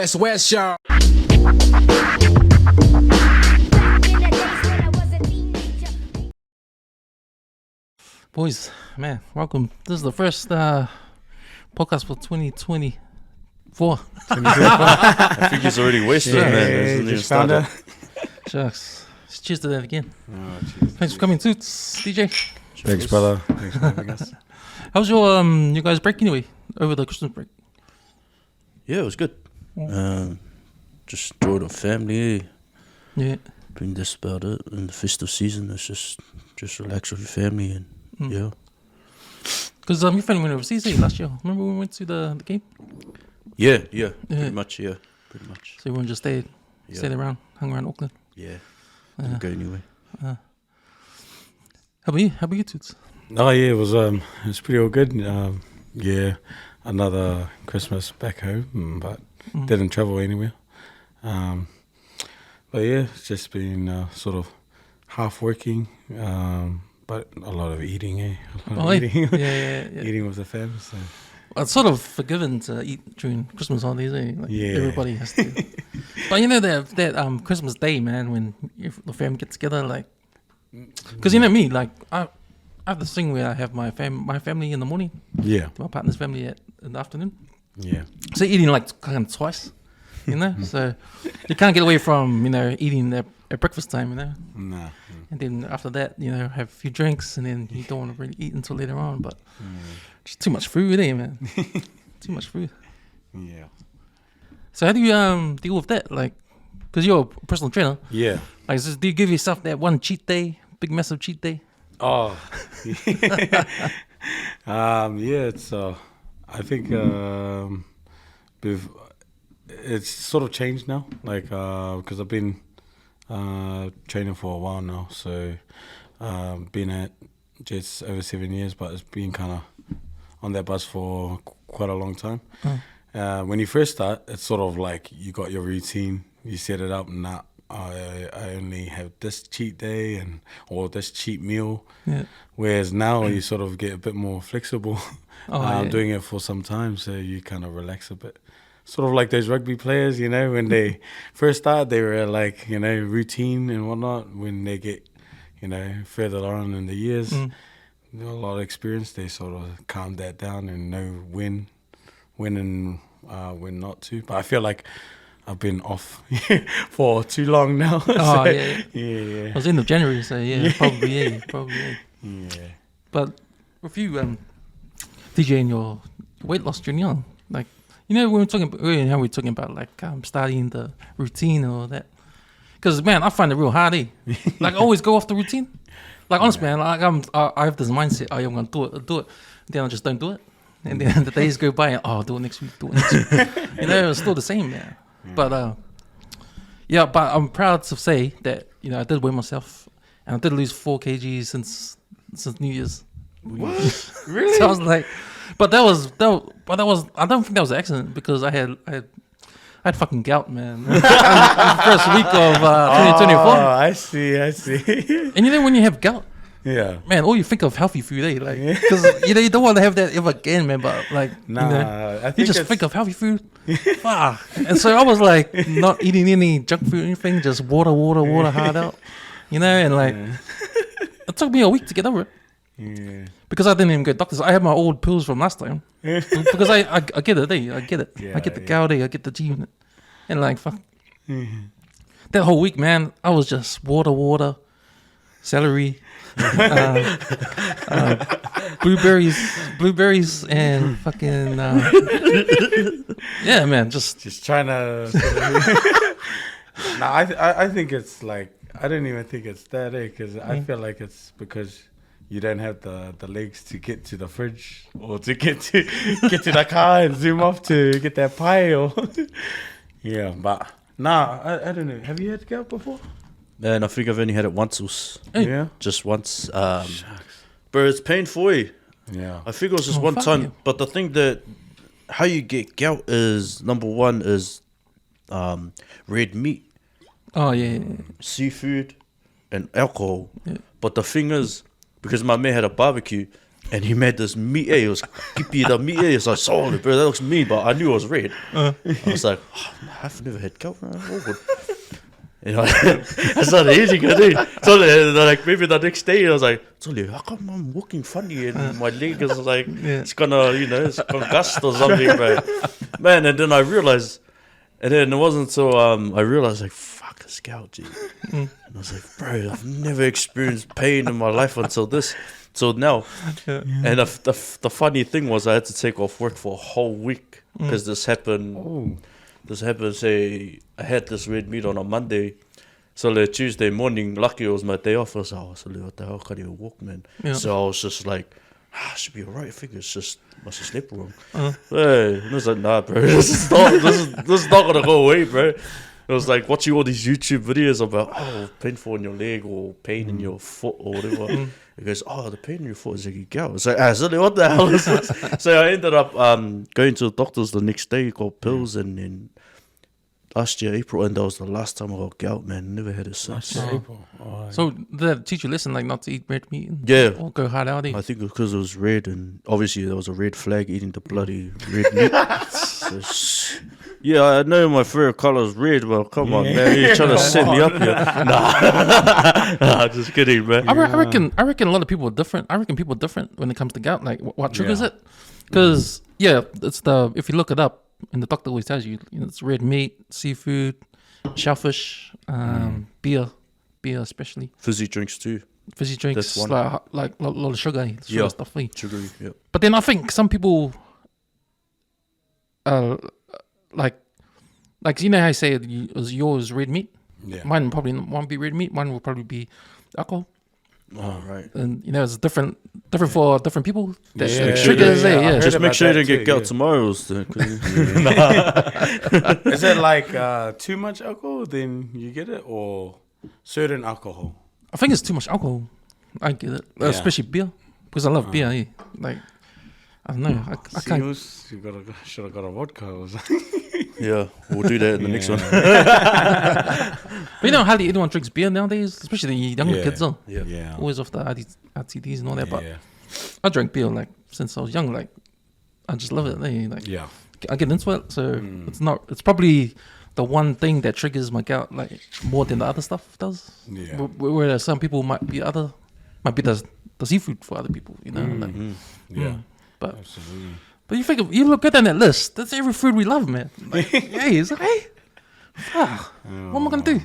West, y'all. Boys, man, welcome. This is the first podcast for 2024. I think it's already wasted, man. Just found out. Shucks. Cheers to that again. Oh, cheers. Thanks for coming, Toots, DJ. Thanks, brother. Thanks for having us. How's your you guys' break anyway? Over the Christmas break? Yeah, it was good. Just enjoyed with family. Yeah. Been this about it. In the festive season, it's just relax with your family and yeah. Because your friend went overseas last year. Remember when we went to the game? Yeah, pretty much. So everyone just stayed around, hung around Auckland. Yeah, didn't go anyway. How about you? How about you, Toots? Oh yeah, it was pretty all good. Yeah, another Christmas back home, but didn't travel anywhere. But yeah, it's just been sort of half working, but a lot of eating, eating. Eating with the fam. So. Well, it's sort of forgiven to eat during Christmas holidays, Like everybody has to. But you know that Christmas Day, man, when the fam gets together, like, because you know me, like I have this thing where I have my family in the morning, my partner's family in the afternoon. Yeah. So eating like kind of twice, So you can't get away from eating at breakfast time, Nah. And then after that, have a few drinks, and then you don't want to really eat until later on. But just too much food, man. Too much food. Yeah. So how do you deal with that? Like, because you're a personal trainer. Yeah. Like, do you give yourself that one cheat day, big massive cheat day? Oh. Yeah. It's I think it's sort of changed now. Like because I've been training for a while now, so been at Jets over 7 years, but it's been kind of on that bus for quite a long time. When you first start, it's sort of like you got your routine, you set it up, and I only have this cheat day or this cheat meal. Yeah. Whereas now you sort of get a bit more flexible. Doing it for some time, so you kind of relax a bit. Sort of like those rugby players, when they first start, they were like, routine and whatnot. When they get, further on in the years, a lot of experience, they sort of calm that down and know when and when not to. But I feel like I've been off for too long now. Yeah. It was end of January, so probably. Yeah. But with you, DJ, and your weight loss journey on, like, when we were talking about earlier, how we were talking about like starting the routine or that, because man, I find it real hard. Like, I always go off the routine. Like, honestly, man, like I have this mindset. I'm gonna do it. Then I just don't do it, and then the days go by. And, I'll do it next week. It's still the same, man. But but I'm proud to say that I did weigh myself, and I did lose 4 kg since New Year's. What? Really? So I was like, but that was I don't think that was an accident, because I had fucking gout, man. The first week of 2024. Oh, I see. And when you have gout, man, all you think of healthy food, like, because you don't want to have that ever again, man. But like, I think you just think of healthy food. Fuck. And so I was like, not eating any junk food or anything, just water hard out, and like, it took me a week to get over it. Yeah. Because I didn't even get doctors. I had my old pills from last time. Because I get it, I get it. I get the gout, I get the G unit. And like, fuck. That whole week, man, I was just water, celery, blueberries, and fucking, yeah, man, just trying to. I think it's like, I don't even think it's that, because I feel like it's because you don't have the legs to get to the fridge or to get to the car and zoom off to get that pie or but I don't know. Have you had gout before? Man, I think I've only had it once. Yeah, just once. But it's painful. Yeah, I think it was just one time. You. But the thing that how you get gout is, number one is red meat. Oh yeah. Seafood and alcohol. Yeah. But the thing is, because my mate had a barbecue, And he made this meat. It was kippy. The meat. It's like solid, bro. That looks mean, but I knew it was red. I was like, I've never had gout, man. All good. You know, I started eating it. So like maybe the next day, I was like, how come I'm walking funny and my leg is like it's gonna, it's gonna gust or something, bro. Man, and then I realized, and then it wasn't so. I realized like, fuck, it's gout, G. And I was like, bro, I've never experienced pain in my life until this. So now, and the funny thing was I had to take off work for a whole week because this happened. Oh. This happened, say, I had this red meat on a Monday. So like Tuesday morning, lucky it was my day off. I was like, so what the hell, can't even walk, man. Yeah. So I was just like, I should be alright. I think it's just, must have slept wrong. Hey, and I was like, nah, bro, this is not going to go away, bro. It was like watching all these YouTube videos about, painful in your leg or pain in your foot or whatever. It goes, the pain in your foot is like a gout. It's like, silly, what the hell is this? So I ended up going to the doctors the next day, got pills, and then last year, April, and that was the last time I got gout, man. Never had it since. April. So did that teach you lesson, like not to eat red meat? Or go hard out? I think it was because it was red, and obviously there was a red flag eating the bloody red meat. Yeah, I know my favorite color is red, but come on, man, you're trying to set me up here. Nah, just kidding, man. I reckon a lot of people are different. I reckon people are different when it comes to gout. Like, what triggers it? Because it's if you look it up, and the doctor always tells you, it's red meat, seafood, shellfish, beer especially. Fizzy drinks too. Fizzy drinks, like a lot of sugar stuff. Sugary, yeah. But then I think some people, like you know how I say it was yours red meat. Yeah. Mine probably won't be red meat. Mine will probably be alcohol. Oh, right. And it's different for different people. Triggers. Just make sure you don't get gout tomorrow. Is it like too much alcohol? Then you get it, or certain alcohol? I think it's too much alcohol. I get it, especially beer, because I love beer. Like, I don't know. I can't. You should have got a vodka or something. Yeah, we'll do that in the next one. But hardly anyone drinks beer nowadays, especially the younger kids. Yeah. Always off the RTDs and all that. But I drank beer like since I was young. Like, I just love it. I get into it. So it's probably the one thing that triggers my gout like more than the other stuff does. Yeah. Whereas some people might be the seafood for other people. But. Absolutely. But you look good on that list. That's every food we love, man. Like, it's like, hey, what am I gonna do?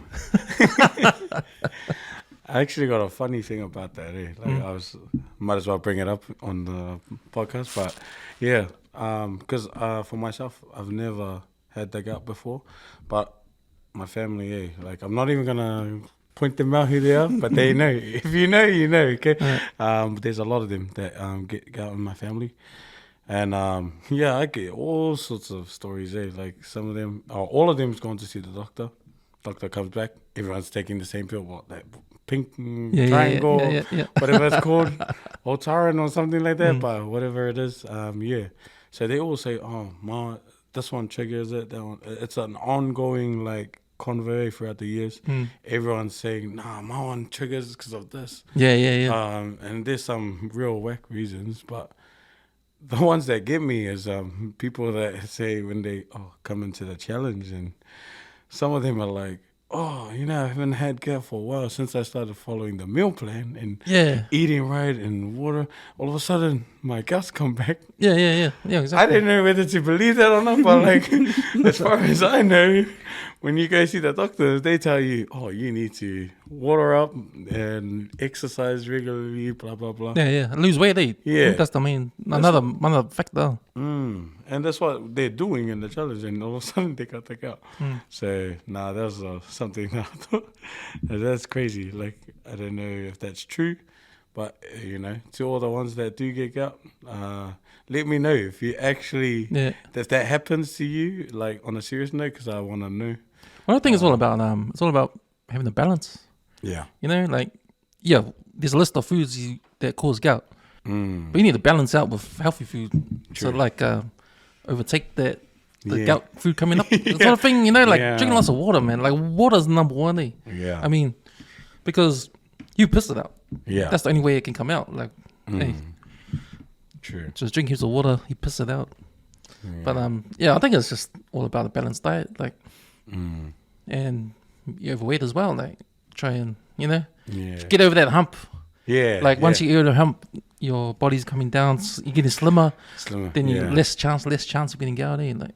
I actually got a funny thing about that. Like might as well bring it up on the podcast. But because for myself, I've never had the gout before. But my family, like I'm not even gonna point them out who they are, but they know. If you know, you know. Okay. There's a lot of them that get gout in my family. And I get all sorts of stories. Like some of them, all of them's gone to see the doctor. Doctor comes back. Everyone's taking the same pill. That pink triangle, whatever it's called, Otaran or something like that. But whatever it is, So they all say, "Ma, this one triggers it. That one." It's an ongoing like convey throughout the years. Everyone's saying, "Nah, my one triggers because of this." And there's some real whack reasons, but. The ones that get me is people that say when they come into the challenge, and some of them are like, I haven't had gout for a while since I started following the meal plan and eating right and water. All of a sudden, my gout's come back. Yeah, exactly. I didn't know whether to believe that or not, but like, as far as I know, when you go see the doctors, they tell you, you need to water up and exercise regularly, blah, blah, blah. Yeah. Lose weight, that's the main, another factor. And that's what they're doing in the challenge, and all of a sudden they got the gout. So, that was something that I thought, that's crazy. Like, I don't know if that's true, but, to all the ones that do get gout, let me know if you actually, if that happens to you, like, on a serious note, because I want to know. Well, I think it's all about having a balance. Yeah. There's a list of foods that cause gout. But you need to balance out with healthy food. True. So, like, overtake the gout food coming up. Sort of thing, drinking lots of water, man. Like, water's number one, eh? Yeah. I mean, because you pissed it out. Yeah. That's the only way it can come out. Like, hey. True. Just drink heaps of water. He piss it out. Yeah. But yeah, I think it's just all about a balanced diet, like, Mm. and you overweight as well. Like, try and Yeah. get over that hump. Yeah. Like once yeah. you get over the hump, your body's coming down. You're getting slimmer. Slimmer. Then you yeah. less chance of getting out. Like,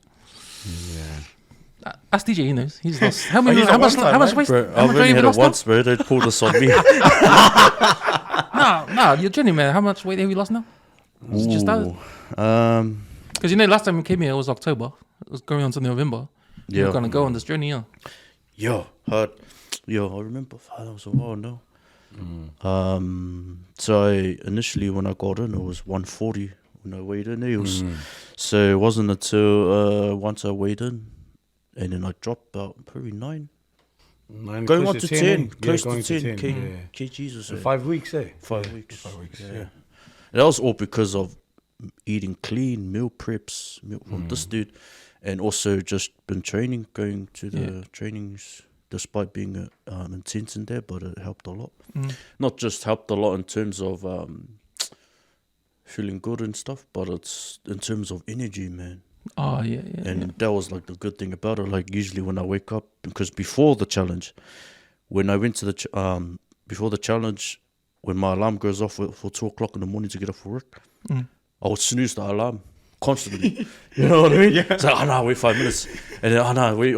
Yeah. ask DJ. He knows. He's lost. How he's a much one-time, weight? Bro, How I've much weight only have you had it lost now? once, bro. Don't pull this on me. No, you're genuine, man. How much weight have you lost now? It's just started. Because last time we came here, it was October. It was going on to November. Yeah. We're gonna go on this journey, yeah. Yo, hard. Yo, I remember that was a while now. So initially when I got in, it was 140 when I weighed in. It was so it wasn't until once I weighed in, and then I dropped about probably 9, going on to 10, close to 10 kgs or so. 5 weeks, eh? 5 weeks. 5 weeks. Yeah. And that was all because of eating clean, meal preps, milk from this dude, and also just been training, going to the trainings, despite being intense in there, but it helped a lot. Not just helped a lot in terms of feeling good and stuff, but it's in terms of energy, man. Oh yeah. And that was like the good thing about it. Like usually when I wake up, because before the challenge, when I went to the before the challenge, when my alarm goes off for 2 o'clock in the morning to get off for work, I would snooze the alarm constantly. You know what I mean? It's like, oh no, wait 5 minutes, and then oh no, wait,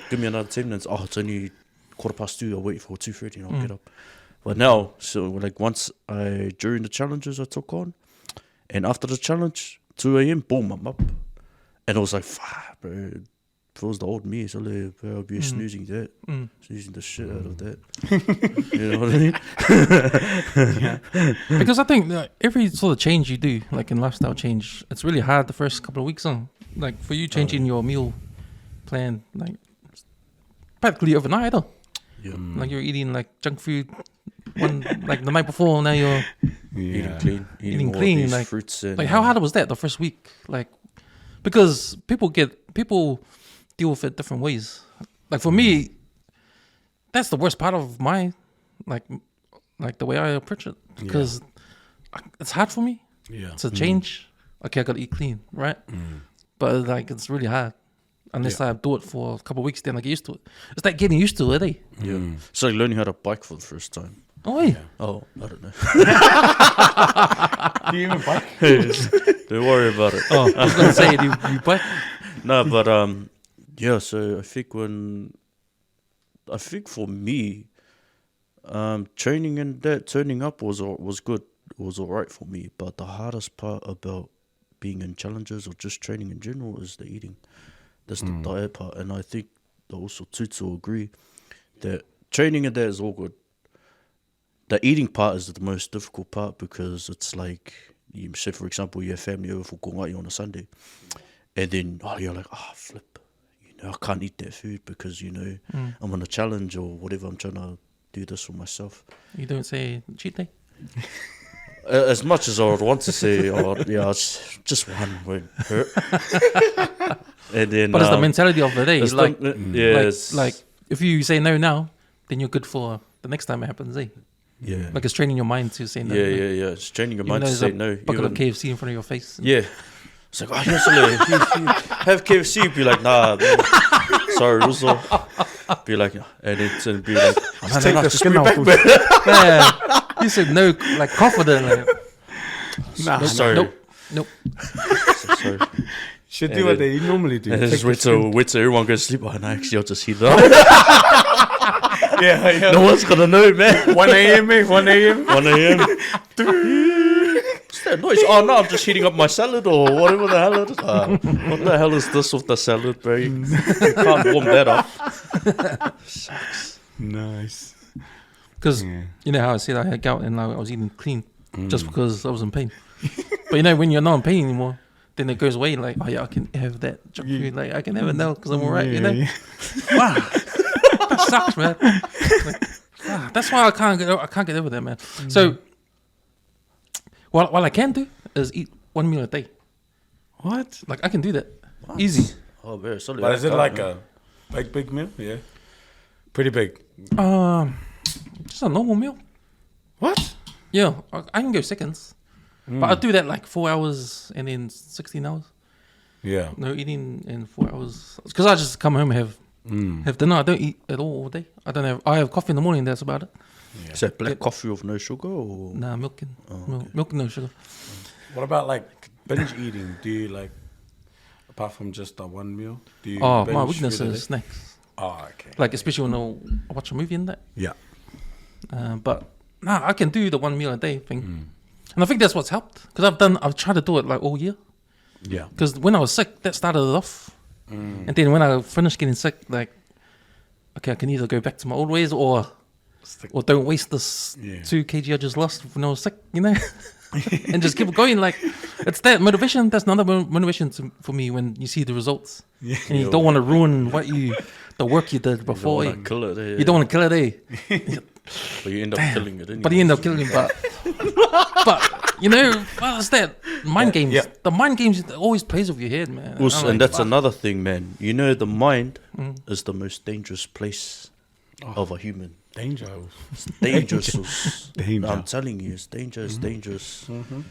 give me another 10 minutes. Oh, it's only 2:15. I'll wait for 2:30 and I'll get up. But now, so like once during the challenges I took on, and after the challenge, 2 a.m, boom, I'm up. And I was like, fuck, bro, if it was the old me, so I'll be snoozing that, snoozing the shit out of that. You know what I mean? Because I think every sort of change you do, like in lifestyle change, it's really hard the first couple of weeks. Like for you changing your meal plan, like practically overnight. Like you're eating like junk food like the night before. Now you're Eating clean, eating all clean, these like- fruits and like, how hard was that the first week? Like, because people deal with it different ways. Like for me, that's the worst part of my like the way I approach it, because it's hard for me to change. Okay, I gotta eat clean, right? But like it's really hard unless I do it for a couple of weeks. Then I get used to it. It's like getting used to it, eh? Yeah. It's like learning how to bike for the first time. Oh, yeah. Oh, I don't know. Do you even bike? Don't worry about it. Oh, I was gonna say you bike. No, but yeah. So I think for me, training and that turning up was good. It was alright for me. But the hardest part about being in challenges or just training in general is the eating. That's the diet part, and I think also Tutu will agree that training and that is all good. The eating part is the most difficult part, because it's like, you say for example, you have family over for kongai on a Sunday, and then you're like, flip, I can't eat that food because I'm on a challenge or whatever. I'm trying to do this for myself. You don't say cheat day. As much as I would want to say, it's just one won't hurt. And then, But it's the mentality of the day. it's Like, like if you say no now, then you're good for the next time it happens, eh? yeah, Like it's training your mind to say no. yeah. It's training your Even mind though to there's say a no. bucket of even- KFC in front of your face. Yeah. It's like, yes, have KFC. Be like, nah, man. Sorry, Russo. Be like, and it's and be like, Take the just skin bring off. back, man. Yeah. You said no, like confident. Like, Nah, Sorry. nope. Sorry. should And do what then- they normally do. And Take just the wait skin- till everyone goes to sleep. Oh, no, actually, I'll just heat it up. Yeah. No one's gonna know, man. 1 a.m., mate. 1 a.m. 1 a.m. What's that noise? Oh no, I'm just heating up my salad or whatever the hell it is. What the hell is this with the salad, bro? You can't warm that up. Nice. Because Yeah. you know how I said I had gout and I was eating clean just because I was in pain. But when you're not in pain anymore, then it goes away. Like, oh yeah, I can have that junk food. Like I can have it now because I'm alright. Yeah. Wow, that sucks, man. Like, that's why I can't get over that, man. So what I can do is eat 1 meal a day. What? Like I can do that easy. Oh, very solid. But is it like a big meal? Yeah. Pretty big. Just a normal meal. What? Yeah, I can go seconds. But I do that like 4 hours and then 16 hours. Yeah. No eating in 4 hours. Because I just come home and have dinner. I don't eat at all day. I have coffee in the morning. That's about it. Yeah. Is that black coffee with no sugar or? Nah, milk and okay. milk and no sugar. What about like binge eating? Do you like, apart from just the one meal, do you Oh, binge my weakness through the is day? snacks. Oh, okay. Like especially when I watch a movie and that. Yeah. But I can do the 1 meal a day thing. And I think that's what's helped. Because I've tried to do it like all year. Yeah. Because when I was sick, that started it off. And then when I finished getting sick, like, okay, I can either go back to my old ways or don't waste this 2 kg I just lost when I was sick, you know? And just keep going. Like, it's that motivation. That's another motivation for me when you see the results. Yeah. And you don't want to ruin the work you did You before. don't want to kill it. Eh? You don't want to kill it, eh? But you end up killing it. But you end up killing him. But you know, well, it's that mind games. Yeah. The mind games always plays with your head, man. Well, I'm and like, that's fuck. another thing, man. You know, the mind is the most dangerous place of a human. Danger. It's dangerous. Danger. I'm telling you, it's dangerous, dangerous.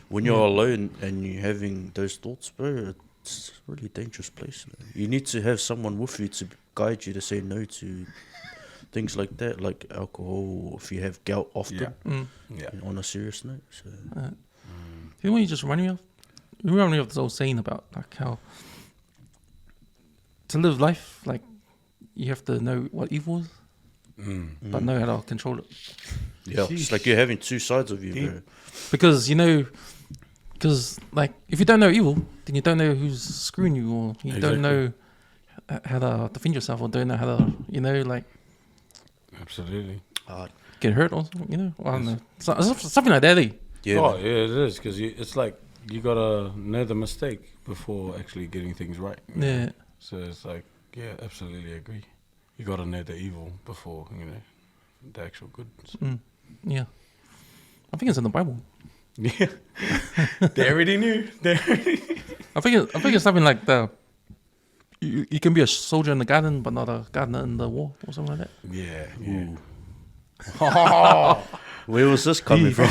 When you're alone and you're having those thoughts, bro, it's a really dangerous place, man. You need to have someone with you to guide you to say no to things like that, like alcohol, if you have gout often, Yeah. on a serious note. So. You know what you just remind me of this old saying about like how to live life, like you have to know what evil is, but know how to control it. Yeah, it's like you're having two sides of you, bro. Because like if you don't know evil, then you don't know who's screwing you, or you don't know how to defend yourself, or don't know how to, like Absolutely. get hurt or something, I don't know. Something like that, eh? Yeah, Oh, man. yeah, it is, because it's like you gotta know the mistake before actually getting things right. you know? Yeah. So it's like, yeah, absolutely agree. You gotta know the evil before the actual good. So. Yeah. I think it's in the Bible. Yeah, they already knew. I think it's something like you can be a soldier in the garden, but not a gardener in the war, or something like that. Yeah, yeah. Where was this coming from?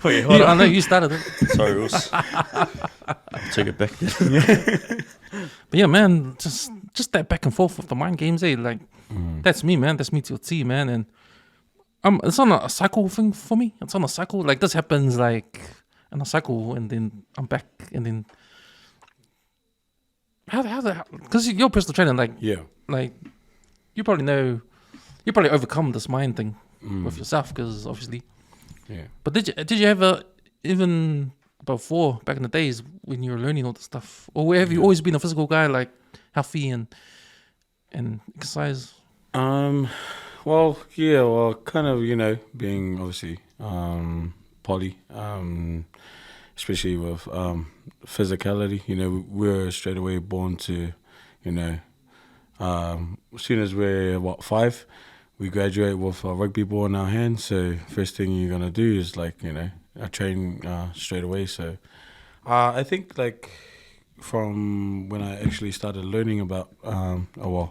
Wait, hold I on. know you started it. Sorry, Ross. Take it back. But yeah, man, just that back and forth with the mind games, eh? Like, that's me, man. That's me to a T, man. And it's on a cycle thing for me. It's on a cycle. Like, this happens, like, in a cycle, and then I'm back, and then... How because you're personal trainer, like, you probably overcome this mind thing with yourself, because obviously. Yeah. But did you ever, even before, back in the days when you were learning all this stuff, or have you always been a physical guy, like healthy and exercise? Well, kind of, being obviously poly, especially with physicality. We're straight away born to, as soon as we're 5, we graduate with a rugby ball in our hand. So first thing you're gonna do is I train straight away. So I think from when I actually started learning about,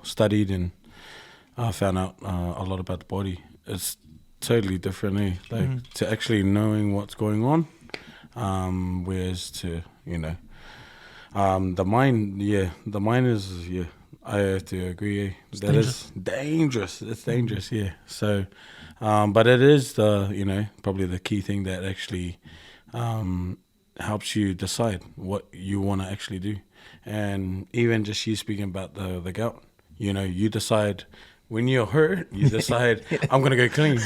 studied and found out a lot about the body, it's totally different, eh? To actually knowing what's going on, whereas to the mind, the mind is I have to agree, eh? That is dangerous. It's dangerous, yeah. So, but it is probably the key thing that actually helps you decide what you want to actually do. And even just you speaking about the gout, you decide when you're hurt, you decide I'm gonna go clean.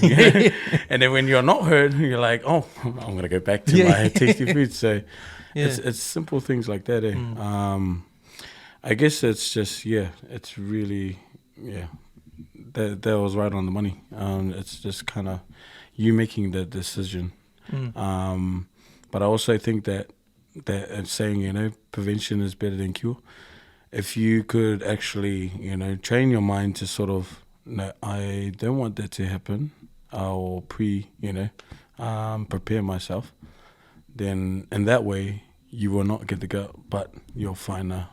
And then when you're not hurt, you're like, oh, I'm gonna go back to my tasty food. So it's simple things like that, eh? I guess it's just it's really that was right on the money. It's just kind of you making the decision. But I also think that it's saying prevention is better than cure. If you could actually train your mind to sort of I don't want that to happen, I'll prepare myself, then in that way you will not get the gout, but you'll find a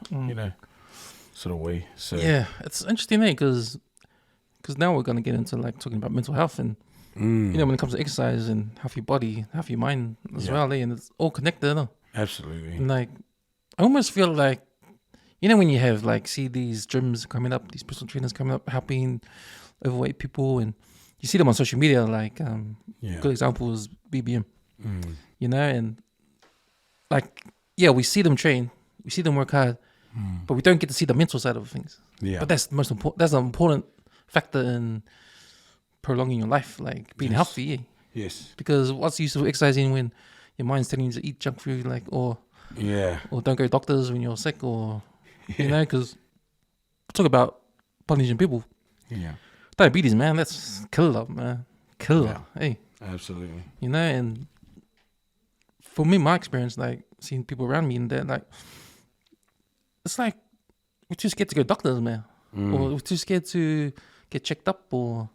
sort of way. So yeah, it's interesting, because now we're gonna get into talking about mental health, and You know, when it comes to exercise and half your body, half your mind as well, and it's all connected. No? Absolutely. And like, I almost feel like, you know, when you have like see these gyms coming up, these personal trainers coming up, helping overweight people, and you see them on social media. Like, good example is BBM. You know, and like, we see them train, we see them work hard, but we don't get to see the mental side of things. Yeah. But that's the most important. That's an important factor in prolonging your life, like being healthy. Yes. Because what's the use of exercising when your mind's telling you to eat junk food, like, or don't go to doctors when you're sick, or you know, because talk about Polynesian people. Yeah. Diabetes, man, that's killer, man. Killer. Hey. Absolutely. You know, and for me, my experience, like seeing people around me, and that, like, it's like we're too scared to go to doctors, man, or we're too scared to get checked up, or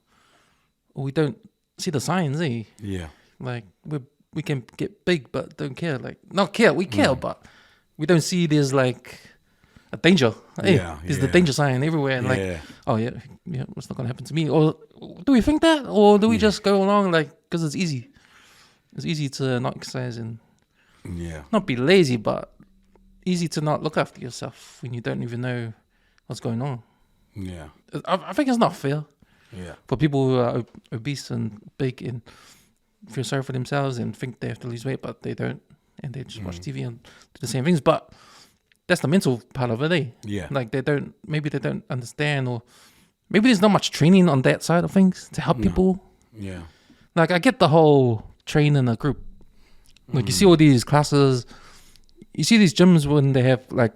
we don't see the signs, eh? Yeah. Like we can get big, but don't care. Like, not care, we care, but we don't see there's like a danger. Hey, there's the danger sign everywhere, and like, it's not gonna happen to me. Or do we think that, or do we just go along like because it's easy? It's easy to not exercise and not be lazy, but easy to not look after yourself when you don't even know what's going on. Yeah, I think it's not fair. Yeah, for people who are obese and big and feel sorry for themselves and think they have to lose weight, but they don't, and they just watch TV and do the same things. But that's the mental part of it, eh? Yeah, like maybe they don't understand, or maybe there's not much training on that side of things to help people. Yeah, like I get the whole train in a group. Like you see all these classes, you see these gyms when they have like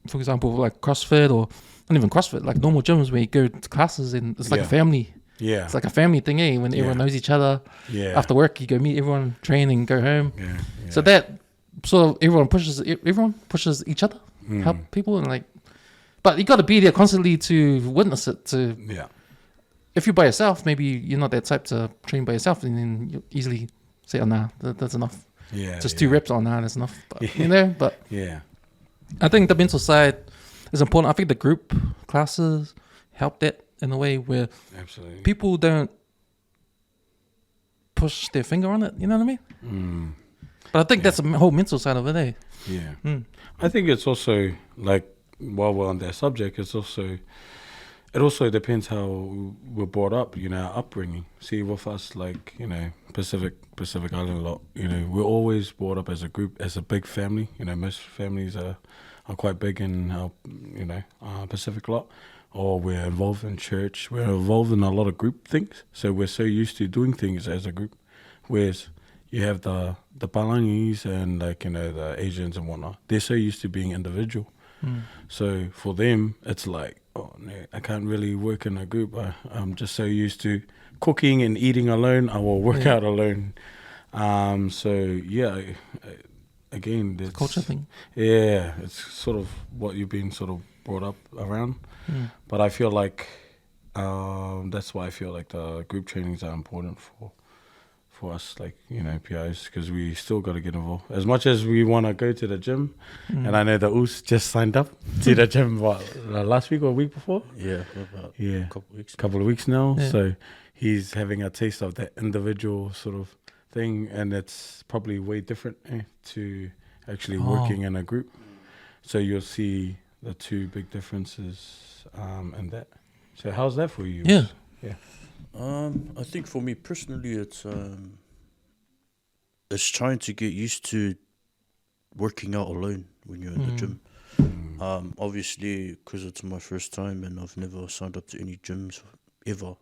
for example like CrossFit, or not even CrossFit, like normal gyms where you go to classes and it's like a family. Yeah, it's like a family thing, eh? When everyone knows each other. Yeah, after work you go meet everyone, train, and go home. Yeah. So that sort of everyone pushes each other, help people, and like, but you got to be there constantly to witness it. If you're by yourself, maybe you're not that type to train by yourself, and then you easily say, "Oh, nah, that's enough." Yeah, just 2 reps. Oh, nah, that's enough. But, you know, but I think the mental side is important. I think the group classes help that in a way where people don't push their finger on it. You know what I mean? But I think that's the whole mental side of it, eh? Yeah. I think it's also like, while we're on that subject, it also depends how we're brought up, you know, our upbringing. See, with us, like, you know, Pacific Island lot, you know, we're always brought up as a group, as a big family. You know, most families are quite big in our, you know, Pacific lot. Or we're involved in church. We're involved in a lot of group things. So we're so used to doing things as a group. Whereas you have the Palangis and, like, you know, the Asians and whatnot. They're so used to being individual. So for them, it's like, oh no, I can't really work in a group. I'm just so used to cooking and eating alone. I will work out alone. Again, it's a culture thing. Yeah, it's sort of what you've been sort of brought up around. But I feel like that's why I feel like the group trainings are important for us, like, you know, PIs, because we still got to get involved. As much as we want to go to the gym, and I know the Oos just signed up to the gym, last week or a week before? Yeah, about a couple of weeks now. Yeah. So he's having a taste of that individual sort of thing, and it's probably way different to actually working in a group. So you'll see the 2 big differences in that. So how's that for you? Yeah. I think for me personally, it's trying to get used to working out alone when you're in the gym. Obviously, because it's my first time and I've never signed up to any gyms ever,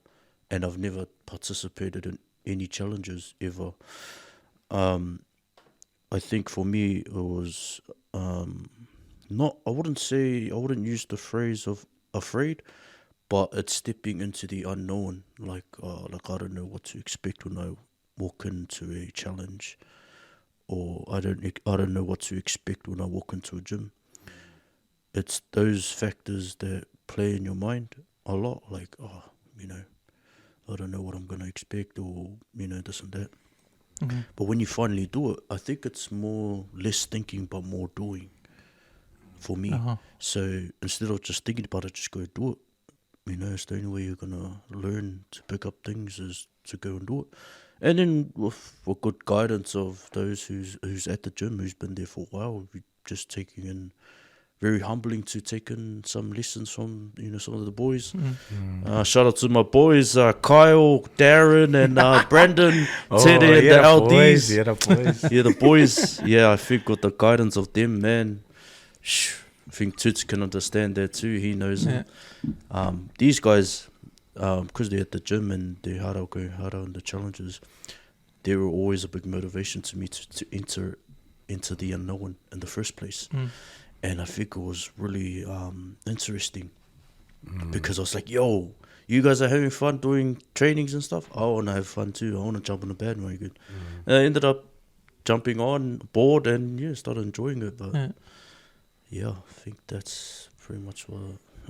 and I've never participated in any challenges ever. I think for me it was I wouldn't use the phrase of afraid, but it's stepping into the unknown. Like I don't know what to expect when I walk into a challenge, or I don't know what to expect when I walk into a gym. It's those factors that play in your mind a lot. Like, you know, I don't know what I'm gonna expect, or, you know, this and that. But when you finally do it, I think it's less thinking but more doing. For me. So instead of just thinking about it, just go do it. You know, it's the only way you're gonna learn to pick up things is to go and do it. And then with good guidance of those who's at the gym, who's been there for a while, we just taking in, very humbling to take in some lessons from some of the boys. Shout out to my boys, Kyle, Darren, and Brandon, Teddy, and the LDs. The boys. Yeah, I think with the guidance of them, man, I think Toots can understand that too. He knows it. These guys, because they're at the gym and they're going harder on the challenges, they were always a big motivation to me to enter into the unknown in the first place. And I think it was really interesting because I was like, yo, you guys are having fun doing trainings and stuff? I want to have fun too. I want to jump on the bandwagon. And I ended up jumping on board and started enjoying it. But I think that's pretty much what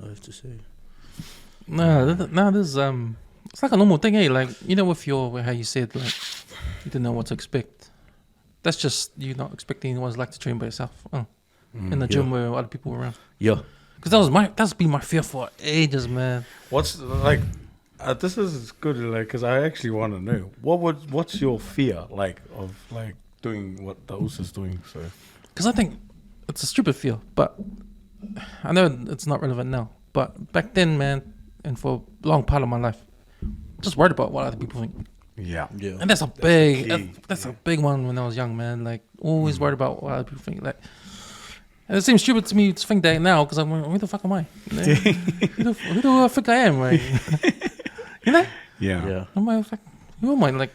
I have to say. There's it's like a normal thing, eh? Like, with how you said, like, you didn't know what to expect. That's just you not expecting what it's like to train by yourself. In the gym where other people were around. Yeah. Because that's been my fear for ages, man. What's like? This is good, like, because I actually want to know what's your fear like of like doing what the Usa's doing. So. Because I think it's a stupid fear, but I know it's not relevant now. But back then, man, and for a long part of my life, just worried about what other people think. Yeah. And that's a big one when I was young, man. Like, always worried about what other people think. Like. And it seems stupid to me to think that now because I'm like, who the fuck am I? Who do I think I am? Right? Yeah. I'm like, who am I? Like,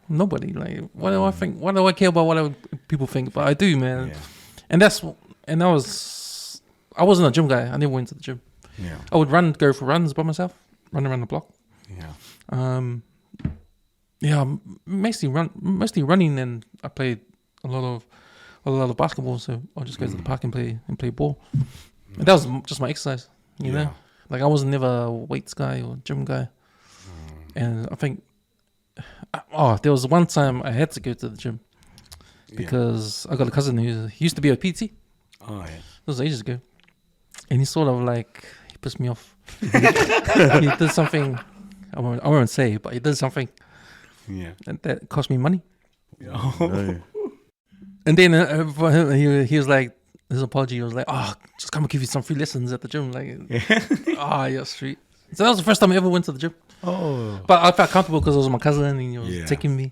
nobody. Like, what do I think? What do I care about what other people think? But I do, man. Yeah. And I wasn't a gym guy. I never went to the gym. Yeah. I would go for runs by myself, run around the block. Yeah. Mostly running, and I played a lot of basketball, so I'll just go to the park and play ball. And that was just my exercise, you know. Like, I was never a weights guy or gym guy. And I think, there was one time I had to go to the gym because I got a cousin who used to be a PT. Oh yeah, that was ages ago, and he sort of like he pissed me off. He did something. I won't say, but he did something. Yeah, and that cost me money. No. And then for him, he was like, his apology was like, just come and give you some free lessons at the gym. Like, you're street. So that was the first time I ever went to the gym. Oh. But I felt comfortable because it was my cousin and he was taking me.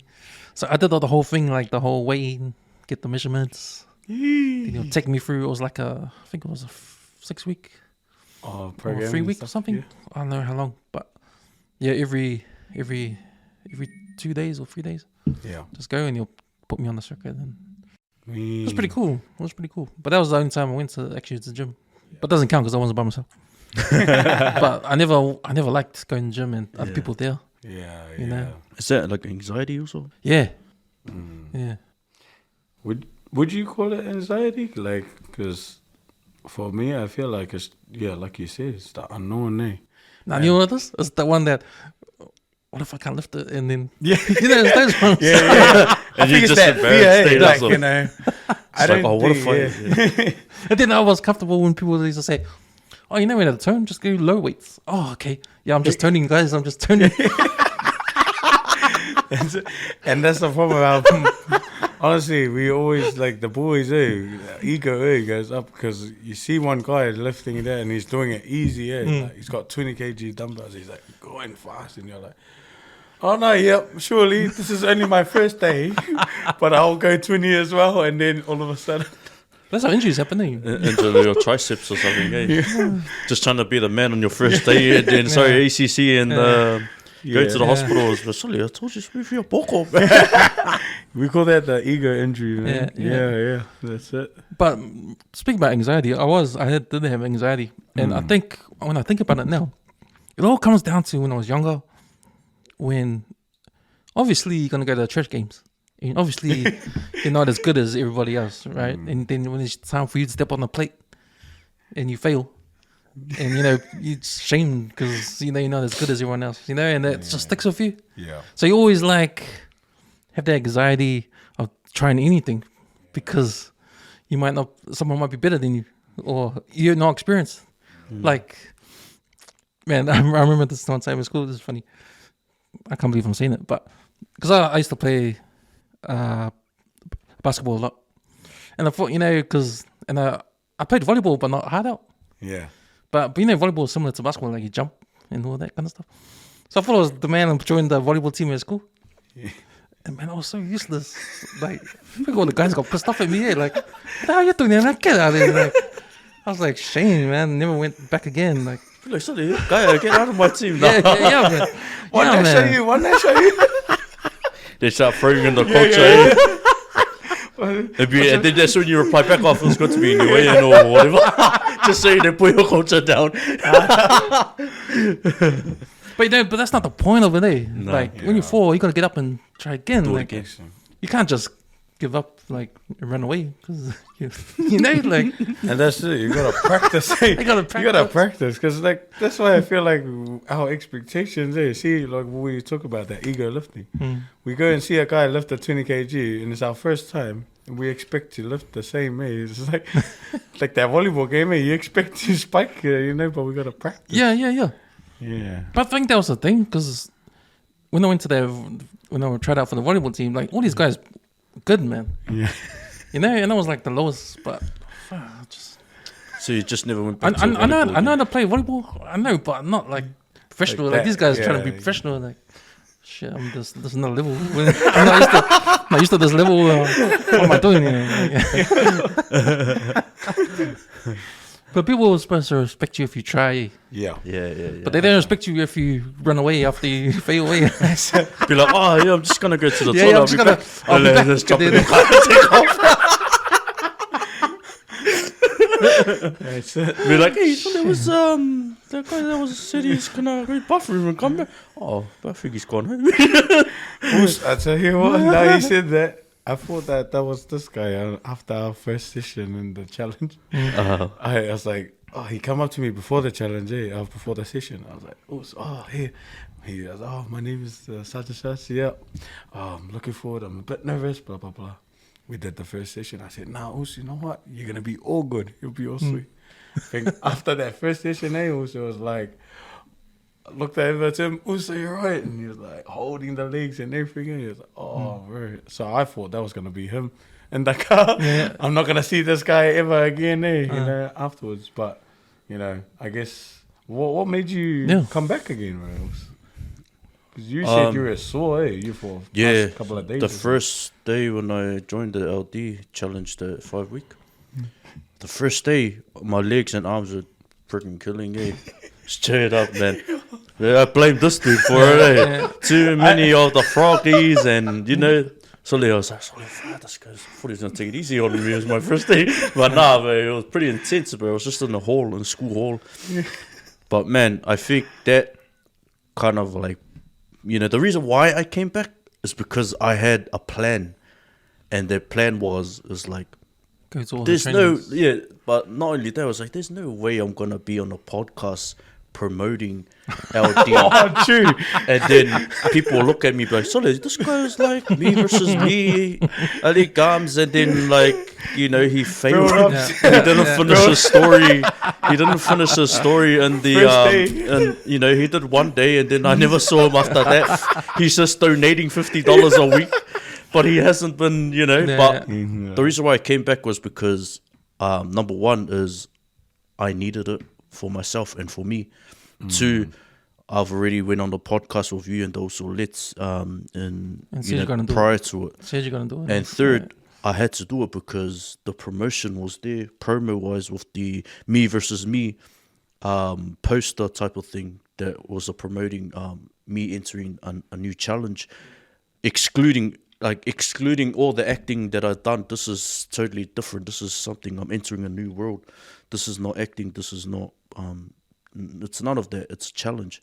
So I did the whole thing, like the whole weighing, get the measurements. Then he'll take me through. It was like I think it was a 6 week program or 3 week or something. Yeah. I don't know how long. But yeah, every 2 days or 3 days. Yeah. Just go and he'll put me on the circuit and it was pretty cool. But that was the only time I went to the gym. But it doesn't count because I wasn't by myself. But I never liked going to the gym and other people there. Yeah, you know? Is that like anxiety also? Yeah. Yeah. Would you call it anxiety? Like, because for me, I feel like it's, like you said, it's the unknown, eh? Now, you know what it is? It's the one that, what if I can't lift it? And then, it's those ones. And you just embarrassed. Like, you know, I don't what if I... And then I was comfortable when people used to say, you know when to turn, just go low weights. Oh, okay. Yeah, I'm just turning, guys. I'm just turning. And that's the problem. Honestly, we always, like, the boys, ego goes up because you see one guy lifting it there and he's doing it easy, like, he's got 20 kg dumbbells. He's like going fast and you're like, oh no, surely this is only my first day, but I'll go 20 as well. And then all of a sudden, that's how injuries happen, into your triceps or something. Just trying to be the man on your first day, and then ACC and go to the hospital. But sorry, I told you to move your boko. We call that the ego injury, man. Yeah, that's it. But speaking about anxiety, I did have anxiety, and I think when I think about it now, it all comes down to when I was younger. When obviously you're gonna go to church games, and obviously you're not as good as everybody else, right? And then when it's time for you to step on the plate, and you fail, and you're shamed because you're not as good as everyone else, and that just sticks with you. Yeah. So you always like have that anxiety of trying anything because someone might be better than you, or you're not experienced. Like, man, I remember this one time in school. This is funny. I can't believe I'm saying it, but because I used to play basketball a lot, and I thought, I played volleyball, but not hard out. Yeah. But volleyball is similar to basketball, like you jump and all that kind of stuff. So I thought I was the man and joined the volleyball team at school. Yeah. And man, I was so useless. Like, I think all the guys got pissed off at me. Like, what the hell are you doing there? Get out of here. Like, I was like, shame, man. Never went back again. Like, sorry, guy, get out of my team now. yeah, man. One day show you. They start throwing in the culture. And then that's when you reply back, oh, feels good to be in your way or whatever. Just so they put your culture down. But that's not the point of it, eh? No, when you fall, you gotta get up and try again. Do it like, again. You can't just give up, like, and run away, because like. And that's it. You gotta practice. You gotta practice, because like that's why I feel like our expectations is like when we talk about that ego lifting. We go and see a guy lift a 20 kg, and it's our first time. And we expect to lift the same way. It's like like that volleyball game. You expect to spike, but we gotta practice. Yeah. But I think that was the thing, because when I tried out for the volleyball team, like all these guys, good man. Yeah. And I was like the lowest, but So you just never went back to I know how to play volleyball. I know, but I'm not like professional. Like these guys trying to be professional. Like, shit, I'm just there's no level. I'm not used to this level. What am I doing here? But people are supposed to respect you if you try. Yeah. But they don't respect you if you run away after you fail away. Be like, oh, yeah, I'm just going to go to the Yeah, toilet. I'll be back. Let's jump in the car and take off. Be like, hey, so there was, that guy that was said he's going to go to the bathroom and come back. Oh, I think he's gone home. I tell you what, now he said that. I thought that was this guy after our first session in the challenge. I was like, oh, he come up to me before the challenge, before the session. I was like, hey. He was, my name is such and such. Yeah. I'm looking forward. I'm a bit nervous, blah, blah, blah. We did the first session. I said, you know what? You're going to be all good. You'll be all sweet. I think after that first session, also was like, I looked over to him, so you're right. And he was like holding the legs and everything. And he was like, right. So I thought that was going to be him in the car. Yeah. I'm not going to see this guy ever again, afterwards. But, I guess, what made you come back again, Rose? Because you said you were sore, you for a couple of days. The first day when I joined the LD challenge, the 5 week, the first day, my legs and arms were freaking killing, Straight up, man. I blame this dude for it, Too many of the froggies and, so I was like, this guy's thought he was going to take it easy on me. It was my first day. But man, it was pretty intense, bro. I was just in the school hall. But man, I think that kind of like, the reason why I came back is because I had a plan. And the plan was like, there's but not only that, I was like, there's no way I'm going to be on a podcast promoting LD. True. And then people look at me like, sorry, this guy is like me versus me, Ali Gams, and then like, he failed. He didn't finish his story. He didn't finish his story and he did one day and then I never saw him after that. He's just donating $50 a week. But he hasn't been, but the reason why I came back was because number one is I needed it for myself and for me. Two, I've already went on the podcast with you and also Let's prior to it. Said you're gonna do it. And third, I had to do it because the promotion was there, promo-wise, with the me versus me poster type of thing that was promoting me entering a new challenge, excluding all the acting that I've done. This is totally different. This is something, I'm entering a new world. This is not acting. This is not, it's none of that. It's a challenge.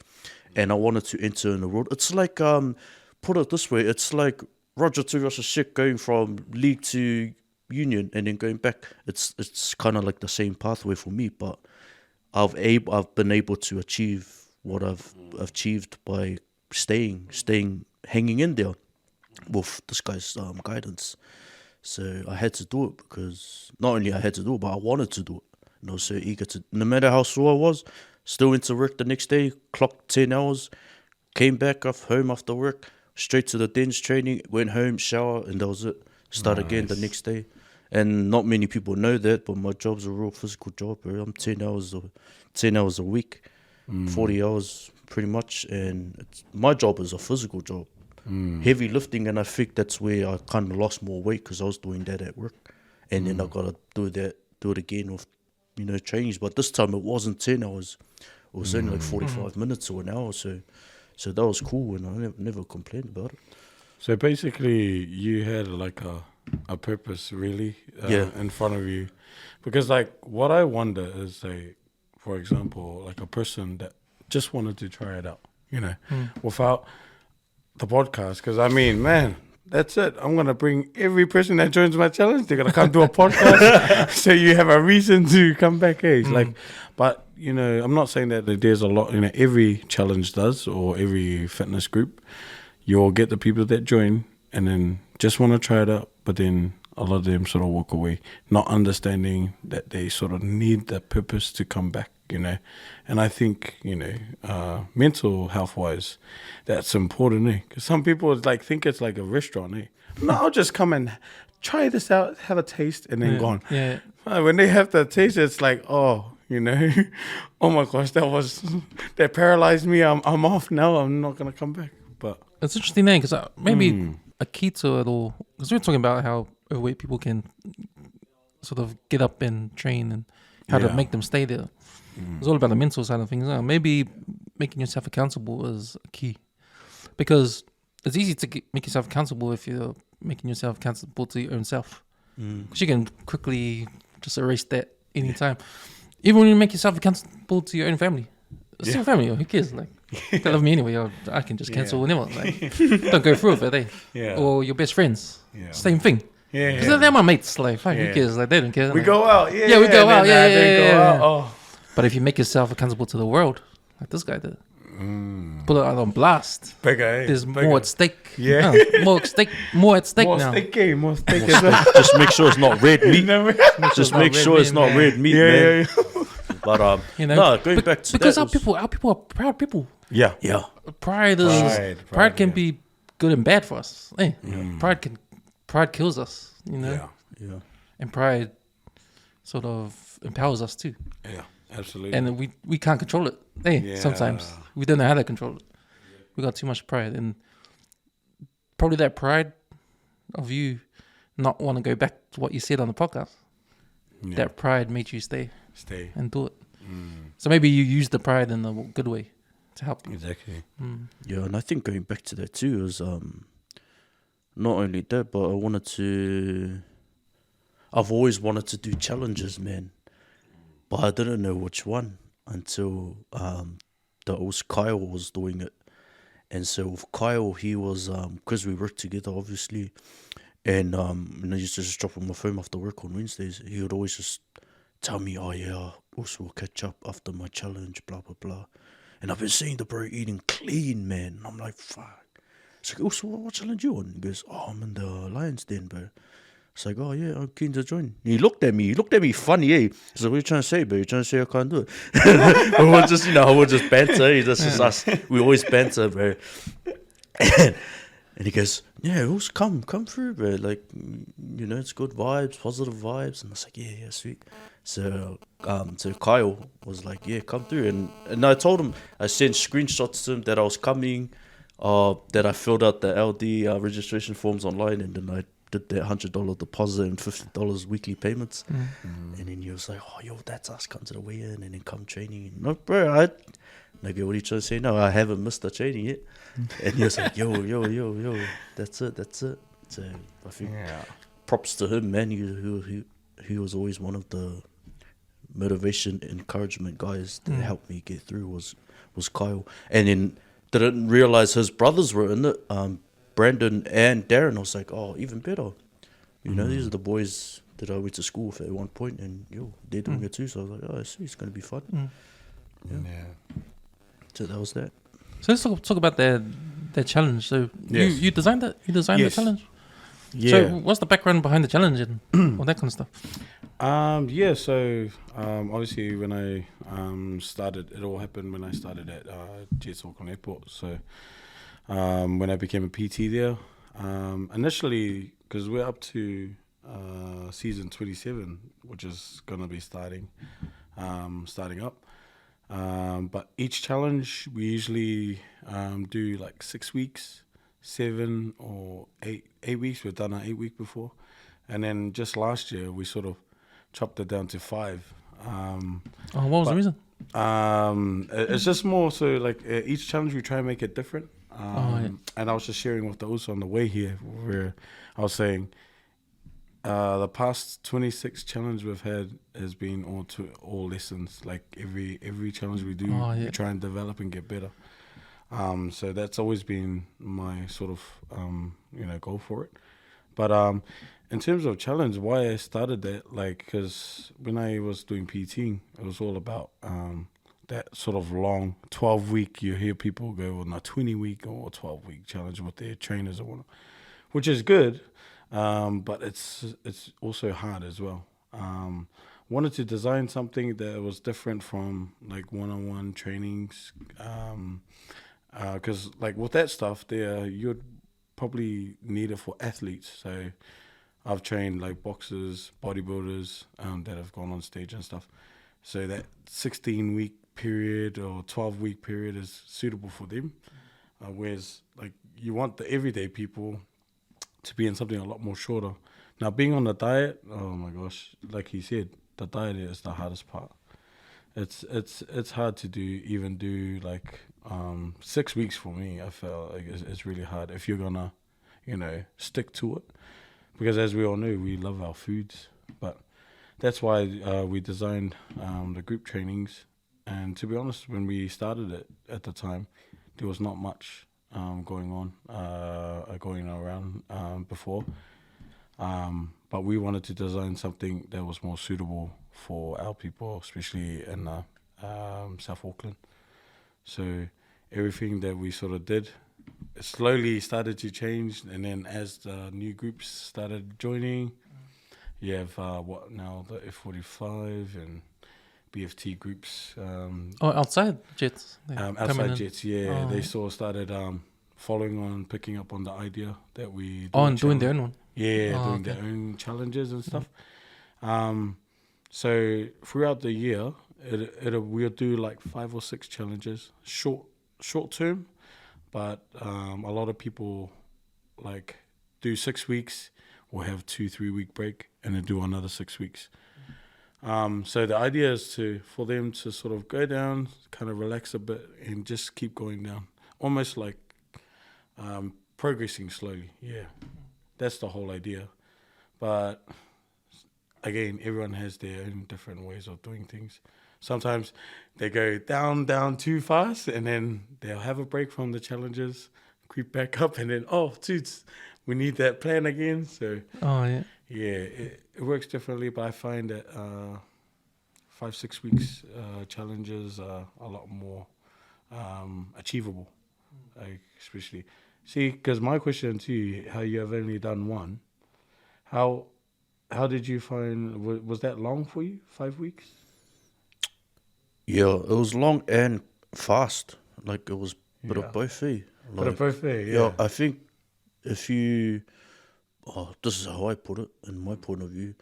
And I wanted to enter in the world. It's like, put it this way, it's like Roger to Russell shit going from league to union and then going back. It's kind of like the same pathway for me, but I've been able to achieve what I've achieved by staying, hanging in there with this guy's guidance. So I had to do it because not only I had to do it, but I wanted to do it. And I was so eager to, no matter how sore I was, still went to work the next day, clocked 10 hours, came back off home after work, straight to the dance training, went home, shower, and that was it. Start again the next day. And not many people know that, but my job's a real physical job, bro. I'm 10 hours a week, 40 hours pretty much, and my job is a physical job. Heavy lifting, and I think that's where I kind of lost more weight because I was doing that at work. And then I got to do it again with, trainings. But this time it wasn't 10 hours. It was only like 45 minutes or an hour. So that was cool, and I never complained about it. So basically, you had like a purpose really in front of you. Because like what I wonder is like, for example, like a person that just wanted to try it out, without the podcast. Because I mean, man, that's it. I'm going to bring every person that joins my challenge. They're going to come to a podcast. So you have a reason to come back, But, I'm not saying that there's a lot, every challenge does, or every fitness group. You'll get the people that join and then just want to try it out. But then a lot of them sort of walk away, not understanding that they sort of need that purpose to come back, And I think, mental health-wise, that's important, Because some people think it's like a restaurant, No, I'll just come and try this out, have a taste, and then gone. Yeah. When they have the taste, it's like, oh my gosh, that paralyzed me. I'm off now. I'm not going to come back. But it's interesting, because maybe a key to it all, because we're talking about how overweight people can sort of get up and train and how to make them stay there. It's all about the mental side of things. Maybe making yourself accountable is a key, because it's easy to make yourself accountable if you're making yourself accountable to your own self, because you can quickly just erase that anytime. Even when you make yourself accountable to your own family, it's your family. Who cares? Like, they love me anyway. I can just cancel whenever. Like, don't go through with it, Or your best friends, same thing. Because they're my mates. Like, fuck, who cares? Like, they don't care. We go out. We go out. Yeah. Oh. But if you make yourself accountable to the world, like this guy did, put it out on blast. There's more at stake. Yeah. More at stake now. More stake. Just make sure it's not red meat. Just make sure it's not red meat, man. But going back to because that, our people are proud people. Yeah. Pride can be good and bad for us. Pride kills us, Yeah. And pride sort of empowers us too. Yeah, absolutely. And we can't control it. Sometimes we don't know how to control it. We got too much pride, and probably that pride of you not want to go back to what you said on the podcast. Yeah. That pride made you stay and do it. So maybe you use the pride in a good way to help you. Exactly. Yeah, and I think going back to that too is not only that, but I've always wanted to do challenges, man, but I didn't know which one until Kyle was doing it. And so with Kyle, he was because we worked together obviously, and I used to just drop on my phone after work on Wednesdays. He would always just tell me, oh yeah, also we'll catch up after my challenge, blah blah blah. And I've been seeing the bro eating clean, man. And I'm like, fuck. It's like, also, what challenge you on? He goes, oh, I'm in the Lions Den, bro. It's like, oh yeah, I'm keen to join. He looked at me funny, eh? He's like, what are you trying to say, bro? You trying to say I can't do it? we'll just banter. That's just us. We always banter, bro. And he goes, yeah, also come through, bro. Like, it's good vibes, positive vibes. And I was like, yeah, sweet. So Kyle was like, yeah, come through. And I told him, I sent screenshots to him that I was coming, that I filled out the LD registration forms online, and then I did that $100 deposit and $50 weekly payments. And then he was like, oh, yo, that's us, come to the weigh-in and then come training. And no, bro, I go, what are you trying to say? No, I haven't missed the training yet. And he was like, yo, that's it. So I think props to him, man. He was always one of the motivation, encouragement guys that helped me get through was Kyle. And then didn't realize his brothers were in it, Brandon and Darren. I was like, oh, even better. These are the boys that I went to school with at one point, and they're doing it too. So I was like, oh, I see, it's going to be fun. Yeah. So that was that. So let's talk about that challenge. So you designed that? You designed the challenge? Yeah. So what's the background behind the challenge and all that kind of stuff? Obviously when I started, it all happened when I started at Jets Auckland Airport. So when I became a PT there, initially, because we're up to season 27, which is going to be starting up. But each challenge, we usually do like 6 weeks, 7 or 8 weeks. We've done an 8 week before. And then just last year, we sort of chopped it down to 5. What was the reason? It's just more so like each challenge we try and make it different. Yeah. And I was just sharing with those on the way here where I was saying the past 26 challenge we've had has been all lessons. Like every challenge we do, we try and develop and get better. So that's always been my sort of goal for it. But in terms of challenge, why I started that, like, because when I was doing PTing, it was all about that sort of long 12-week. You hear people go on a 20-week or 12-week challenge with their trainers or whatnot, which is good, but it's also hard as well. Wanted to design something that was different from like one-on-one trainings, because like with that stuff there, you'd probably need it for athletes. So I've trained like boxers, bodybuilders that have gone on stage and stuff. So that 16-week period or 12-week period is suitable for them. Whereas like you want the everyday people to be in something a lot more shorter. Now being on the diet, oh my gosh, like he said, the diet is the hardest part. It's hard to do like 6 weeks for me. I felt like it's really hard if you're gonna, stick to it. Because as we all know, we love our foods. But that's why we designed the group trainings. And to be honest, when we started it at the time, there was not much going around before. But we wanted to design something that was more suitable for our people, especially in South Auckland. So everything that we sort of did, it slowly started to change, and then as the new groups started joining, you have the F45 and BFT groups. Outside Jets. Outside Jets, they sort of started following on, picking up on the idea that we and doing their own one. Doing their own challenges and stuff. So throughout the year, we'll do like 5 or 6 challenges, short term. But a lot of people like do 6 weeks, or have 2-3 week break, and then do another 6 weeks. So the idea is for them to sort of go down, kind of relax a bit, and just keep going down, almost like progressing slowly. Yeah, that's the whole idea. But again, everyone has their own different ways of doing things. Sometimes they go down too fast, and then they'll have a break from the challenges, creep back up, and then, toots, we need that plan again. So, it works differently, but I find that 5-6 weeks challenges are a lot more achievable, like, especially. See, because my question to you, how you have only done one, how did you find, was that long for you, 5 weeks? Yeah, it was long and fast. Like, it was a bit of both, eh? Yeah. I think if you... this is how I put it, in my point of view.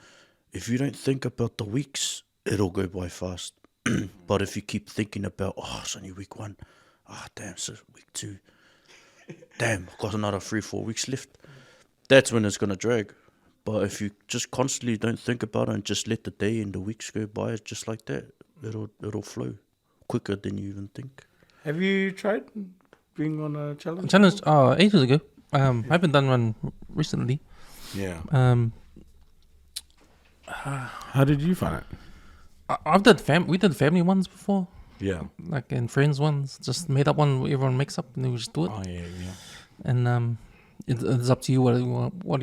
If you don't think about the weeks, it'll go by fast. But if you keep thinking about, it's only week 1. Damn, it's week 2. Damn, I've got another 3-4 weeks left. That's when it's going to drag. But if you just constantly don't think about it and just let the day and the weeks go by just like that, it'll flow quicker than you even think. Have you tried being on a challenge? Ages ago. I haven't done one recently. Yeah. How did you find it? I've done we did family ones before. Yeah. Like, and friends ones, just made up one everyone makes up and then we just do it. Oh yeah. And it's up to you what do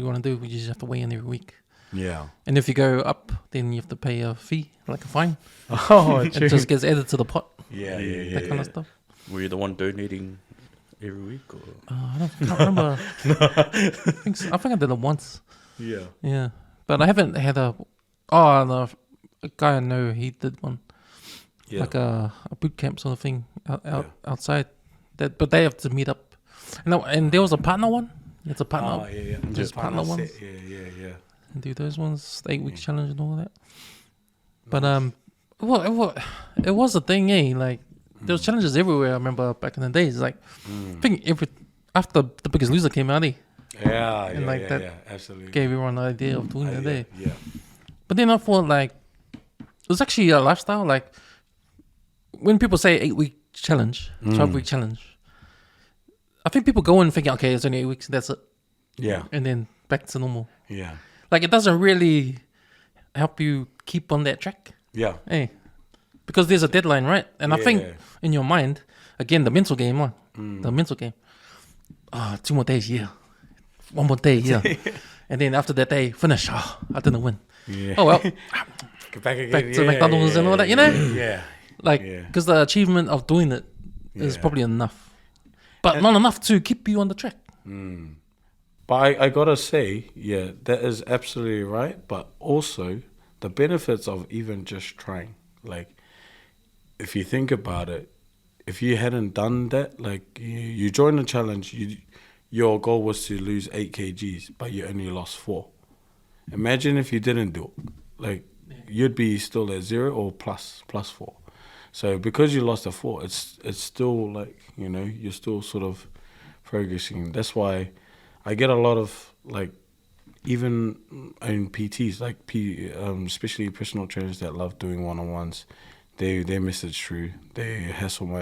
you want to do. You just have to weigh in every week. Yeah. And if you go up, then you have to pay a fee, like a fine. Oh, it just gets added to the pot. Yeah. That kind of stuff. Were you the one donating every week? Or? Can't remember. I think I did it once. Yeah. Yeah, but I haven't had a. Oh, no, a guy I know, he did one. Yeah. Like a boot camp sort of thing outside. But they have to meet up. And there was a partner one. It's a partner. Oh, yeah. There's partner ones. Yeah. And do those ones, the 8-week challenge and all that. But it was a thing, eh? Like there was challenges everywhere. I remember back in the days. Like I think after The Biggest Loser came out, Yeah, And like that absolutely. gave everyone an idea of doing that day. Yeah. But then I thought like it was actually a lifestyle. Like when people say 8-week challenge, 12-week challenge, I think people go in thinking, okay, it's only 8 weeks, that's it, Yeah. and then back to normal. Yeah. Like it doesn't really help you keep on that track, Yeah. eh? Because there's a deadline, right? And I think in your mind, again, the mental game, the mental game. 2 more days, yeah. 1 more day, yeah. And then after that day, finish. Oh, I didn't win. Yeah. Oh well, Get back again. back to McDonald's and all that, you know? Yeah. Like, because the achievement of doing it is Yeah. probably enough, but not enough to keep you on the track. But I gotta say, yeah, that is absolutely right. But also the benefits of even just trying. Like, if you think about it, if you hadn't done that, like you joined the challenge, your goal was to lose 8 kgs, but you only lost 4. Imagine if you didn't do it. Like, you'd be still at 0 or plus 4. So because you lost a 4, it's still like, you know, you're still sort of progressing. That's why I get a lot of like, even in PTs, like especially personal trainers that love doing one-on-ones. They message through, they hassle my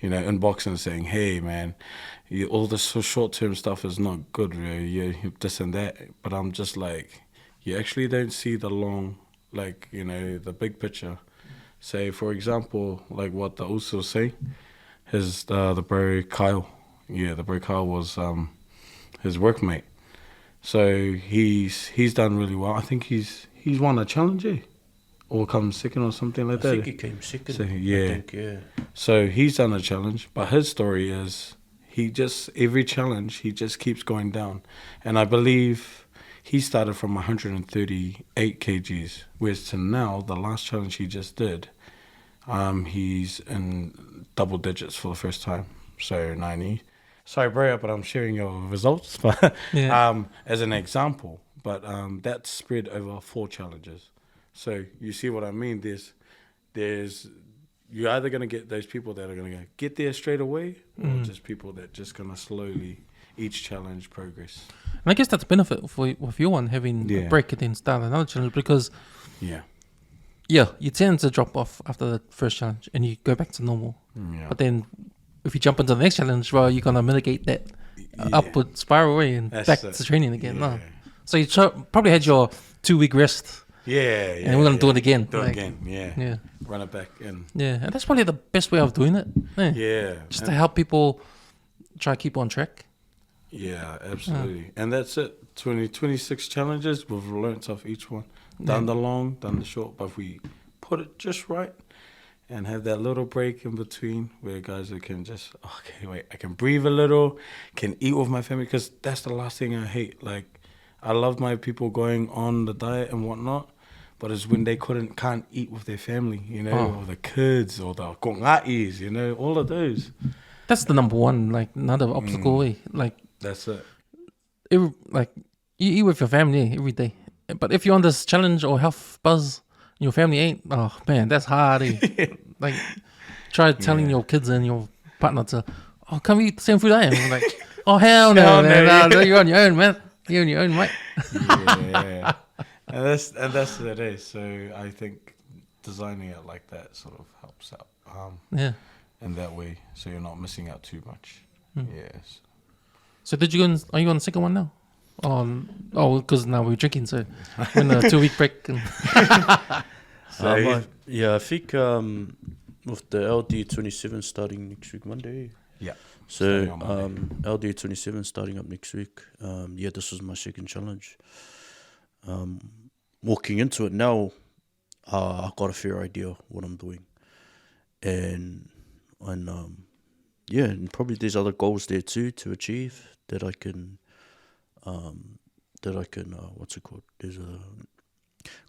inbox and saying, hey man, all this short-term stuff is not good, this and that. But I'm just like, you actually don't see the long, like, you know, the big picture. Say, for example, like what the Uso was saying, the bro Kyle. Yeah, the bro Kyle was his workmate. So he's done really well. I think he's won a challenge, or come second or something like that. I think he came second. So, yeah. I think, yeah. So he's done a challenge, but his story is every challenge he just keeps going down, and I believe he started from 138 kgs, whereas to now, the last challenge he just did, he's in double digits for the first time, so 90. Sorry, bro, but I'm sharing your results, but as an example. But that's spread over 4 challenges. So you see what I mean? You're either going to get those people that are going to get there straight away, or just people that just going to slowly, each challenge progress. And I guess that's a benefit with your one having a break and then start another challenge, because you tend to drop off after the first challenge and you go back to normal. But then if you jump into the next challenge, well, you're going to mitigate that upward spiral way and back to training again. No. So you probably had your 2-week rest. And we're going to do it again. Do it again, Run it back in. Yeah, and that's probably the best way of doing it. Just to help people try to keep on track. Yeah, absolutely. And that's it. 26 challenges. We've learnt off each one. Done the long, done the short. But if we put it just right and have that little break in between where guys can just, okay, wait, I can breathe a little, can eat with my family. Because that's the last thing I hate. Like, I love my people going on the diet and whatnot. But it's when they can't eat with their family, you know, or the kids, or the konga'is, you know, all of those. That's the number one, like, another obstacle way. Like, that's it. You eat with your family every day. But if you're on this challenge or health buzz, and your family ain't, oh man, that's hard. Like, try telling your kids and your partner to, come eat the same food I am. Like, hell no, man. No, you're on your own, man. You're on your own, mate. Yeah. And that's what it is. So I think designing it like that sort of helps out. In that way, so you're not missing out too much. Yes. So are you on the second one now? Because now we're drinking, so we're in a 2-week break. I think with the LD27 starting next week, Monday. Yeah. So LD27 starting up next week. This was my second challenge. Walking into it now, I got a fair idea what I'm doing, and yeah, and probably there's other goals there too to achieve that I can, what's it called? There's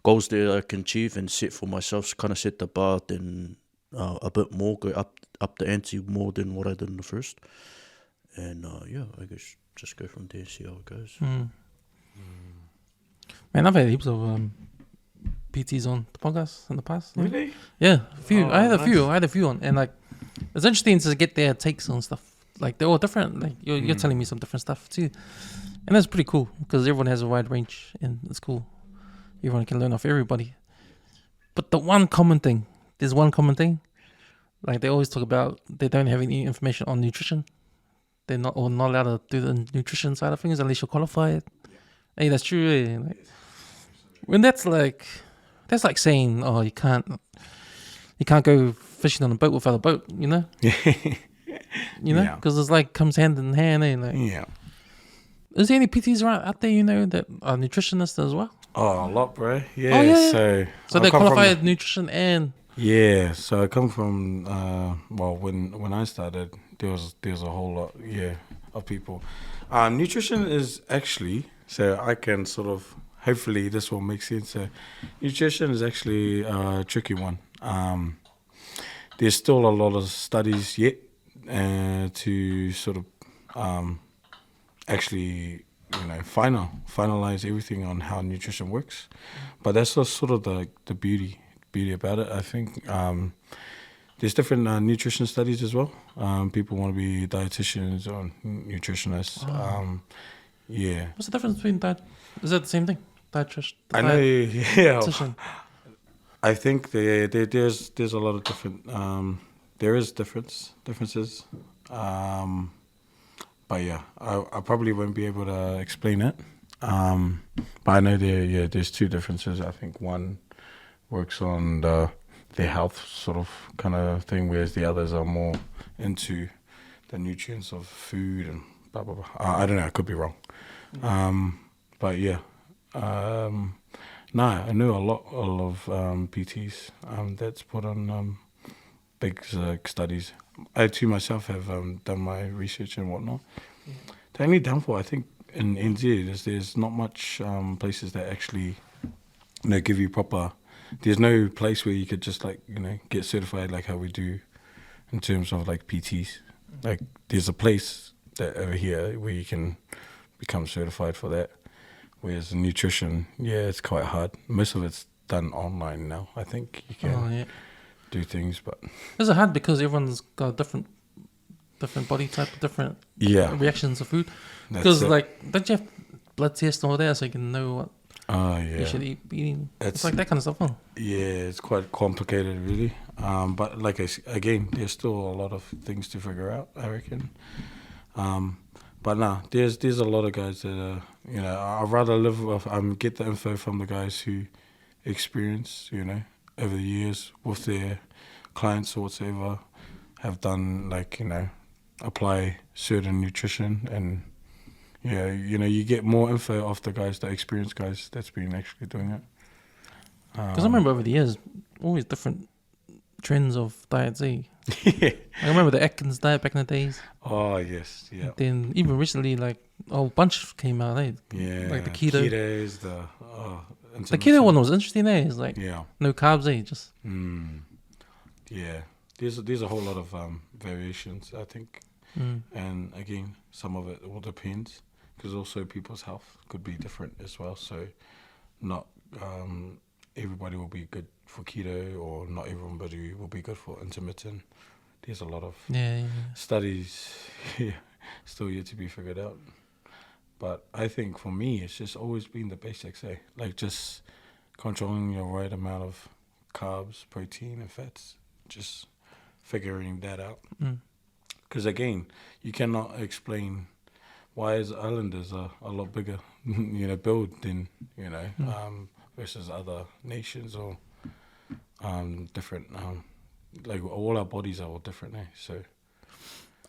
goals there I can achieve and set for myself, kind of set the bar then a bit more, go up the ante more than what I did in the first. And yeah, I guess just go from there, see how it goes. Man, I've had heaps of PTs on the podcast in the past. Really? Yeah, a few. Oh, I had a nice. few on, and like it's interesting to get their takes on stuff. Like they're all different. Like you're telling me some different stuff too, and that's pretty cool because everyone has a wide range, and it's cool. Everyone can learn off everybody. But there's one common thing. Like they always talk about, they don't have any information on nutrition. They're not allowed to do the nutrition side of things unless you're qualified. Hey, that's true. Eh? Like, when that's like saying, oh, you can't go fishing on a boat without a boat, you know? You know, because it's like comes hand in hand. Eh? Like, Yeah. is there any PTs out there, you know, that are nutritionists as well? Oh, a lot, bro. Yeah. Oh, yeah. So they I come from qualified nutrition and Yeah, so I come from well, when I started, there was a whole lot, of people. Nutrition is actually, so I can sort of, hopefully this will make sense. So nutrition is actually a tricky one. There's still a lot of studies yet to sort of actually, finalize everything on how nutrition works. But that's just sort of the beauty about it. I think there's different nutrition studies as well. People want to be dietitians or nutritionists. Yeah. what's the difference between that? Is that the same thing? Dietitian. I know, yeah. I think there's a lot of different. There is differences. But yeah, I probably won't be able to explain it. But I know there's two differences. I think one works on the health sort of kind of thing, whereas the others are more into the nutrients of food and blah blah blah. I don't know. I could be wrong. But yeah. I know a lot of PTs that's put on big studies. I too myself have done my research and whatnot. Yeah. The only downfall I think in NZ is there's not much places that actually give you proper. There's no place where you could just get certified like how we do in terms of like PTs. Like there's a place that over here where you can become certified for that. Whereas nutrition, it's quite hard. Most of it's done online now. I think you can do things, but is it hard because everyone's got a different body type, different reactions to food? Because don't you have blood tests and all that so you can know what you should be eating? It's like that kind of stuff, huh? Yeah, it's quite complicated, really. But again, there's still a lot of things to figure out, I reckon. But there's a lot of guys that I'd rather live with get the info from the guys who experience over the years with their clients or whatever, have done apply certain nutrition, and you get more info off the guys, the experienced guys that's been actually doing it. Because I remember over the years, always different trends of diets. I remember the Atkins diet back in the days. Oh yes, yeah. Then even recently, a whole bunch came out. Yeah, like the keto. Ketos, the keto one was interesting. It's no carbs. Just. Yeah, there's a whole lot of variations, I think, and again, some of it all depends because also people's health could be different as well. So, not everybody will be good for keto, or not everybody will be good for intermittent. There's a lot of studies still yet to be figured out. But I think for me, it's just always been the basics, like just controlling your right amount of carbs, protein, and fats. Just figuring that out. Because again, you cannot explain why is Islanders a lot bigger, build than versus other nations or different. All our bodies are all different, So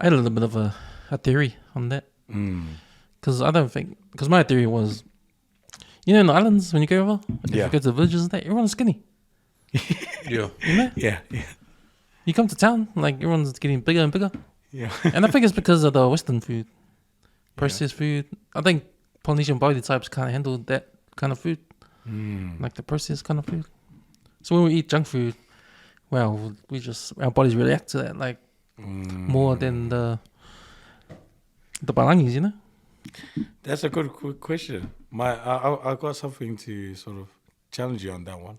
I had a little bit of a theory on that. Because my theory was, in the islands when you go over, if you go to the villages and that, everyone's skinny. Yeah. You know? Yeah. You come to town, everyone's getting bigger and bigger. Yeah. And I think it's because of the Western food, processed food. I think Polynesian body types can't handle that kind of food, like the processed kind of food. So when we eat junk food, well, our bodies react to that like more than the balangis, you know. That's a good question. I got something to sort of challenge you on that one.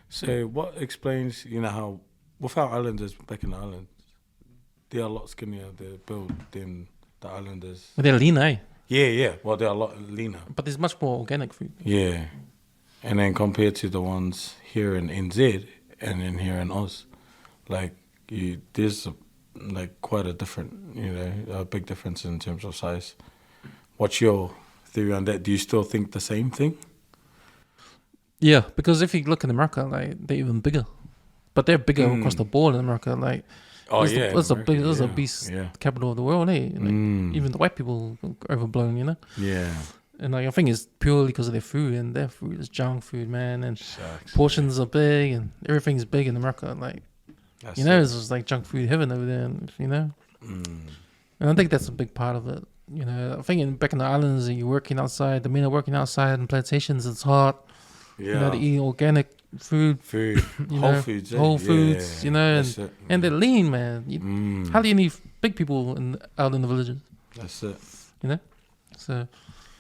So what explains, how without islanders back in the island, they are a lot skinnier, they're built than the islanders. But they're lean, eh? Yeah. Well, they're a lot leaner. But there's much more organic food. Yeah. And then compared to the ones here in NZ and then here in Oz, like there's quite a different, a big difference in terms of size. What's your theory on that? Do you still think the same thing? Yeah, because if you look in America, like they're even bigger, but they're bigger across the board in America. Like, it's a beast capital of the world, eh? Like, even the white people are overblown, you know. Yeah. And like I think it's purely because of their food, and their food is junk food, man. And portions are big, and everything's big in America. Like, it's just like junk food heaven over there, And I think that's a big part of it. I think back in the islands, you're working outside. The men are working outside in plantations. It's hot. Yeah. They're eating organic food. Whole foods. Whole foods. And they're lean, man. Hardly any big people out in the villages. That's it. So.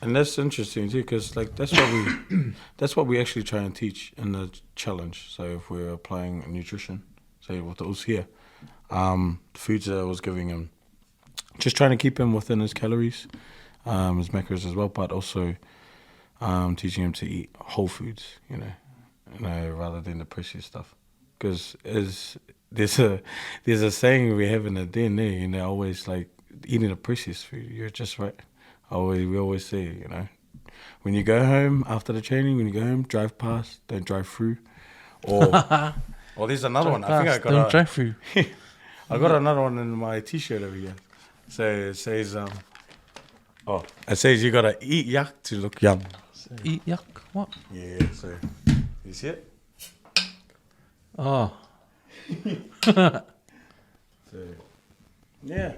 And that's interesting too, because like that's what we actually try and teach in the challenge. So if we're applying nutrition, say with those here, foods that I was giving him, just trying to keep him within his calories, his macros as well, but also teaching him to eat whole foods, rather than the processed stuff. Because there's a saying we have in the DNA, always like eating a processed food. You're just right. We always say, when you go home after the training, drive past, don't drive through. Or there's another one. I think I got don't drive through. I got another one in my T-shirt over here. So it says, you gotta eat yak to look young. So, eat yak? What? Yeah. So you see it? Oh. So yeah.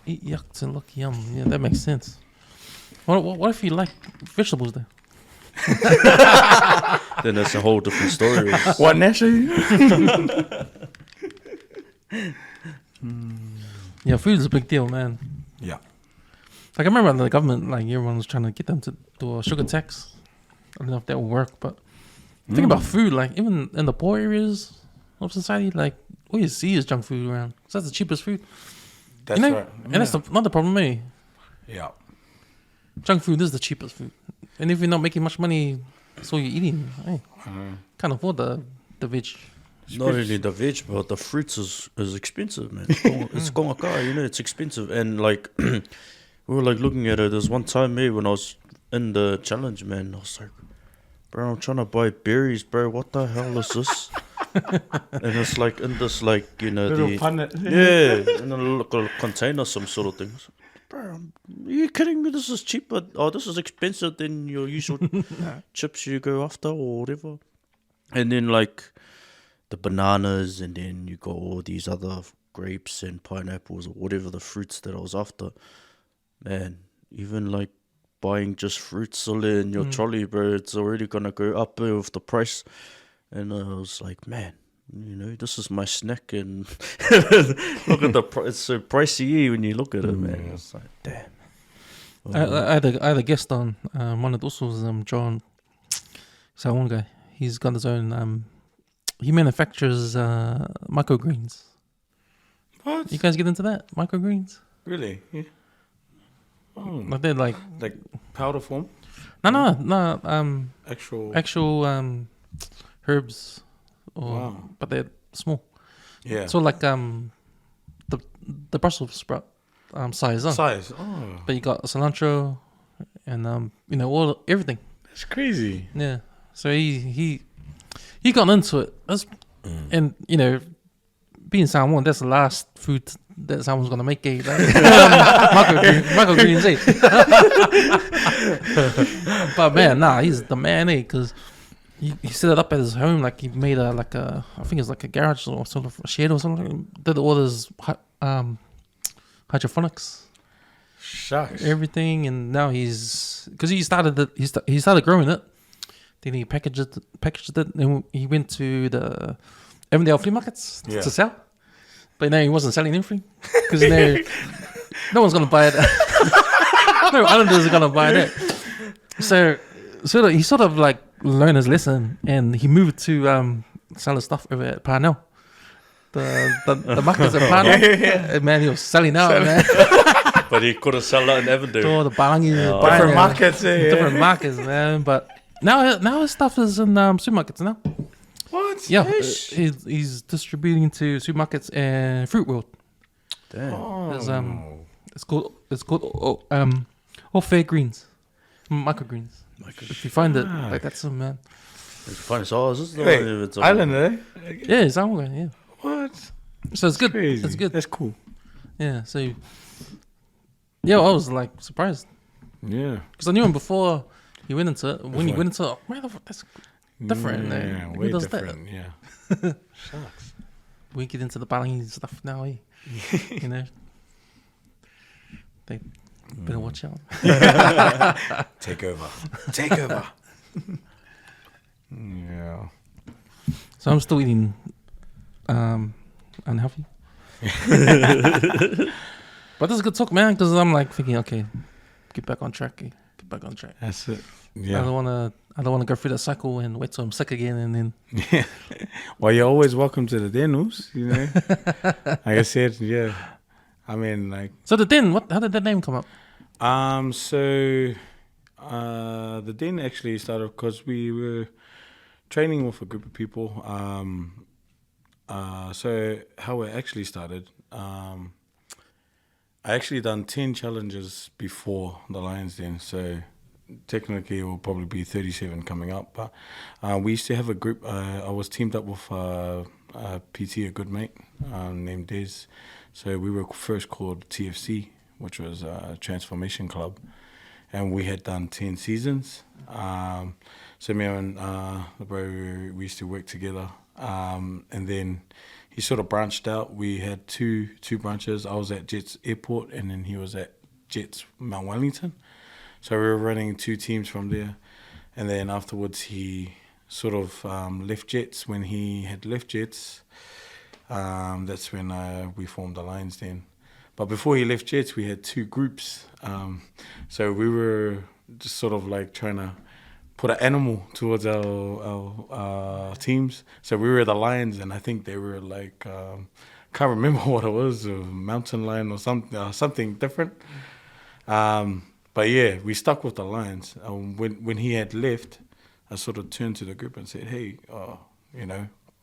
Eat yak to look young. Yeah, that makes sense. What if you like vegetables then? Then that's a whole different story. What naturally? Yeah, food is a big deal, man. Yeah. Like I remember the government, like everyone was trying to get them to do a sugar tax. I don't know if that will work, but think about food. Like even in the poor areas of society, like all you see is junk food around. So that's the cheapest food. That's right. And that's not the problem, eh? Yeah. Junk food is the cheapest food. And if you're not making much money, so you're eating, can't afford the veg. Not only the veg, but the fruits is expensive, man. It's gongaka, it's expensive. And like, we were like looking at it. There's one time, when I was in the challenge, man, I was like, bro, I'm trying to buy berries, bro. What the hell is this? And it's like in this, like, little punnet. in a little container, some sort of things. Bro, are you kidding me? This is cheaper. Oh, this is expensive than your usual chips you go after or whatever. And then like the bananas, and then you got all these other grapes and pineapples or whatever the fruits that I was after. Man, even like buying just fruits in your trolley, bro, it's already gonna go up with the price. And I was like, man, this is my snack, and look at the price. It's so pricey when you look at it, man. It's like, damn. I had a guest on one of those was John. So one guy, he's got his own. He manufactures microgreens. What? You guys get into that microgreens? Really? Yeah. Oh. Like they're like powder form? No. Actual herbs, but they're small. Yeah. So like the Brussels sprout size. Size. Oh. But you got cilantro, and everything. That's crazy. Yeah. So he got into it. And being Samoan, that's the last food that someone's gonna make. Microgreens, But man, he's the man, because he set it up at his home. Like he made I think it's like a garage or sort of a shed or something. Did all his hydroponics, Shucks. everything, and now because he started growing it. Then he packaged it, and he went to the Avondale flea markets to sell. But he wasn't selling anything because no one's gonna buy it. No islanders are gonna buy it. So he sort of like learned his lesson, and he moved to sell his stuff over at Parnell. The markets at Parnell. And man, he was selling out, man. But he couldn't sell that in Avondale. All the Balangi, Different markets, different markets, man. But now his stuff is in supermarkets now. What? Yeah, he's distributing to supermarkets and Fruit World. Damn. It's called all fair greens, microgreens. If you find it, like that's him, man. It's funny. So this is Wait, Islander, eh? Yeah, it's Samoan, yeah. What? So it's good. Crazy. It's good. That's cool. Yeah. So I was like surprised Yeah. because I knew him before he went into it. When he went into it, man, that's different. Yeah, Who way does different. that? Yeah. Shucks. We get into the Balangi stuff now, eh? You know, they better watch out. Take over. Take over. Yeah. So I'm still eating unhealthy. But this is good talk, man, because I'm like thinking, okay, get back on track. Get back on track. That's it. I Yeah. don't wanna go through that cycle and wait till I'm sick again and then Yeah. Well, you're always welcome to the Denus, you know. Like I said, yeah. I mean, like. So the Den, how did that name come up? So the Den actually started because we were training with a group of people. So how it actually started, I actually done 10 challenges before the Lions Den. So technically it will probably be 37 coming up. But we used to have a group. I was teamed up with a PT, a good mate named Des. So we were first called TFC, which was a transformation club. And we had done 10 seasons. So me and the bro, we used to work together. And then he sort of branched out. We had two branches. I was at Jets Airport, and then he was at Jets Mount Wellington. So we were running 2 teams from there. And then afterwards, he sort of left Jets. When he had left Jets, that's when we formed the Lions Den. But before he left Jets, we had 2 groups. So we were just sort of like trying to put an animal towards our teams. So we were the Lions, and I think they were like, can't remember what it was, a mountain lion or something different. But yeah, we stuck with the Lions. When he had left, I sort of turned to the group and said, hey,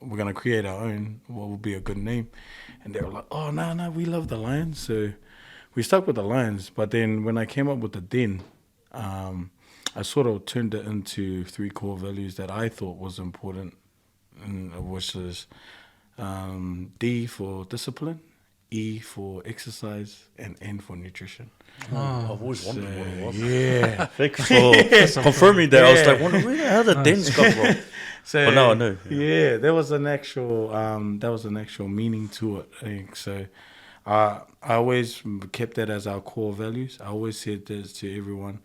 we're going to create our own. What would be a good name? And they were like, oh, no, we love the Lions. So we stuck with the Lions. But then when I came up with the Den, I sort of turned it into 3 core values that I thought was important, which is D for discipline, E for exercise, and N for nutrition. I've always wondered what it was. Yeah. Thanks for confirming that. I was like, wondering where the hell the Dens come from. So, but now I know. Yeah, there was an actual meaning to it. I think so. I always kept that as our core values. I always said this to everyone.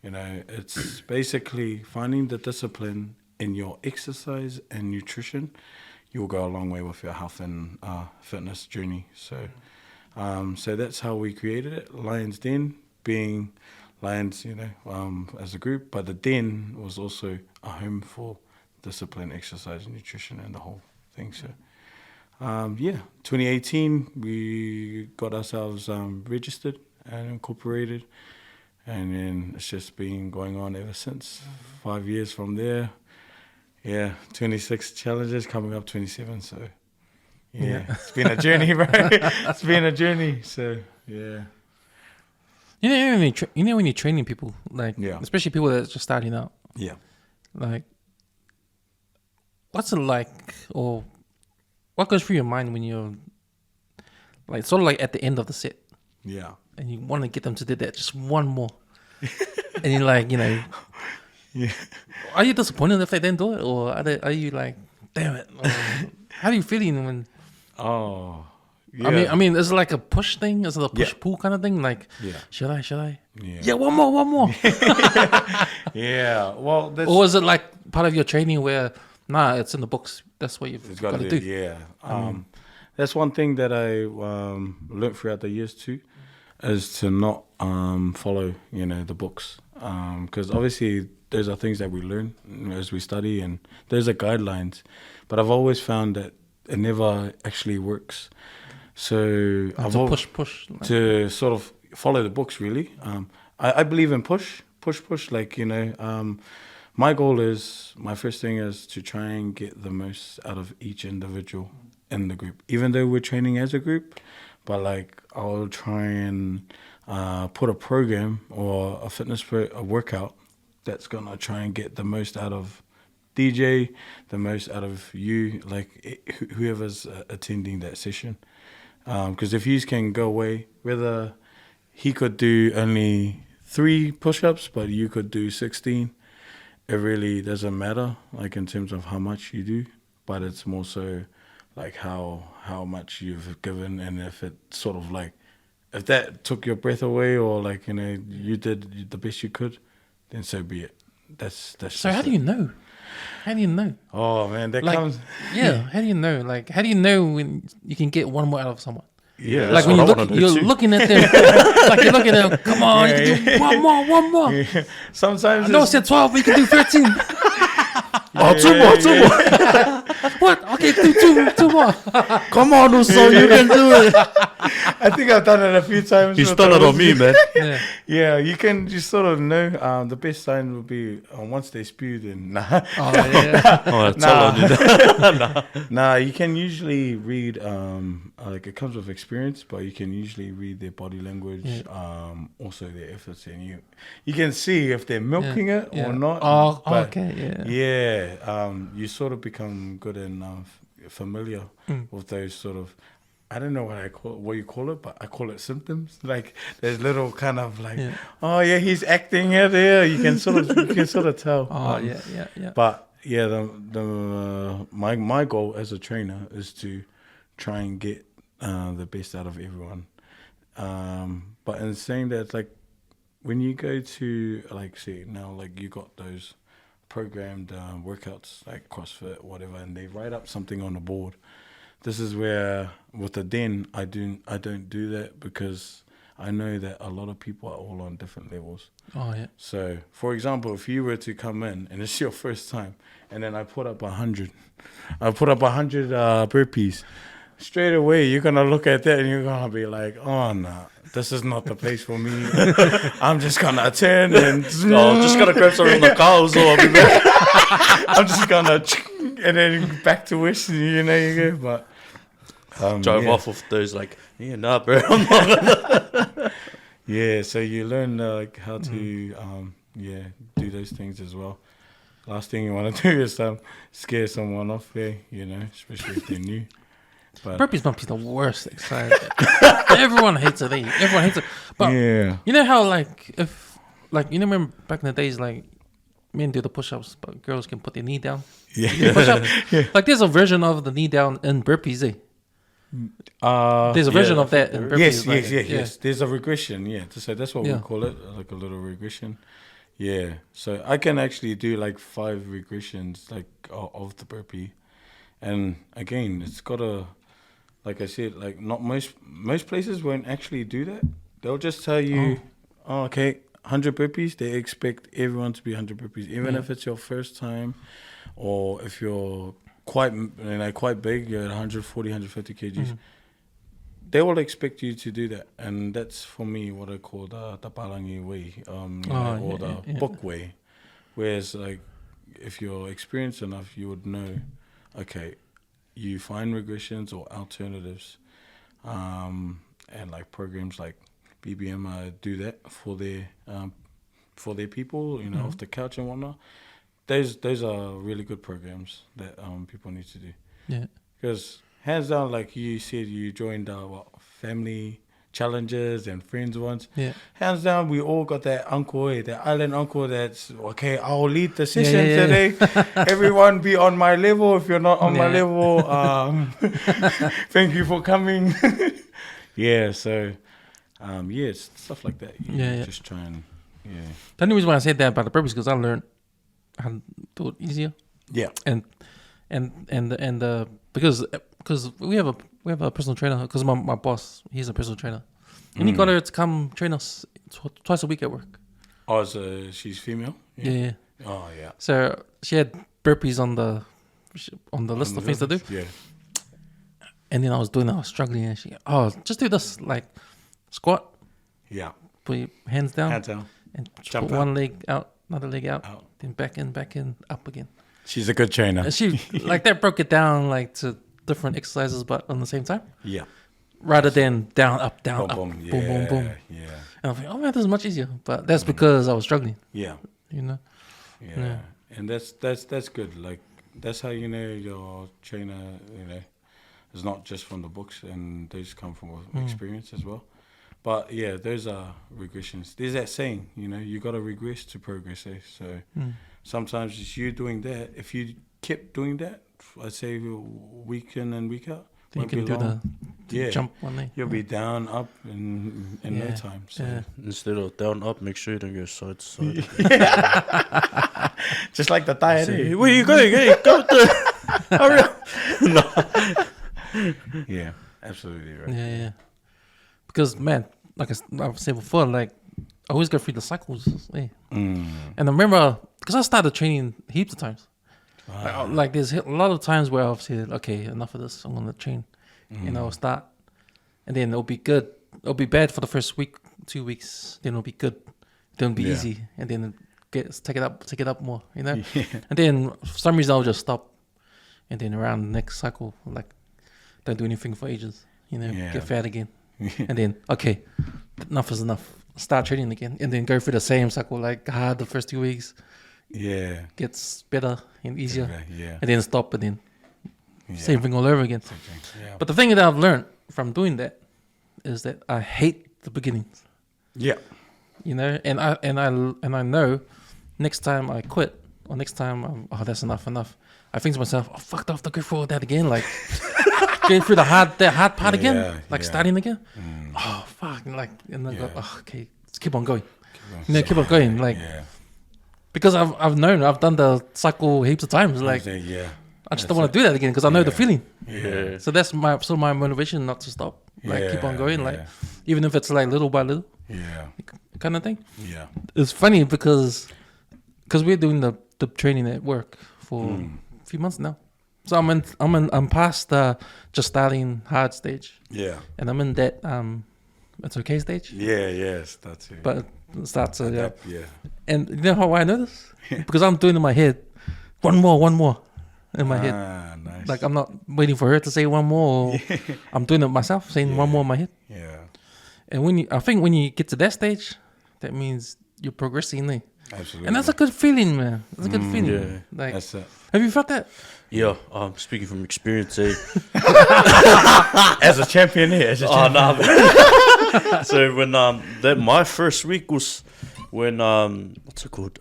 It's basically finding the discipline in your exercise and nutrition. You'll go a long way with your health and fitness journey. So that's how we created it. Lions Den being Lions, as a group, but the Den was also a home for discipline, exercise, and nutrition, and the whole thing. So, 2018 we got ourselves registered and incorporated. And then it's just been going on ever since. 5 years from there. Yeah, 26 challenges, coming up 27. So, yeah. It's been a journey, bro. It's been a journey. So, yeah. When you're training people, like, especially people that are just starting out. Yeah. Like, what's it like, or what goes through your mind when you're, like, sort of like at the end of the set? Yeah. And you want to get them to do that, just one more. And you're like, Yeah. Are you disappointed if they didn't do it, or are you like, damn it? Or how do you feeling when? Oh. Yeah. I mean, is it like a push thing? Is it a Yeah. push-pull kind of thing? Like, Yeah. should I? Yeah. Yeah, one more. Yeah. Well, that's Or is it like part of your training where, nah, it's in the books. That's what you've it's got to do. do. Yeah. That's one thing that I learned throughout the years too, is to not follow, the books, because obviously those are things that we learn as we study, and those are guidelines. But I've always found that it never actually works. So I've To push. Like, to sort of follow the books really. I believe in push. Like, my goal is, my first thing is to try and get the most out of each individual in the group, even though we're training as a group. But like, I'll try and put a program or a workout that's gonna try and get the most out of DJ, the most out of you, like whoever's attending that session. Because if you can go away, whether he could do only 3 push-ups, but you could do 16, it really doesn't matter, like in terms of how much you do, but it's more so like how much you've given, and if it sort of like, if that took your breath away, or like, you did the best you could, then so be it. That's so how do you know? How do you know? Oh man, that Like, comes. yeah, how do you know? Like, how do you know when you can get one more out of someone? Yeah, Like when you're looking at them, like you're looking at them. Come on, you can do one more. Yeah. Sometimes I know I said 12, but you can do 13. Oh, two more. What? Okay, do two more. Come on, Uso, you can do it. I think I've done it a few times. He's with done it those. on me, man. Yeah. Yeah, you can just sort of know. The best sign would be once they spew, then nah. Oh yeah. Oh, tell on you. Nah, you can usually read, like it comes with experience, but you can usually read their body language, also their efforts, and you can see if they're milking it or not. Oh, But okay, yeah. yeah, you sort of become good and familiar with those sort of, I don't know what you call it, but I call it symptoms. Like there's little kind of like, oh yeah, he's acting it there. You can sort of tell. Oh yeah. But yeah, my goal as a trainer is to try and get the best out of everyone. But in saying that, like when you go to like, say now, like you got those programmed workouts like CrossFit, whatever, and they write up something on the board. This is where with the den I don't do that, because I know that a lot of people are all on different levels. Oh yeah. So, for example, if you were to come in and it's your first time, and then I put up 100 burpees, straight away you're gonna look at that and you're gonna be like, oh no, this is not the place for me. I'm just gonna attend and just gotta grab some from the car, so I'll be back. I'm just gonna and then back to wish, you go. But Drive off with those like, yeah, nah, bro. I'm not. yeah, so you learn like how to do those things as well. Last thing you want to do is scare someone off there, especially if they're new. But Burpees must be the worst exercise. Everyone hates it. Everyone hates it. But yeah, you know how remember back in the days, like men do the push-ups, but girls can put their knee down. yeah, Push-up. Like there's a version of the knee down in burpees. There's a version of that in burpees. Yes. There's a regression. Yeah, so that's what we call it, like a little regression. Yeah, so I can actually do like 5 regressions like of the burpee, and again, it's got a, like I said, like not most places won't actually do that. They'll just tell you, okay, 100 burpees. They expect everyone to be 100 burpees, even if it's your first time, or if you're quite big, you're at 140, 150 kgs. They will expect you to do that, and that's for me what I call the Palangi way, or the book way. Whereas, like, if you're experienced enough, you would know, okay, you find regressions or alternatives, and like programs like BBM do that for their people, off the couch and whatnot. Those are really good programs that people need to do. Yeah. Because hands down, like you said, you joined family challenges and friends ones. Yeah. Hands down, we all got that uncle, that island uncle that's, okay, I'll lead the session yeah. today. Everyone be on my level. If you're not on my Yeah. level, thank you for coming. Yeah, so, it's stuff like that. You Yeah. just try and, The only reason why I said that about the burpees because I learned how to do it easier, Yeah. and because we have a personal trainer because my boss, he's a personal trainer, and he got her to come train us twice a week at work. Oh, so she's female? Yeah. Oh, yeah. So she had burpees on the list of things to do, Yeah. and then I was struggling, and she, just do this, like squat, Yeah. put your hands down, Hands down. and Jump put out. one leg out, another leg out, Out. then back in, up again. She's a good trainer. And she like that broke it down like to different exercises, but on the same time, Yeah. rather than down, up, down, Boom, up, boom. boom, boom, boom. Yeah. And I'm like, oh man, this is much easier. But that's because I was struggling, Yeah. you know. Yeah. And that's good. Like, that's how you know your trainer, is not just from the books, and they just come from experience as well. But yeah, those are regressions. There's that saying, you got to regress to progress. So sometimes it's you doing that. If you kept doing that, I'd say week in and week out, Then you won't can be do long. the jump one leg. You'll be down, up in no Yeah. time. So Yeah. Instead of down, up, make sure you don't go side to side. just like the diet. Hey, where you going? Hey, go to hurry up. Yeah, absolutely right. Yeah. Because man, like I've said before, like I always go through the cycles. Yeah. And I remember because I started training heaps of times. Like there's a lot of times where I've said, okay, enough of this. I'm gonna train, and I'll start, and then it'll be good. It'll be bad for the first week, 2 weeks. Then it'll be good. Then it'll be easy, and then take it up more. And then for some reason I'll just stop, and then around the next cycle, like don't do anything for ages. Get fat again, and then okay, enough is enough. Start training again, and then go through the same cycle, like hard the first 2 weeks. Yeah. Gets better and easier, Yeah. and then stop, and then same thing all over again. Yeah. But the thing that I've learned from doing that is that I hate the beginnings, Yeah. and I know next time I quit or next time that's enough. I think to myself, fucked off to go through all that again, like going through that hard part again, like starting again. Oh fuck, and then I go, okay, let's keep on going. Keep on going, like. Yeah. Because I've done the cycle heaps of times. Like I just don't want to do that again because I know the feeling. Yeah. So that's my motivation not to stop. Like keep on going. Like even if it's like little by little, Yeah. kind of thing. Yeah. It's funny because we're doing the training at work for a few months now. So I'm past the just starting hard stage, Yeah. and I'm in that it's okay stage. Yeah. Yes, that's it. But it starts Yeah. And you know how I know this? Because I'm doing it in my head, one more in my head. Nice. Like I'm not waiting for her to say one more. Or I'm doing it myself, saying one more in my head. Yeah. And I think when you get to that stage, that means you're progressing, Absolutely. and that's a good feeling, man. That's a good feeling. yeah. Like, That's it. have you felt that? Yeah, speaking from experience, As a champion here. As a Oh champion. no! So when that my first week was when what's it called?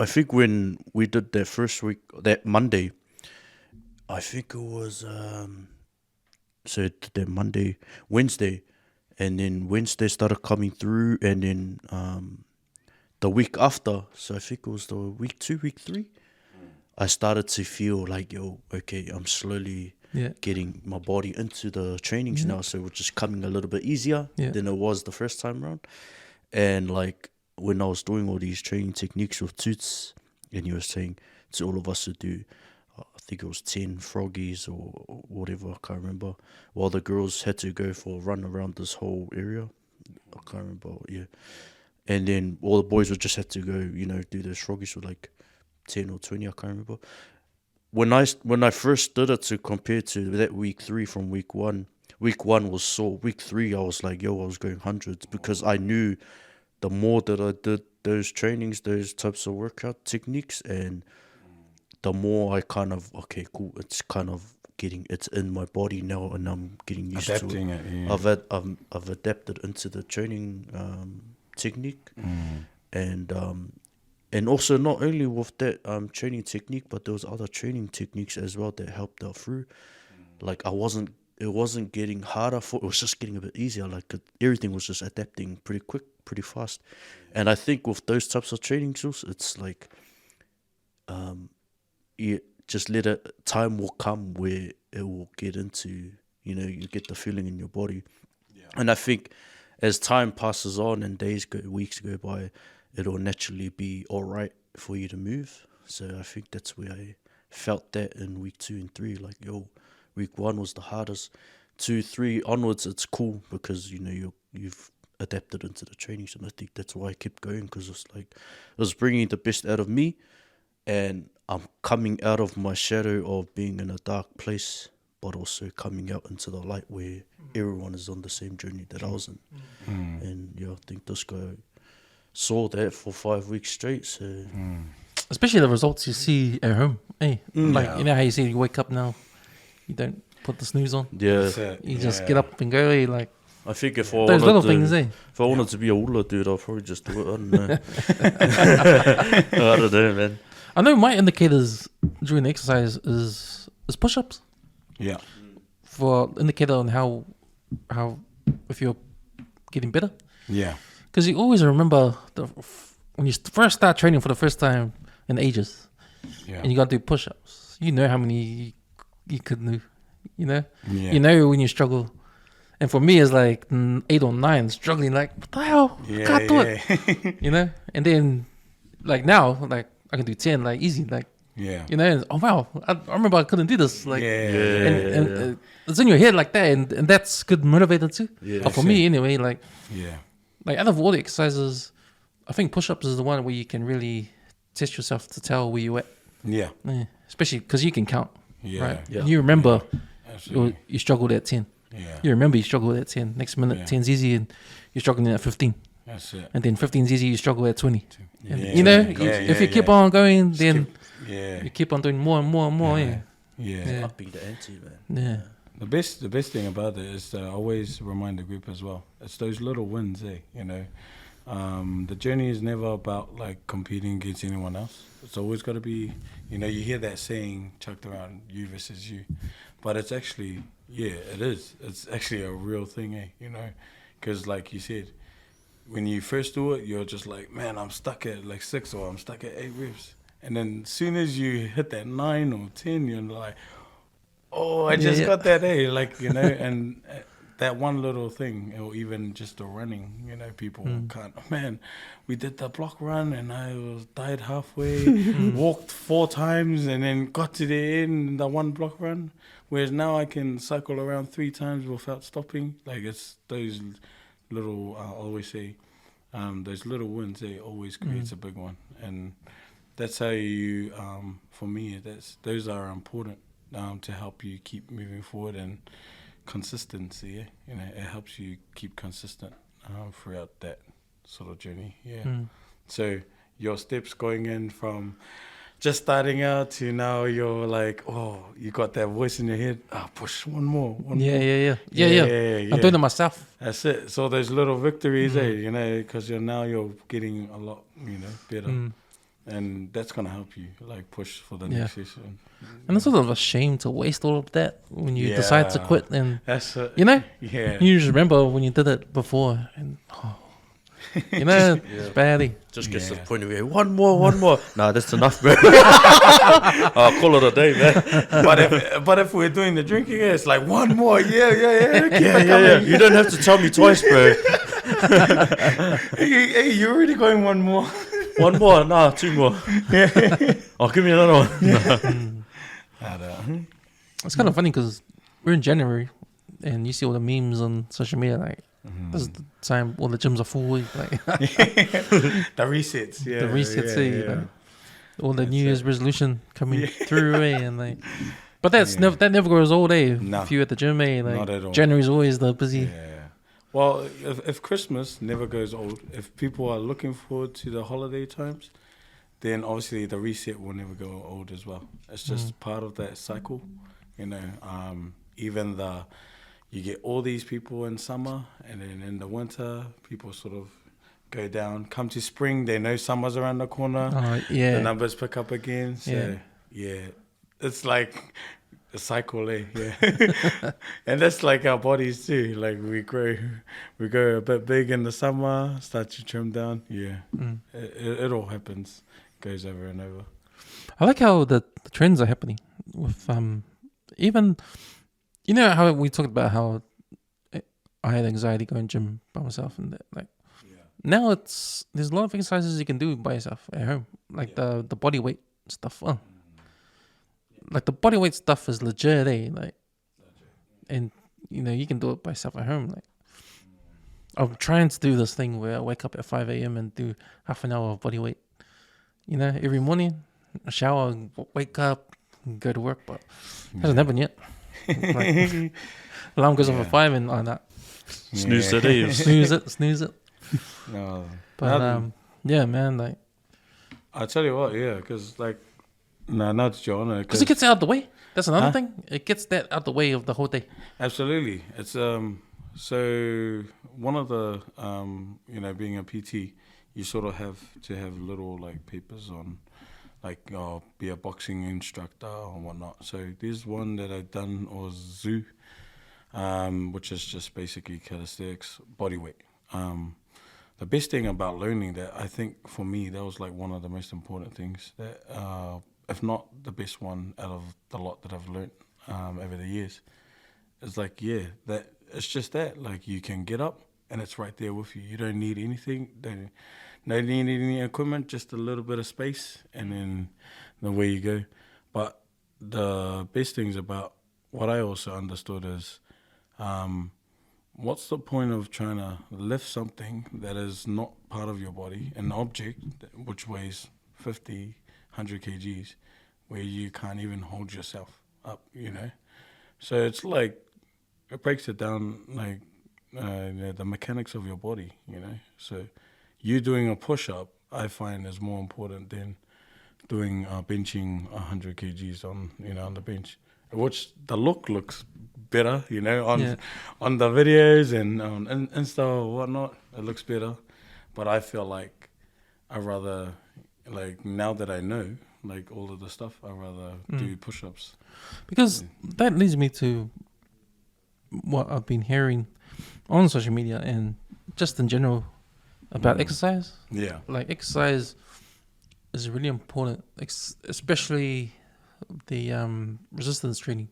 I think when we did that first week, that Monday, I think it was so that Monday, Wednesday, and then Wednesday started coming through, and then the week after, so I think it was the week 2, week 3. I started to feel like, okay, I'm slowly getting my body into the trainings now, so it's just coming a little bit easier than it was the first time around. And like when I was doing all these training techniques with Toots, and he was saying to all of us to do, I think it was 10 froggies or whatever, I can't remember, while the girls had to go for a run around this whole area. I can't remember, And then all the boys would just have to go, do those froggies with like 10 or 20, I can't remember. When I first did it to compare to that week 3 from week 1 was sore. Week 3 I was like, I was going hundreds, because I knew the more that I did those trainings, those types of workout techniques, and the more I kind of, okay, cool, it's kind of it's in my body now, and I'm getting used Adapting to it. it, yeah. I've adapted into the training technique, and also not only with that training technique, but there was other training techniques as well that helped out through. Like it wasn't getting harder, it was just getting a bit easier. Like everything was just adapting pretty quick, pretty fast. And I think with those types of training tools, it's like, you just let it, time will come where it will get into, you get the feeling in your body. Yeah. And I think as time passes on and weeks go by, it'll naturally be all right for you to move. So I think that's where I felt that in week 2 and 3. Like, week 1 was the hardest. 2, 3 onwards, it's cool because you've adapted into the trainings, and I think that's why I kept going, because it's like it was bringing the best out of me, and I'm coming out of my shadow of being in a dark place, but also coming out into the light where everyone is on the same journey that I was in. And I think this guy saw that for 5 weeks straight. So especially the results you see at home. Hey, like you know how you say you wake up now, you don't put the snooze on. Yeah, you just get up and go. Like I think if those little things, if I wanted to be a hula dude, I'll probably just do it. I don't know. I don't know, man. I know my indicators during the exercise is push-ups. Yeah. For indicator on how if you're getting better. Yeah. Because you always remember when you first start training for the first time in ages, and you got to do push-ups. You know how many you could do. You know. Yeah. You know when you struggle. And for me, it's like 8 or 9, struggling like, what the hell? I can't do it. You know? And then, like now, like I can do 10, like easy. Like, you know, and, oh wow, I remember I couldn't do this. Like, and it's in your head like that, and that's good motivator too. Yeah, but for me, anyway, like out of all the exercises, I think push-ups is the one where you can really test yourself to tell where you're at. Yeah. Especially because you can count. Right? Yeah. You remember you struggled at 10. Yeah. You remember you struggled at 10. Next minute, 10's easy, and you're struggling at 15. That's it. And then 15's easy, you struggle at 20. And, you know, if you keep on going, then you keep on doing more and more and more. Upping the ante, man. Yeah. The best thing about it is to always remind the group as well. It's those little wins, you know. The journey is never about like competing against anyone else. It's always got to be, you know, you hear that saying chucked around, you versus you. But it's actually, it is. It's actually a real thing, you know. Because like you said, when you first do it, you're just like, man, I'm stuck at like 6 or I'm stuck at 8 reps. And then as soon as you hit that 9 or 10, you're like, oh, I just got that, like, you know, and that one little thing, or even just the running, you know, people can't, man, we did the block run and I died halfway, walked 4 times and then got to the end, the one block run. Whereas now I can cycle around 3 times without stopping. Like, it's those little, I always say, those little wins, always creates a big one. And that's how you, for me, those are important to help you keep moving forward, and consistency, you know, it helps you keep consistent throughout that sort of journey, So your steps going in from just starting out to now, you're like, oh, you got that voice in your head, push one more. I'm doing it myself. That's it. So those little victories, you know, because you're getting a lot, you know, better. And that's going to help you, like, push for the next session. And it's sort of a shame to waste all of that when you decide to quit. And, that's it. You know? Yeah. You just remember when you did it before. And, you know, it's bad. Just gets to the point of it, one more. Nah, that's enough, bro. I'll call it a day, man. But if we're doing the drinking, it's like, one more. Yeah. You don't have to tell me twice, bro. Hey, you're already going one more. One more? Nah, 2 more. Oh, give me another one. It's kind of funny because we're in January and you see all the memes on social media, like, this is the time all the gyms are full. Like the resets, like, all the New Year's resolution coming through, and like, but that never goes all day. No. If you're at the gym, like, not at all. January's always the busy. Yeah. Well, if Christmas never goes old, if people are looking forward to the holiday times, then obviously the reset will never go old as well. It's just part of that cycle. You know, even you get all these people in summer, and then in the winter, people sort of go down. Come to spring, they know summer's around the corner. Yeah. The numbers pick up again. So yeah, it's like a cycle, eh? Yeah. And that's like our bodies too. Like we go a bit big in the summer, start to trim down. Yeah, it all happens, goes over and over. I like how the trends are happening with even, you know how we talked about how I had anxiety going gym by myself, and that, like now there's a lot of exercises you can do by yourself at home, like the body weight stuff. Like the body weight stuff is legit, eh? Like, and you know you can do it by yourself at home. Like, I'm trying to do this thing where I wake up at 5 a.m. and do half an hour of body weight. You know, every morning, shower, wake up, go to work, but it hasn't happened yet. Like, alarm goes off at 5 and that. Snooze it, eh? Snooze it. No, But yeah, man, like, I'll tell you what, yeah, because like, now that you're on it, because it gets out of the way. That's another thing. It gets that out the way of the whole day. Absolutely. It's so one of the you know, being a PT, you sort of have to have little like papers on, like be a boxing instructor or whatnot. So this one that I've done was zoo, which is just basically calisthenics, body weight. The best thing about learning that, I think for me, that was like one of the most important things that, if not the best one out of the lot that I've learned over the years. It's like, that it's just that, like you can get up and it's right there with you. You don't need anything, don't need any equipment, just a little bit of space, and then away you go. But the best things about what I also understood is, what's the point of trying to lift something that is not part of your body, an object which weighs 50, 100 kgs, where you can't even hold yourself up, you know? So it's like, it breaks it down like the mechanics of your body, you know? So you doing a push-up, I find, is more important than doing benching 100 kgs on the bench, which the look looks better, you know, on the videos and on Insta or whatnot. It looks better, but I feel like I rather, like, now that I know like all of the stuff, I rather do push-ups. Because that leads me to what I've been hearing on social media and just in general about exercise. Yeah. Like, exercise is really important, especially the resistance training.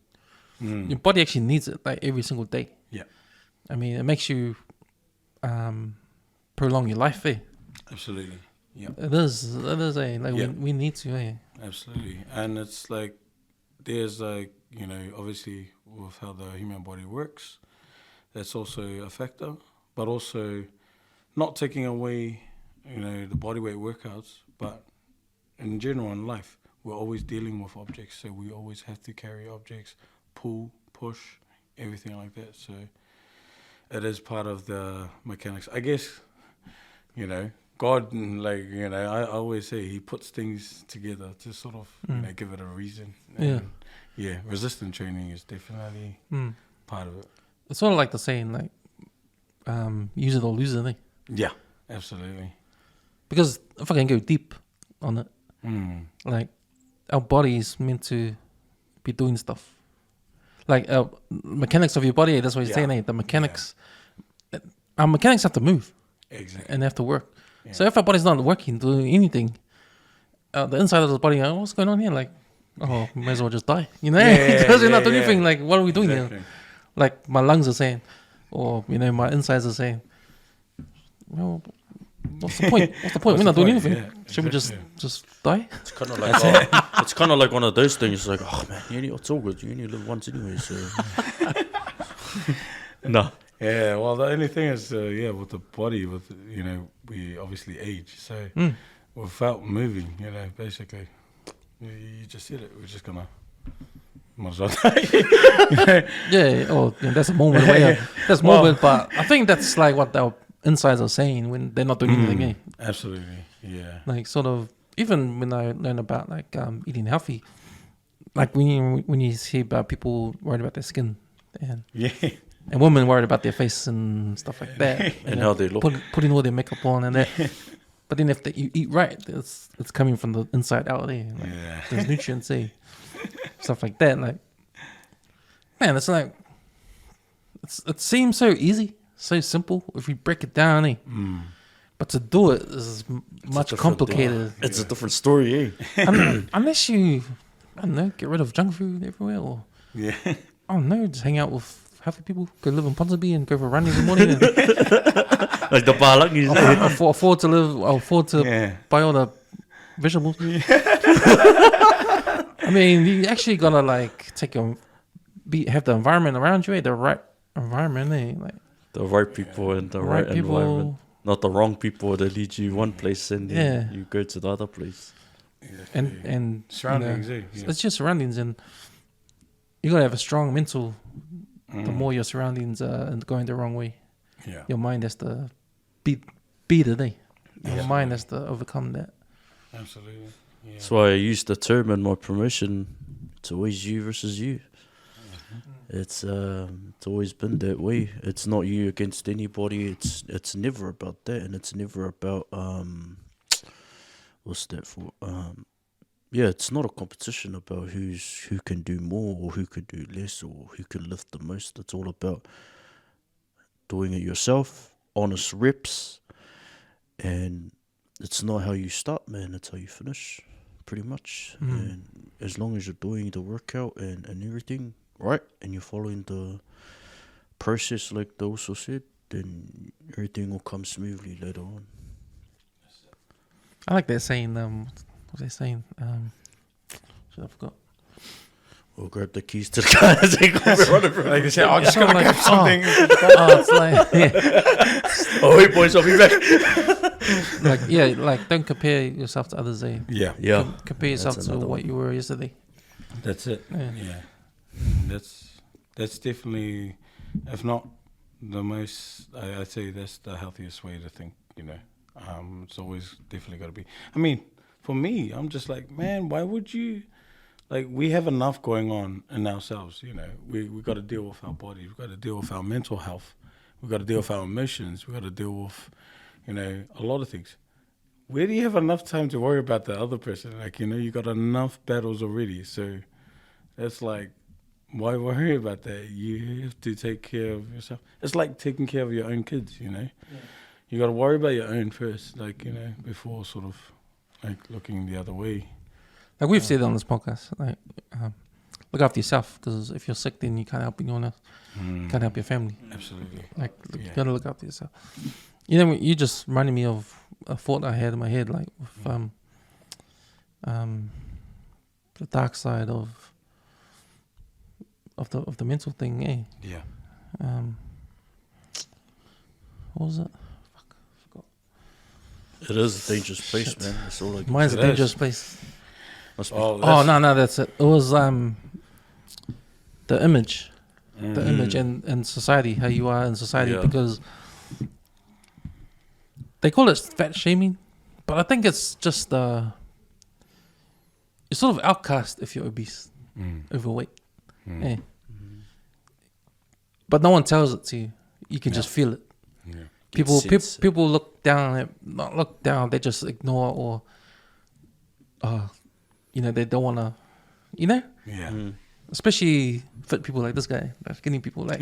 Your body actually needs it, like, every single day. Yeah. I mean, it makes you prolong your life, eh? Absolutely. Yeah. It is like, we need to, eh? Absolutely. And it's like, there's like, you know, obviously with how the human body works, that's also a factor, but also not taking away, you know, the body weight workouts, but in general in life, we're always dealing with objects, so we always have to carry objects, pull, push, everything like that. So it is part of the mechanics. I guess, you know, God, like, you know, I always say he puts things together to sort of, you know, give it a reason. And resistance training is definitely part of it. It's sort of like the saying, like, use it or lose it, eh? Yeah, absolutely. Because if I can go deep on it, like, our body is meant to be doing stuff. Like, mechanics of your body, that's what you're saying, eh? The mechanics, our mechanics have to move. Exactly. And they have to work. Yeah. So if our body's not working, doing anything, the inside of the body, what's going on here? Like, might as well just die, you know? Because you're not doing anything. Like, what are we doing here? Like, my lungs are saying, or, you know, my insides are saying, well, what's the point? We're not doing anything. Yeah, should we just die? It's kind of like it's kind of like one of those things. It's like, oh man, it's all good. You only live once anyway. So no. Yeah. Well, the only thing is, with the body, you know, we obviously age. So without moving, you know, basically, you just said it. We're just gonna. Might as well die. That's a moment away. That's a moment, but I think that's like what our insides are saying when they're not doing anything. Eh? Absolutely, yeah. Like, sort of, even when I learn about like eating healthy, Like when you see about people worried about their skin and Yeah. and women worried about their face and stuff like that, And how they look. putting all their makeup on and that. But then if you eat right, it's coming from the inside out there. Like, Yeah. there's nutrients there, stuff like that. Like, man, it's like it seems so easy, so simple if you break it down, eh? But to do it is much complicated. It's a different story, eh? Unless you, I don't know, get rid of junk food everywhere, or Yeah. I don't know, just hang out with healthy people, go live in Ponsonby and go for a run every morning. And Like the balangis. afford to Yeah. buy all the vegetables. I mean, you actually gotta like have the environment around you, the right environment, Like The right people and the right people. environment. Not the wrong people that lead you one place and then you go to the other place. and Surroundings, you know, yeah. it's just surroundings, and you gotta have a strong mental. The more your surroundings are going the wrong way, Yeah. your mind has to beat it, eh? Your mind has to overcome that. Absolutely. Yeah. That's why I use the term in my promotion. It's always you versus you. It's always been that way. It's not you against anybody. It's never about that, and it's never about what's that for? Yeah, it's not a competition about who can do more or who can do less or who can lift the most. It's all about doing it yourself, honest reps, and it's not how you start, man. It's how you finish, pretty much. And as long as you're doing the workout and everything right, and you're following the process like they also said, then everything will come smoothly later on. I like that saying. What's they saying? Shit, I forgot. We'll grab the keys to the car and take off. Like you said, I just gotta like, grab something. It's like, yeah, Oh, wait, boys, I'll be back. like don't compare yourself to others. Yeah. Yeah. Compare yourself That's to another what one. you were yesterday. That's it. Yeah. Yeah. That's definitely, if not the most, I'd say that's the healthiest way to think, It's always definitely got to be. I mean, for me, I'm just like, man, why would you? Like, we have enough going on in ourselves, We got to deal with our bodies. We got to deal with our mental health. We got to deal with our emotions. We got to deal with, a lot of things. Where do you have enough time to worry about the other person? Like, you got enough battles already. So that's like, why worry about that? You have to take care of yourself. It's like taking care of your own kids, Yeah. You got to worry about your own first, like, before sort of like looking the other way. Like we've said on this podcast, like look after yourself, because if you're sick, then you can't help anyone else. You can't help your family. Absolutely. Like you gotta look after yourself. You just reminded me of a thought I had in my head, like with the dark side of the mental thing, eh? Yeah. What was it? Fuck, I forgot. It is a dangerous place, man. That's all I can Mine's a say. dangerous place. Must be. Oh no, that's it. It was the image. The image and society, how you are in society, Yeah. because they call it fat shaming, but I think it's just you're sort of outcast if you're obese, overweight. Yeah. But no one tells it to you. You can just feel it. Yeah. People look down, not look down, they just ignore, or they don't want to, Yeah. especially fit people like this guy, like skinny people, like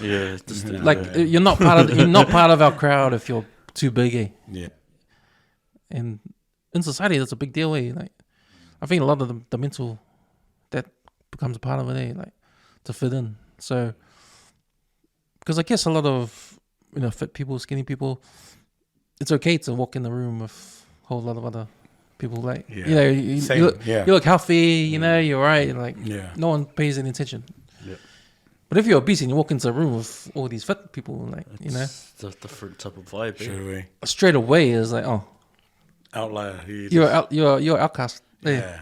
Yeah, just you're not part of our crowd if you're too big, eh? Yeah. And in society, that's a big deal, eh? Like, I think a lot of the mental that becomes a part of it, eh? Like, to fit in. So, because I guess a lot of fit people, skinny people, it's okay to walk in the room with a whole lot of other people, like you look healthy, you're right, like no one pays any attention. Yeah. But if you're obese and you walk into a room with all these fit people, like it's a different type of vibe. Eh? straight away is like, oh, Outlier. you're outcast. Yeah.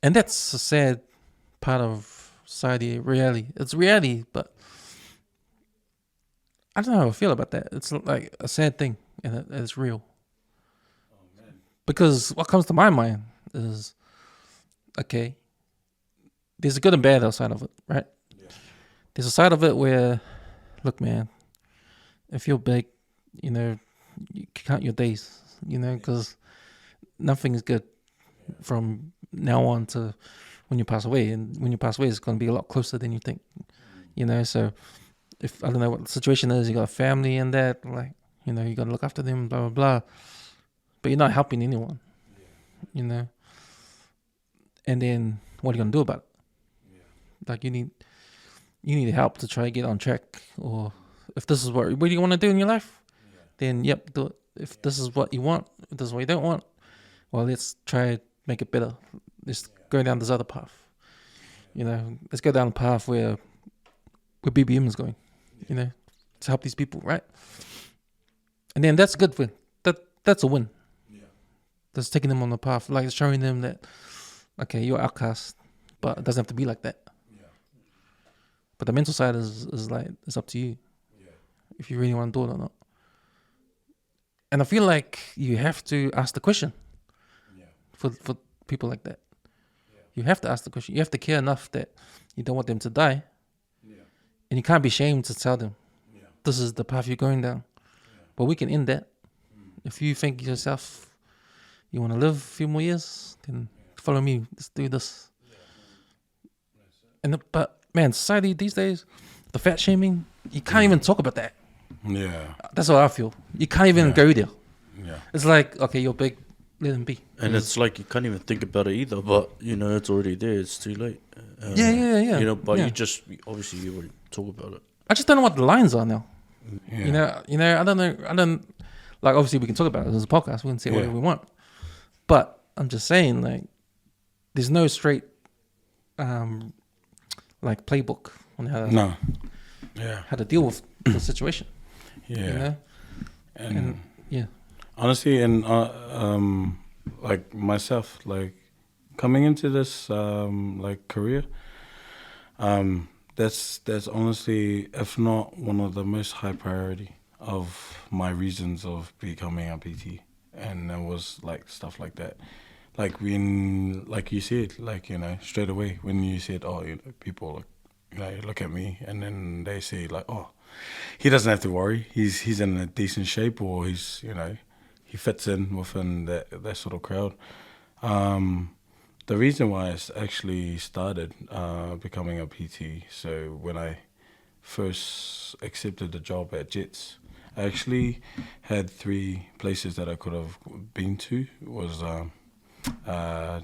And that's a sad part of society. Reality, it's reality, but I don't know how I feel about that. It's like a sad thing, and it's real. Because what comes to my mind is okay, there's a good and bad side of it, right? Yeah. There's a side of it where, look, man, if you're big, you know, you count your days, you know, because nothing is good from now on to when you pass away. And when you pass away, it's going to be a lot closer than you think, you know. So if, I don't know what the situation is, you got a family and that, like, you know, you got to look after them, blah, blah, blah. But you're not helping anyone, you know. And then what are you going to do about it? Like, you need help to try to get on track. Or if this is what you want to do in your life, then yep, do it. If this is what you want, if this is what you don't want, well, let's try to make it better. Let's go down this other path. You know, let's go down the path where BBM is going, you know, to help these people, right? And then that's a good win. That's a win. That's taking them on the path, like showing them that, okay, you're outcast, but it doesn't have to be like that. But the mental side is like, it's up to you if you really want to do it or not. And I feel like you have to ask the question for people like that. You have to ask the question. You have to care enough that you don't want them to die. And you can't be ashamed to tell them, this is the path you're going down. But we can end that. If you think yourself, you want to live a few more years, then follow me. Let's do this. But man, society these days, the fat shaming, you can't even talk about that. Yeah. That's what I feel. You can't even go there. Yeah. It's like, okay, you're big, let them be. And it's like you can't even think about it either, but, you know, it's already there. It's too late. Yeah. You know, but you just, obviously, you already talk about it. I just don't know what the lines are now. Yeah. You know, I don't know, like, obviously we can talk about it as a podcast, we can say whatever we want. But I'm just saying, like, there's no straight, like, playbook on how to deal with the situation. Yeah. You know? And yeah. Honestly, and like myself, like coming into this like career, that's honestly, if not one of the most high priority of my reasons of becoming a PT. And it was like stuff like that. Like when, like you said, like, you know, straight away when you said, oh, you know, people, you know, look at me and then they say like, oh, he doesn't have to worry. He's in a decent shape, or he's, you know, he fits in within that sort of crowd. The reason why I actually started becoming a PT, so when I first accepted the job at Jets, I actually had 3 places that I could have been to. It was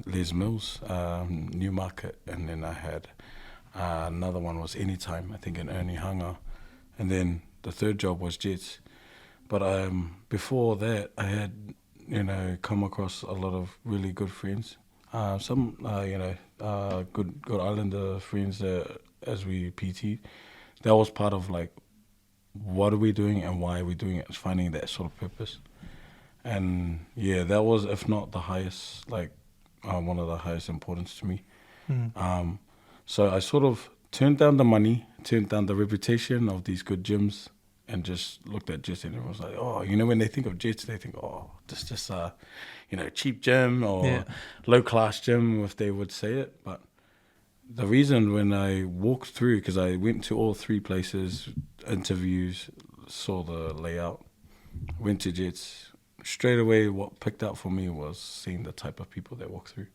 Les Mills, Newmarket, and then I had another one was Anytime, I think in Ernie Hanga. And then the third job was Jets. But before that, I had, you know, come across a lot of really good friends. Some, you know, good Islander friends as we PT. That was part of like, what are we doing and why are we doing it? It's finding that sort of purpose. And yeah, that was, if not the highest, like one of the highest importance to me. So I sort of turned down the money, turned down the reputation of these good gyms, and just looked at Jets, and everyone's like, oh, you know, when they think of Jets, they think, oh, this just you know, cheap gym or low class gym, if they would say it. But the reason when I walked through, because I went to all 3 places, interviews, saw the layout, went to Jets, straight away what picked up for me was seeing the type of people that walk through.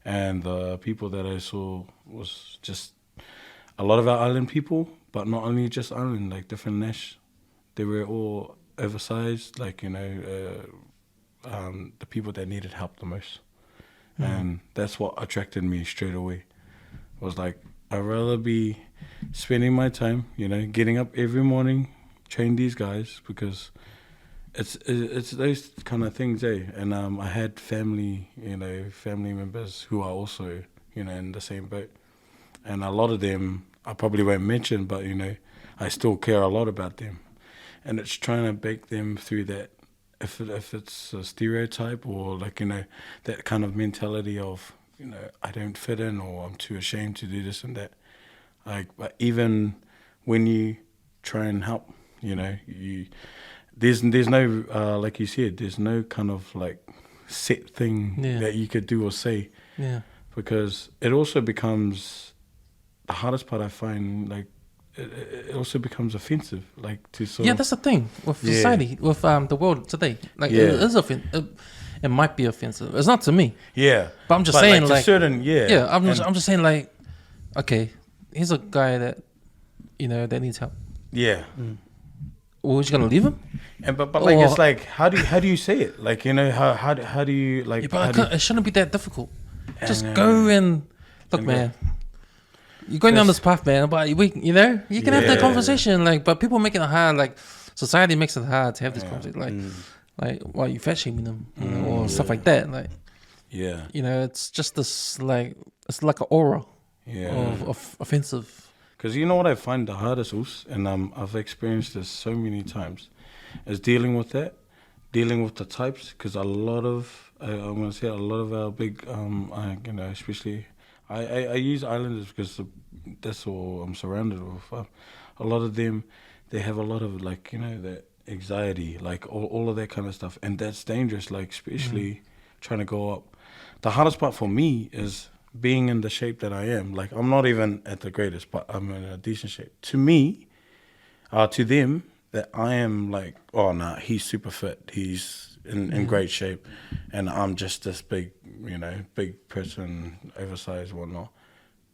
And the people that I saw was just a lot of our island people, but not only just island, like different nash. They were all oversized, like, you know, the people that needed help the most. And that's what attracted me straight away. It was like, I'd rather be spending my time, you know, getting up every morning, train these guys, because it's those kind of things, eh? And I had family, you know, family members who are also, you know, in the same boat. And a lot of them, I probably won't mention, but, you know, I still care a lot about them. And it's trying to bake them through that, if it's a stereotype or, like, you know, that kind of mentality of, you know, I don't fit in, or I'm too ashamed to do this and that. Like, but even when you try and help, you know, there's no, like you said, there's no kind of like set thing that you could do or say. Yeah. because it also becomes the hardest part. I find like it also becomes offensive, like to sort Yeah, of, that's the thing with society, with the world today. Like Yeah. it is it might be offensive. It's not to me, yeah. but I'm just saying to like certain I'm just saying like, okay, here's a guy that that needs help. yeah. Well, we're just gonna leave him? And but like Or- it's like how do you say it? Like how do you like? Yeah, but how do you- it shouldn't be that difficult. Just And, go and look, and man. You're going down this path, man. But you can have that Yeah. conversation. Like, but people make it hard. Like, society makes it hard to have this conversation. Like, why you fat shaming them, or stuff like that. Like, yeah, it's just this like it's like an aura yeah. of offensive. Because you know what I find the hardest, Us, and I've experienced this so many times, is dealing with the types. Because a lot of, I'm going to say a lot of our big, especially, I use islanders because that's all I'm surrounded with. A lot of them, they have a lot of like, that anxiety, like all of that kind of stuff. And that's dangerous, like especially trying to go up. The hardest part for me is being in the shape that I am. Like I'm not even at the greatest, but I'm in a decent shape. To me, to them, that I am like, oh no, he's super fit. He's in great shape. And I'm just this big, big person, oversized, whatnot.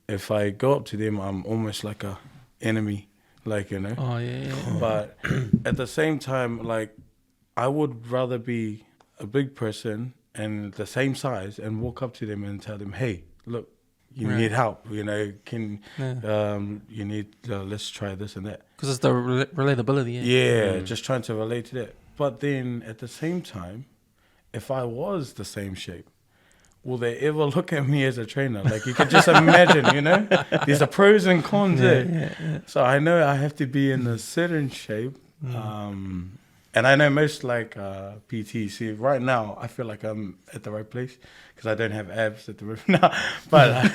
If I go up to them, I'm almost like a enemy, like, Oh yeah. But at the same time, like, I would rather be a big person and the same size and walk up to them and tell them, hey, look, you need help, you need, let's try this and that. Because it's the relatability. Yeah, just trying to relate to that. But then at the same time, if I was the same shape, will they ever look at me as a trainer? Like you can just imagine, there's a pros and cons there. So I know I have to be in a certain shape. And I know most like PT. See, right now I feel like I'm at the right place because I don't have abs at the roof now. But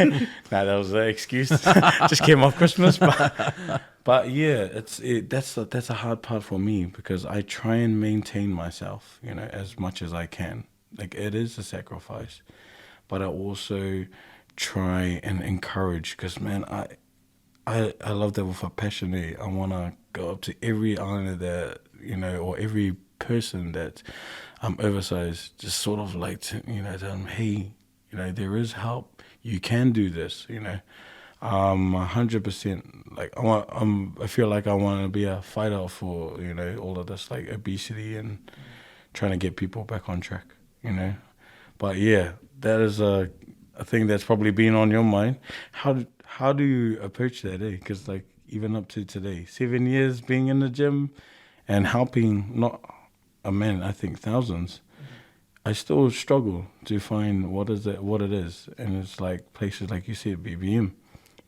that was an excuse. Just came off Christmas. But yeah, that's a hard part for me because I try and maintain myself, as much as I can. Like it is a sacrifice, but I also try and encourage because man, I love that with a passion. I want to go up to every islander that, or every person that oversized, just sort of like to, tell them, hey, there is help. You can do this, 100%. Like I feel like I want to be a fighter for, all of this like obesity and trying to get people back on track, But yeah, that is a thing that's probably been on your mind. How do you approach that, Because like even up to today, 7 years being in the gym and helping not a man, I think thousands, I still struggle to find what it is. And it's like places like you said, BBM,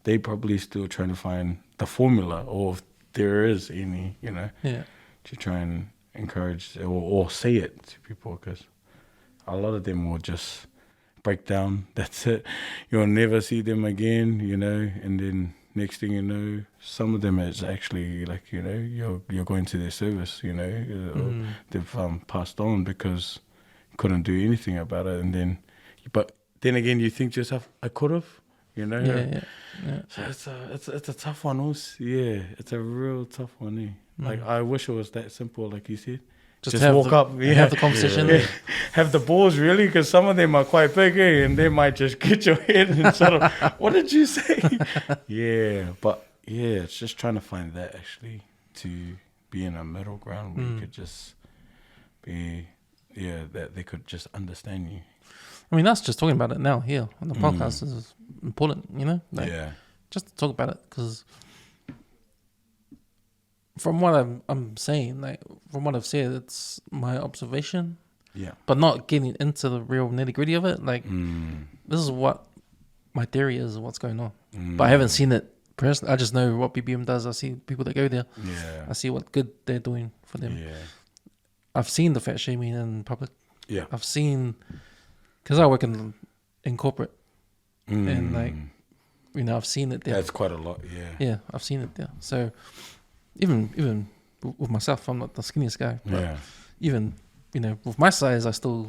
they probably still trying to find the formula or if there is any, to try and encourage or say it to people because a lot of them will just break down. That's it. You'll never see them again, and then next thing you know, some of them is actually like, you're going to their service, they've passed on because you couldn't do anything about it. And but then again, you think to yourself, I could have, Yeah. So it's a tough one also. Yeah, it's a real tough one. Like I wish it was that simple, like you said. Just walk up, have the conversation. Yeah. Have the balls really, because some of them are quite big, and they might just get your head and sort of, what did you say? Yeah, but yeah, it's just trying to find that actually to be in a middle ground where you could just be, that they could just understand you. I mean, that's just talking about it now here on the podcast is important, Like, just to talk about it because from what I'm saying, like from what I've said, it's my observation. Yeah. But not getting into the real nitty gritty of it. Like this is what my theory is of what's going on. But I haven't seen it personally. I just know what BBM does. I see people that go there. Yeah. I see what good they're doing for them. Yeah. I've seen the fat shaming in public. Yeah. I've seen, because I work in corporate and like, I've seen it there. That's quite a lot. Yeah. Yeah, I've seen it there. So even with myself, I'm not the skinniest guy. But even with my size, I still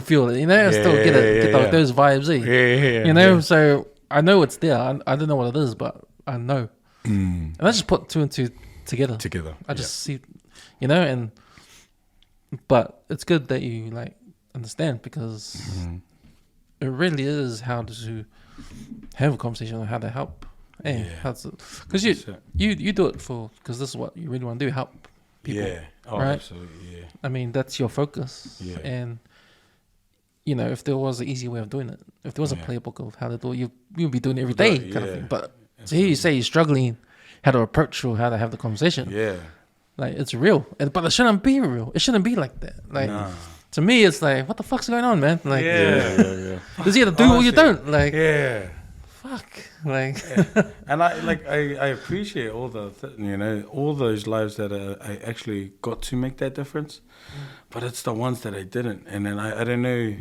feel it. I still get those vibes. Yeah. So I know it's there. I don't know what it is, but I know. And I just put two and two together. I just see, but it's good that you like understand, because it really is how to have a conversation on how to help. Because you do it because this is what you really want to do, help people. Yeah. Oh, right? absolutely. Yeah. I mean, that's your focus. Yeah. And if there was an easy way of doing it, if there was a playbook of how to do it, you'd be doing it every day, kind of thing. But to hear you say you're struggling how to approach or how to have the conversation. Yeah. Like, it's real. But it shouldn't be real. It shouldn't be like that. Like, to me, it's like, what the fuck's going on, man? Like, does he have to do or you don't? Like, fuck. Like, and I appreciate all all those lives that I actually got to make that difference, but it's the ones that I didn't. And then I don't know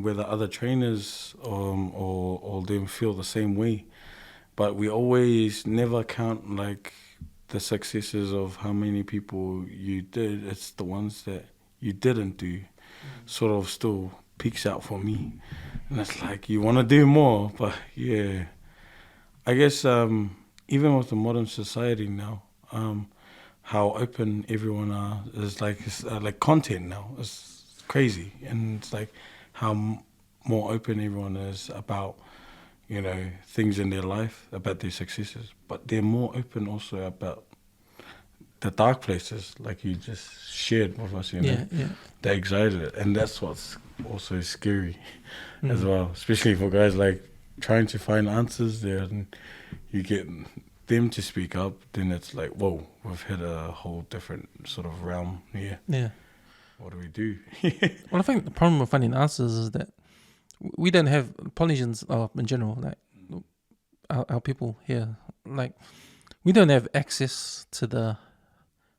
whether other trainers or them feel the same way, but we always never count like the successes of how many people you did. It's the ones that you didn't do sort of still peaks out for me. And it's like, you want to do more, but I guess even with the modern society now, how open everyone is, like, it's like content now. It's crazy. And it's like how more open everyone is about, things in their life, about their successes. But they're more open also about the dark places, like you just shared with us, They're excited. And that's what's also scary as well, especially for guys like trying to find answers there, and you get them to speak up, then it's like, whoa, we've hit a whole different sort of realm here. Yeah. What do we do? Well, I think the problem with finding answers is that we don't have, Polynesians in general, like our people here, like, we don't have access to the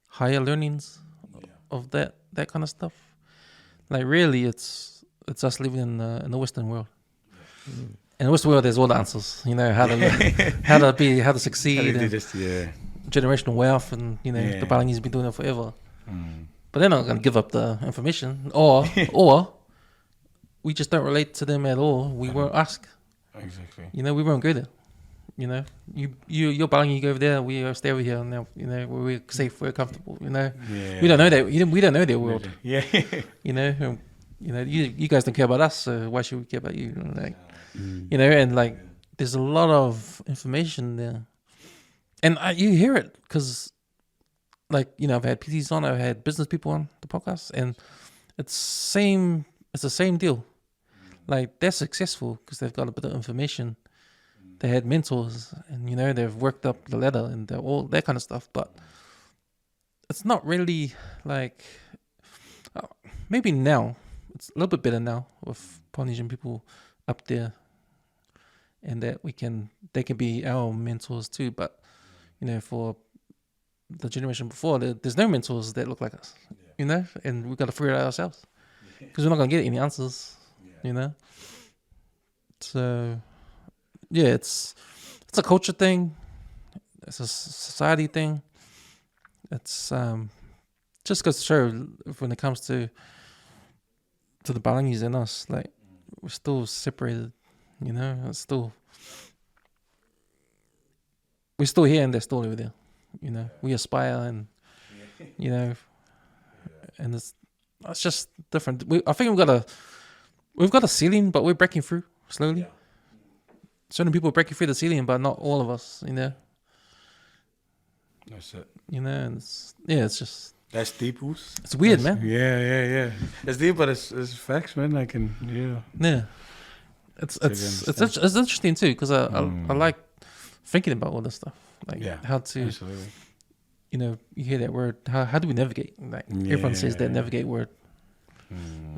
higher learnings of that kind of stuff. Like, really, it's us living in the Western world. In the Western world, there's all the answers. How to succeed, generational wealth, and the Balinese have been doing it forever. But they're not going to give up the information, or we just don't relate to them at all. We won't ask. Exactly. We won't go there. You're Balinese, you go over there. We stay over here now. We're safe, we're comfortable. We don't know that. We don't know their world. Yeah. You guys don't care about us, so why should we care about you? Like, and like, there's a lot of information there, and you hear it because, like, I've had PTs on, I've had business people on the podcast, and it's the same deal. Like, they're successful because they've got a bit of information. They had mentors, and they've worked up the ladder, and they're all that kind of stuff. But it's not really like, maybe now it's a little bit better now with Polynesian people up there, and that they can be our mentors too. But for the generation before, there's no mentors that look like us, and we've got to figure it out ourselves because we're not gonna get any answers, So. Yeah, it's a culture thing. It's a society thing. It's just goes to show when it comes to the Balinese and us, like, we're still separated. It's still, we're still here and they're still over there. We aspire and and it's just different. I think we've got a ceiling, but we're breaking through slowly. Yeah. Certain people are breaking through the ceiling, but not all of us, That's it. It's just... That's deep, Oos. It's weird, man. Yeah. It's deep, but it's facts, man. Yeah. It's interesting, too, because I like thinking about all this stuff. Like, how to... Absolutely. You hear that word. How do we navigate? Like, everyone says that navigate word.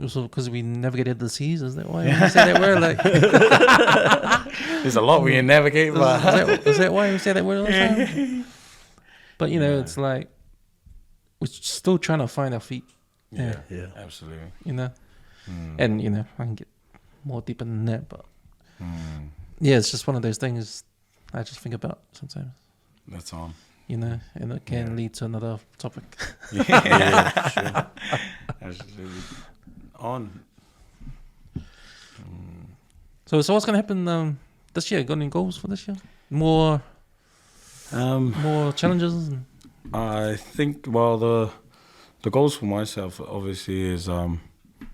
Also, because we navigated the seas, is that why we say that word? Like, there's a lot we can navigate. Is that why we say that word all the time? But it's like we're still trying to find our feet. Yeah, absolutely. And I can get more deeper than that, but it's just one of those things I just think about sometimes. That's on. And it can lead to another topic. Sure. Absolutely. On. So what's gonna happen this year? Got any goals for this year? More challenges? I think, well, the goals for myself obviously is,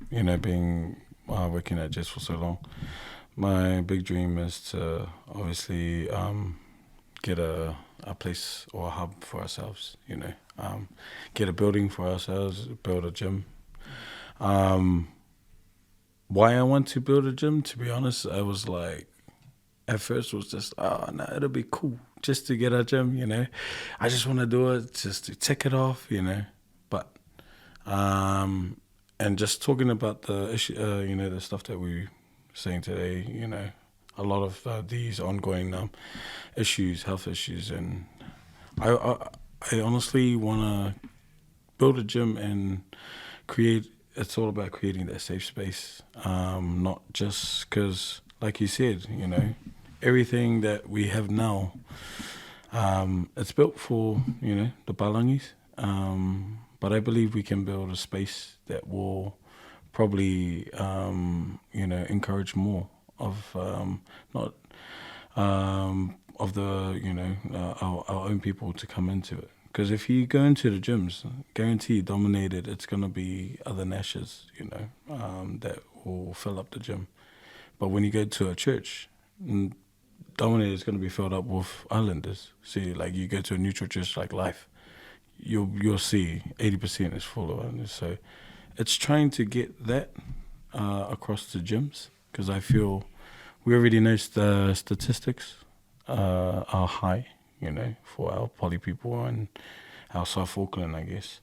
being working at Jazz for so long. My big dream is to obviously get a place or a hub for ourselves, get a building for ourselves, build a gym. Why I want to build a gym, to be honest, I was like, at first was just, it'll be cool just to get a gym, I just want to do it just to tick it off, But, and just talking about the issue, the stuff that we're saying today, a lot of these ongoing issues, health issues, and I honestly want to build a gym and it's all about creating that safe space, not just because, like you said, everything that we have now, it's built for, the Palangis, but I believe we can build a space that will probably, encourage more of of the, our own people to come into it. Because if you go into the gyms, guarantee dominated, it's going to be other nashes, that will fill up the gym. But when you go to a church, dominated is going to be filled up with islanders. See, like you go to a neutral church like Life, you'll see 80% is full of islanders. So it's trying to get that across the gyms, because I feel we already know the statistics are high, for our poly people and our South Auckland, I guess.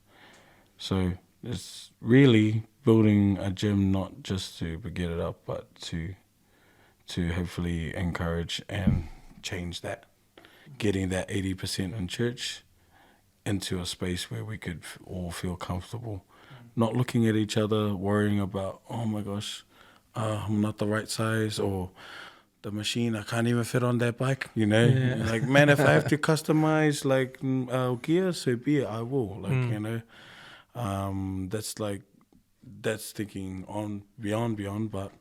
So it's really building a gym not just to get it up, but to hopefully encourage and change that, getting that 80% in church into a space where we could all feel comfortable, not looking at each other, worrying about, oh my gosh, I'm not the right size, or the machine, I can't even fit on that bike, Yeah. Like, man, if I have to customize like gear, so be it, I will. Like, that's thinking on beyond, but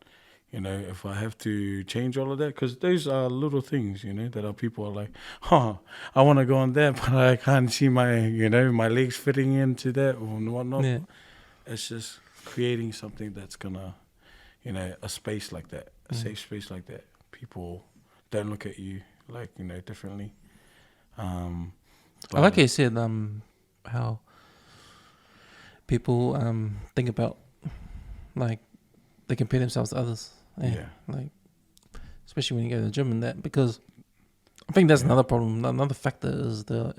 if I have to change all of that, because those are little things, that our people are like, I want to go on that, but I can't see my, my legs fitting into that or whatnot. Yeah. It's just creating something that's gonna, a space like that, a safe space like that. People don't look at you like, differently. I like how you said how people think about, like, they compare themselves to others. Yeah. Like, especially when you go to the gym and that, because I think that's another problem. Another factor is the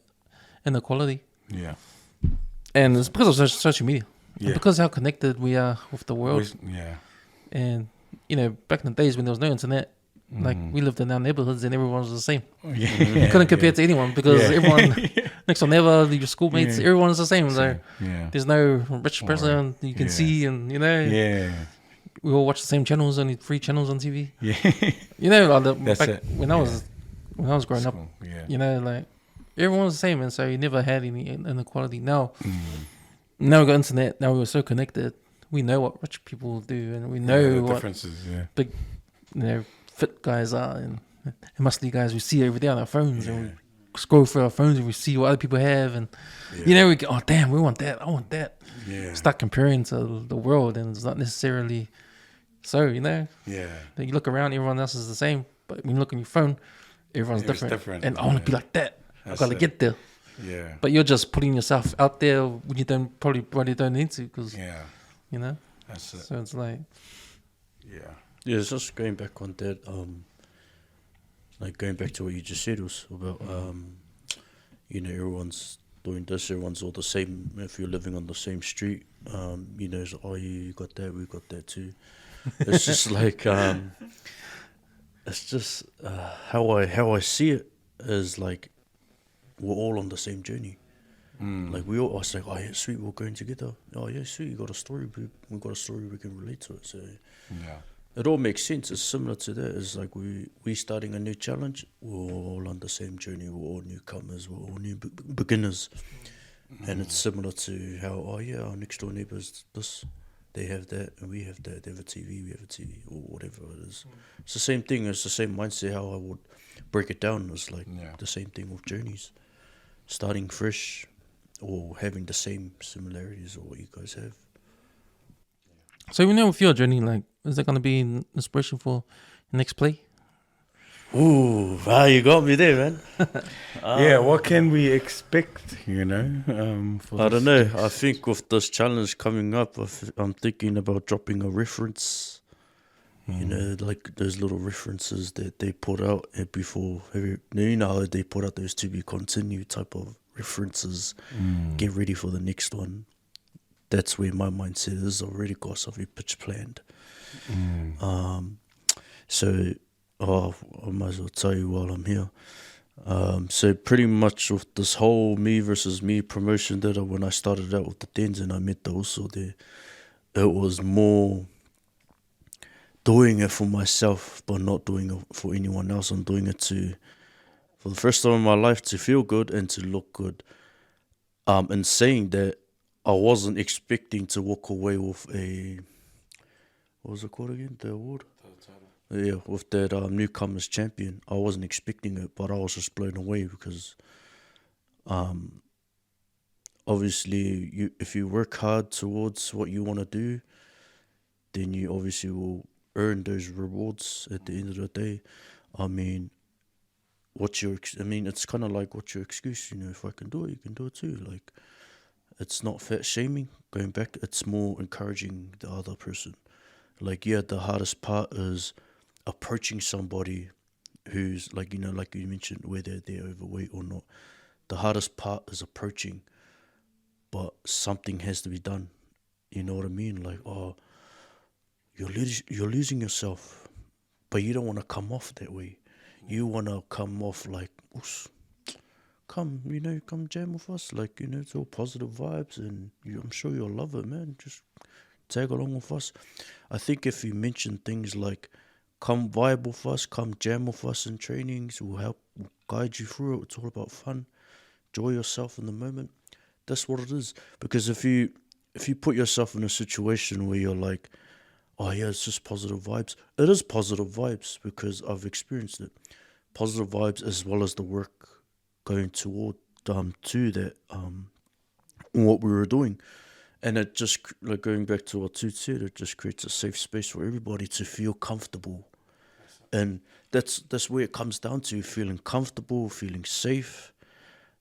inequality. Yeah. And it's because of social media. Yeah. And because how connected we are with the world. Yeah. And, back in the days when there was no internet, like, we lived in our neighborhoods and everyone was the same. Yeah. You couldn't compare to anyone because everyone, next door neighbor, your schoolmates, everyone is the same. So there's no rich person you can see, and, we all watch the same channels, only 3 channels on TV. Yeah. Like back when I was growing up, like, everyone was the same, and so you never had any inequality. Now we got internet. Now we're so connected. We know what rich people do, and we know what differences. Yeah. big, fit guys are, and muscly guys we see every day on our phones, and we scroll through our phones and we see what other people have, and we go, oh damn, we want that, I want that. Start comparing to the world, and it's not necessarily so. You look around, everyone else is the same, but when you look on your phone, everyone's different. And I want to be like that. I gotta get there. Yeah. But you're just putting yourself out there when you probably don't need to, because That's it. so it's like, Yeah, it's just going back on that, like going back to what you just said was about, everyone's doing this, everyone's all the same. If you're living on the same street, it's like, oh, you got that, we got that too. It's just like, it's just how I see it is like we're all on the same journey. Like I was like, oh yeah, sweet, we're going together. Oh yeah, sweet, you got a story, we got a story we can relate to it. So it all makes sense. It's similar to that. It's like we starting a new challenge. We're all on the same journey. We're all newcomers. We're all new beginners. And it's similar to how, our next door neighbours this, they have that, and we have that. They have a TV, we have a TV, or whatever it is. It's the same thing. It's the same mindset. How I would break it down. It's like the same thing with journeys, starting fresh, or having the same similarities, or what you guys have. So you know, with your journey, like, is that gonna be an inspiration for your next play? Ooh, wow, you got me there, man. Yeah, what can we expect, you know? I don't know. I think with this challenge coming up, I'm thinking about dropping a reference. You know, like those little references that they put out before. You know how they put out those to be continued type of references. Get ready for the next one. That's where my mindset is. Already got something pitch planned. So, I might as well tell you while I'm here. So pretty much with this whole me versus me promotion that when I started out with the Dens and I met the also there, it was more doing it for myself, but not doing it for anyone else. I'm doing it for the first time in my life, to feel good and to look good. And saying that, I wasn't expecting to walk away with what was it called again? The award? Yeah, with that newcomers champion. I wasn't expecting it, but I was just blown away because obviously if you work hard towards what you want to do, then you obviously will earn those rewards at the end of the day. I mean, it's kind of like, what's your excuse? You know, if I can do it, you can do it too. Like, it's not fat shaming, going back, it's more encouraging the other person. Like, the hardest part is approaching somebody who's like, you know, like you mentioned, whether they're overweight or not. The hardest part is approaching, but something has to be done. You know what I mean? Like, you're losing yourself, but you don't want to come off that way. You want to come off like, come jam with us. Like, you know, it's all positive vibes, and I'm sure you'll love it, man. Just tag along with us. I think if you mention things like, come vibe with us, come jam with us in trainings, we'll guide you through it. It's all about fun. Enjoy yourself in the moment. That's what it is. Because if you put yourself in a situation where you're like, it's just positive vibes. It is positive vibes because I've experienced it. Positive vibes as well as the work going toward to that what we were doing. And it just, like, going back to what Toot said, it just creates a safe space for everybody to feel comfortable. And that's where it comes down to, feeling comfortable, feeling safe,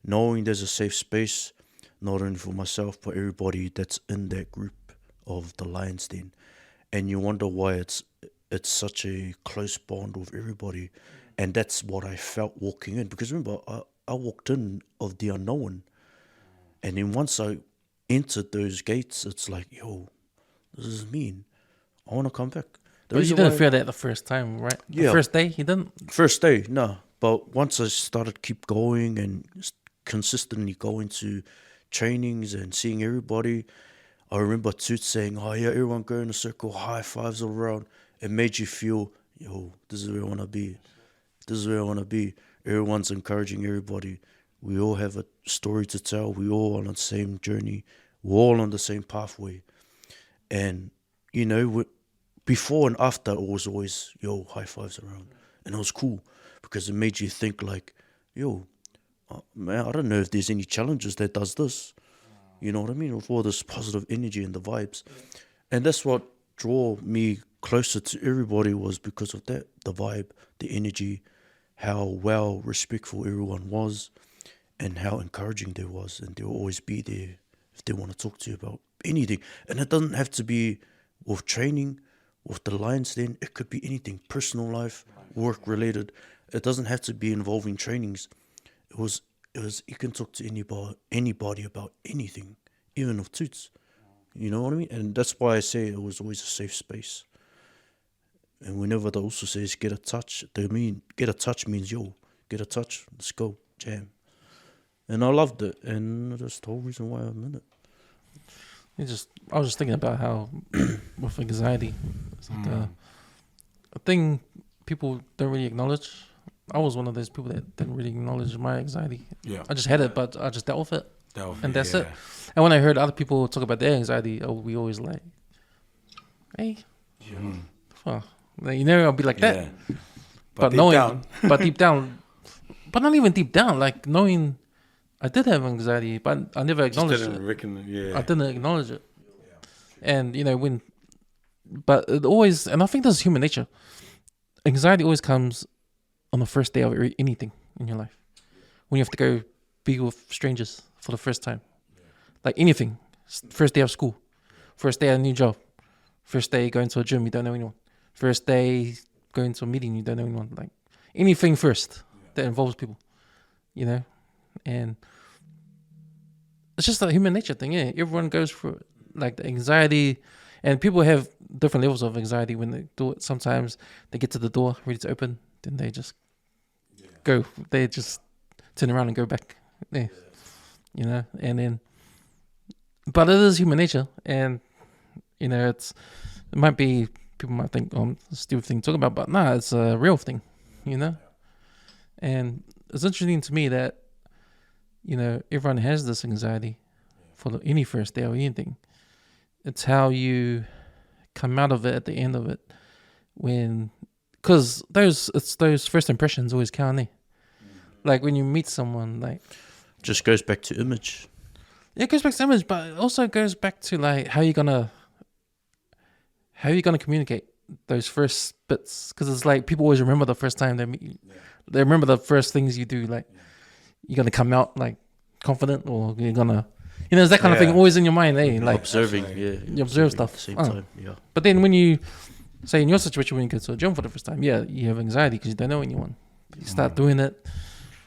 knowing there's a safe space, not only for myself, but everybody that's in that group of the Lions Den. And you wonder why it's such a close bond with everybody. And that's what I felt walking in. Because remember, I walked in of the unknown. And then once I entered those gates, it's like, this is mean. I want to come back. But you didn't feel that the first time, right? The first day, you didn't? First day, no. But once I started keep going and consistently going to trainings and seeing everybody, I remember Toot saying, everyone go in a circle, high fives all around. It made you feel, this is where I want to be. This is where I want to be. Everyone's encouraging everybody. We all have a story to tell. We all on the same journey. We're all on the same pathway. And, you know, before and after, it was always, high fives around. And it was cool because it made you think like, man, I don't know if there's any challenges that does this. You know what I mean? With all this positive energy and the vibes. And that's what drew me closer to everybody, was because of that. The vibe, the energy, how well respectful everyone was, and how encouraging they was. And they'll always be there if they want to talk to you about anything. And it doesn't have to be with training, with the Lions Den. It could be anything, personal life, work related. It doesn't have to be involving trainings. It was you can talk to anybody about anything, even with Toots. You know what I mean? And that's why I say it was always a safe space. And whenever they also says get a touch, they mean get a touch means get a touch, let's go, jam. And I loved it, and that's the whole reason why I'm in it. I was just thinking about how with anxiety, it's like a thing people don't really acknowledge. I was one of those people that didn't really acknowledge my anxiety. Yeah. I just had it, but I just dealt with it. and that's it. And when I heard other people talk about their anxiety, we always like, hey, well, I'll be like that. Yeah. But deep knowing, down. but deep down, but not even deep down, like knowing I did have anxiety, but I never acknowledged it. I didn't acknowledge it. And, but it always, and I think this is human nature. Anxiety always comes on the first day of anything in your life. When you have to go be with strangers for the first time. Like anything. First day of school. First day at a new job. First day going to a gym, you don't know anyone. First day going to a meeting, you don't know anyone. Like anything first that involves people. And it's just a human nature thing, yeah. Everyone goes through like the anxiety, and people have different levels of anxiety when they do it. Sometimes they get to the door ready to open, then they just go. They just turn around and go back. Yeah. And then, but it is human nature, and it might be, people might think, it's a stupid thing to talk about, but nah, it's a real thing, And it's interesting to me that, everyone has this anxiety for any first day or anything. It's how you come out of it at the end of it, because those first impressions always count, eh? Like when you meet someone, like, just goes back to image. Yeah, it goes back to image, but it also goes back to like how you gonna communicate those first bits, because it's like people always remember the first time they meet you. They remember the first things you do, like you're gonna come out like confident, or you're gonna, it's that kind of thing always in your mind, eh? Like Observing, you observe stuff at the same time, yeah. But then when you say in your situation, when you go to a gym for the first time, you have anxiety because you don't know anyone. You start doing it,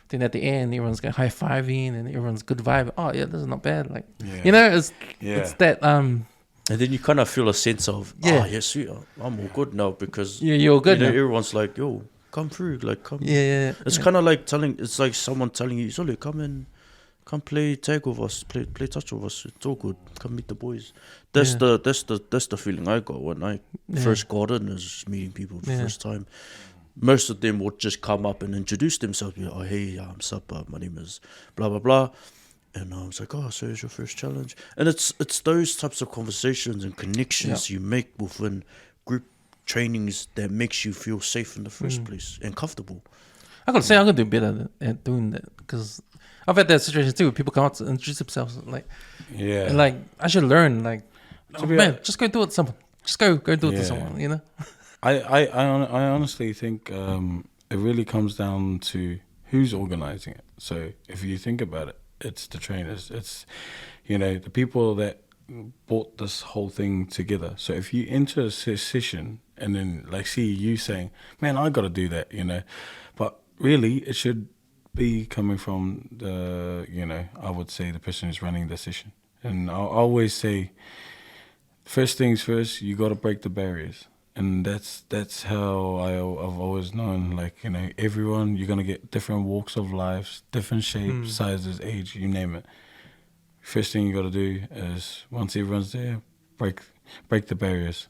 then at the end everyone's going high-fiving and everyone's good vibe. Oh yeah, this is not bad. Like it's that and then you kind of feel a sense of sweet, I'm all good now, because you're good now. Everyone's like, yo, come through, like come. Yeah. It's kind of like it's like someone telling you, Soli, come play tag with us, play touch with us. It's all good. Come meet the boys. That's the feeling I got when I first got in, is meeting people the first time. Most of them would just come up and introduce themselves. Oh, hey, I'm Sup, my name is blah blah blah, and I was like, oh, so it's your first challenge. And it's those types of conversations and connections you make within group trainings that makes you feel safe in the first place and comfortable. I gotta say, I'm gonna do better at doing that, because I've had that situation too. People come out to introduce themselves, and like I should learn, like, just go do it to someone. Just go do it to someone, I honestly think it really comes down to who's organizing it. So if you think about it, it's the trainers, it's the people that brought this whole thing together. So if you enter a session and then like see you saying, man, I got to do that, but really it should be coming from the, I would say the person who's running the session. And I always say, first things first, you got to break the barriers. And that's how I've always known, like, everyone, you're going to get different walks of life, different shapes, sizes, age, you name it. First thing you got to do is, once everyone's there, break the barriers.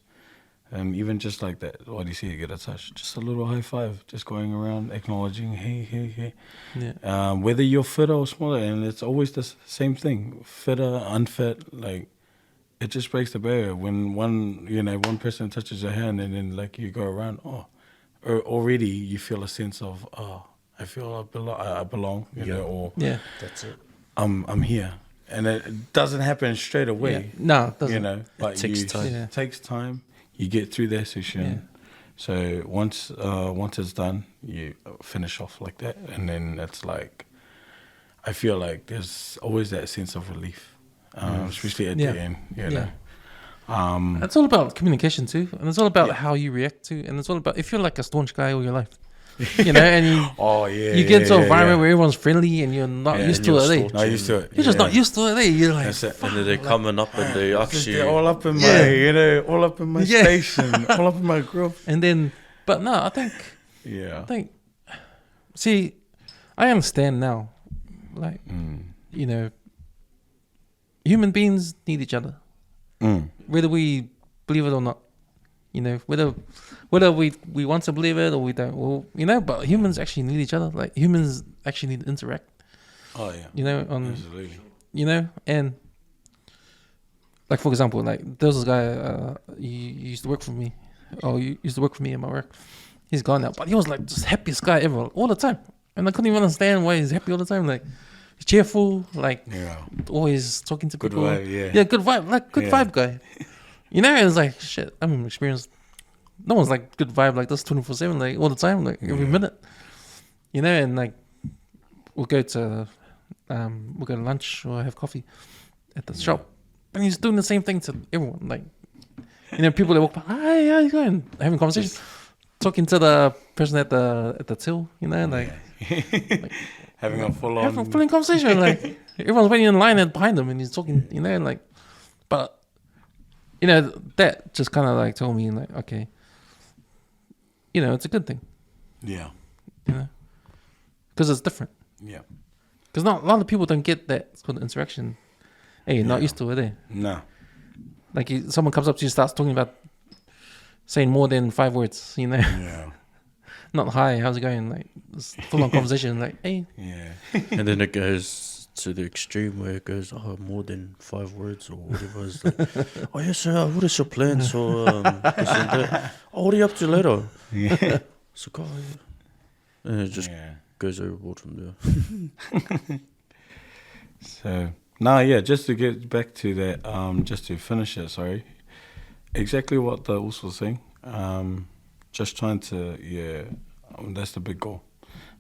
And even just like that, what do you see? You get a touch, just a little high five, just going around acknowledging, hey. Yeah. Whether you're fitter or smaller, and it's always the same thing, fitter, unfit, like, it just breaks the barrier when one person touches your hand, and then like you go around, already you feel a sense of, I feel I belong, or that's it. I'm here, and it doesn't happen straight away. Yeah. No, it doesn't. But it takes time. It takes time. You get through that session. Yeah. So once it's done, you finish off like that, and then it's like, I feel like there's always that sense of relief. Especially at the end, it's all about communication too, and it's all about how you react to, and it's all about, if you're like a staunch guy all your life, and you get into an environment where everyone's friendly and you're not used to it. Not used to it. You're just not used to it. You're like, and then they're coming up and they actually they're all up in my, all up in my station, all up in my group. And then, but no, I think, see, I understand now, like, human beings need each other, whether we believe it or not. Whether we want to believe it or we don't. Well, but humans actually need each other. Like, humans actually need to interact. Oh yeah. On absolutely. you know. And like for example, like there was this guy. He used to work for me. Oh, he used to work for me in my work. He's gone now, but he was like just happiest guy ever all the time. And I couldn't even understand why he's happy all the time. Like he's cheerful, like always talking to Good people. vibe, Yeah, good vibe, like good vibe guy. You know, it's like shit. I'm experienced. No one's like good vibe like this 24/7, like all the time, like every minute. You know, and like we'll go to lunch or have coffee at the shop, and he's doing the same thing to everyone. Like, you know, people that walk by, hi, how you going? Having conversation, talking to the person at the till. You know, like, like having a full on conversation. Like everyone's waiting in line behind him, and he's talking. You know, and like, but you know that just kind of like told me like, okay, you know, it's a good thing. Yeah. You know, because it's different. Yeah. Because not a lot of people don't get that sort of interaction. Hey, you're not used to it, eh? No. Like someone comes up to you, starts talking about saying more than 5 words, you know? Yeah. Not hi, how's it going? Like it's full on conversation, like hey. Yeah. And then it goes to the extreme where it goes, more than 5 words or whatever. It's like, oh yes, sir. What is your plan? So this and that. Oh, what are you up to later? Yeah. So go. And it just goes overboard from there. So now, just to get back to that, just to finish it. Sorry, exactly what the Us was saying. Just trying to, that's the big goal,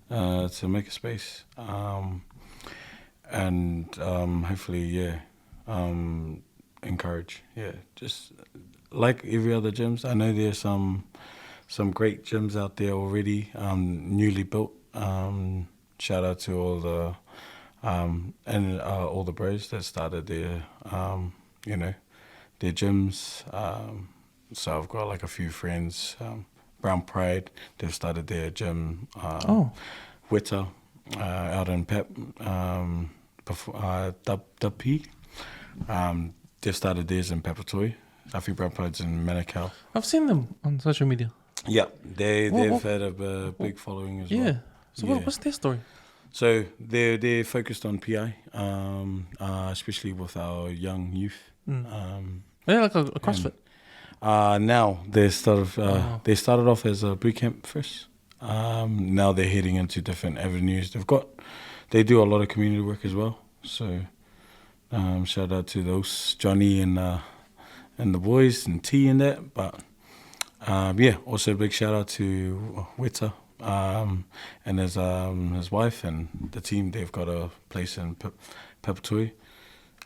to make a space, and hopefully, encourage, just like every other gyms. I know there's some great gyms out there already, newly built. Shout out to all the and all the bros that started their their gyms. So I've got like a few friends. Brown Pride, they've started their gym. Witter, out in Pep, before Dup, they've started theirs in Papatoy. I think Brown Pride's in Manukau. I've seen them on social media. Yeah, they've had a big following as well. Yeah. So what's their story? So they're focused on PI, especially with our young youth. They're like a CrossFit. Now they started off as a boot camp first. Now they're heading into different avenues. They do a lot of community work as well. So shout out to those Johnny and the boys and T and that. But also a big shout out to Witter. And his wife and the team, they've got a place in Papatoy.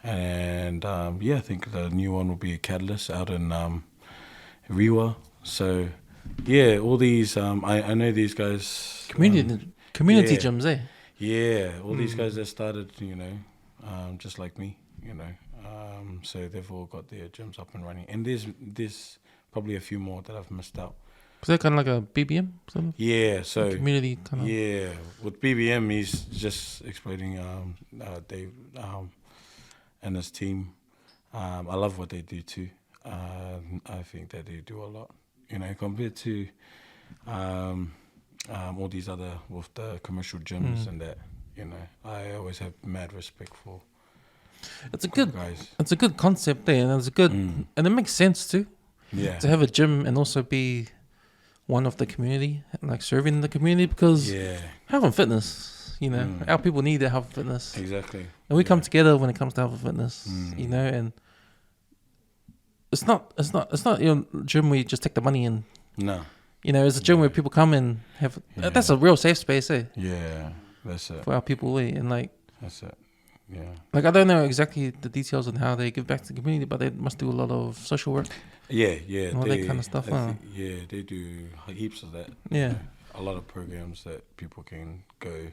And I think the new one will be a Catalyst out in Rewa. So all these I know these guys Community gyms, eh? Yeah, all these guys that started, just like me, so they've all got their gyms up and running. And there's probably a few more that I've missed out. Is that kind of like a BBM? Sort of? Yeah, so community kind of. Yeah, with BBM, he's just explaining Dave and his team. I love what they do too. I think that they do a lot, compared to all these other with the commercial gyms and that. I always have mad respect for. It's a good guys. It's a good concept there, and it's a good, and it makes sense too. Yeah. To have a gym and also be one of the community, like serving the community, because health and fitness, our people need their health and fitness. Exactly. And we come together when it comes to health and fitness, and it's not gym where you just take the money in. No. It's a gym where people come and have, that's a real safe space, eh? Yeah, that's it. For our people, and like. That's it. Yeah. Like I don't know exactly the details on how they give back to the community, but they must do a lot of social work. Yeah. And all that kind of stuff. They do heaps of that. Yeah. A lot of programs that people can go,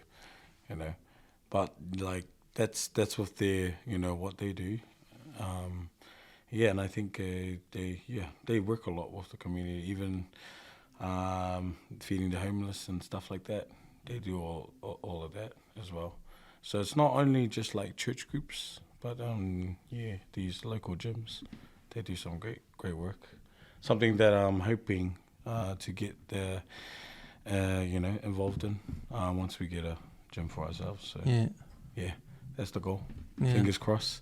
but like that's with their what they do. And I think they work a lot with the community, even feeding the homeless and stuff like that. They do all of that as well. So it's not only just like church groups, but these local gyms, they do some great work. Something that I'm hoping to get involved in once we get a gym for ourselves. So That's the goal. Yeah. Fingers crossed.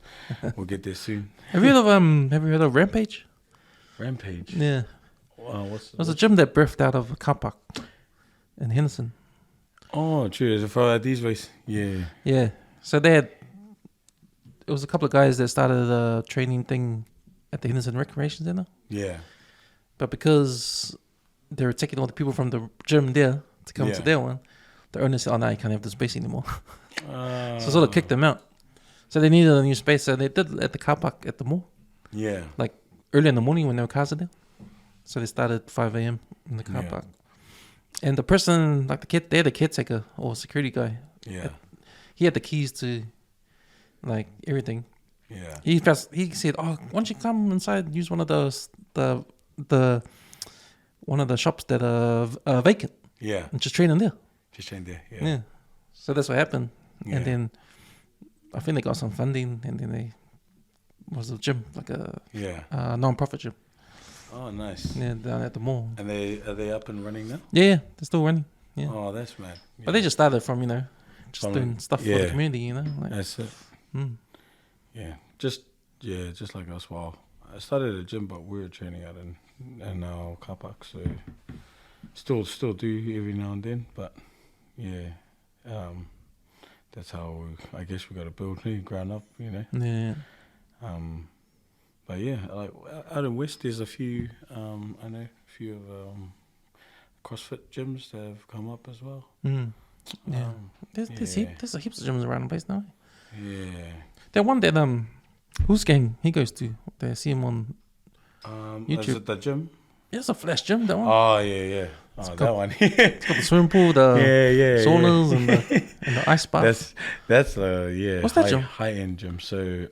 We'll get there soon. Have you heard of Rampage? Rampage. Yeah. What's It was a gym that birthed out of a car park in Henderson. Oh, true. Is it for these ways? Yeah. Yeah. So it was a couple of guys that started a training thing at the Henderson Recreation Center. Yeah. But because they were taking all the people from the gym there to come to their one, the owner said, "Oh, no, you can't have the space anymore." So sort of kicked them out. So they needed a new space. So they did it at the car park at the mall. Yeah. Like early in the morning when there were cars in there. So they started at 5 a.m. in the car park. And the person, like they're the caretaker or security guy. Yeah. He had the keys to like everything. Yeah. He said, "Oh, why don't you come inside? Use one of the one of the shops that are vacant Yeah. and just train in there." Just train there. Yeah. Yeah. So that's what happened. Yeah. And then I think they got some funding, and then they was a gym, like a non-profit gym. Oh, nice. Yeah, down at the mall. And are they up and running now? Yeah, they're still running. Yeah. Oh, that's mad. Yeah. But they just started from just doing stuff for the community. Like, That's it. Yeah. Just like us. Well, I started a gym, but we were training out in our car park, so still do every now and then. But yeah, that's how I guess we got to build ground up, Yeah. But yeah, like out in West, there's a few. I know a few of CrossFit gyms that have come up as well. Yeah. There's a heaps of gyms around the place now. Yeah. That one that whose gang he goes to. They see him on YouTube. Is it the gym? It's a flash gym, that one. Oh yeah. Oh, that one. It's got the swimming pool, the saunas and the ice bath. That's What's that gym? High end gym. So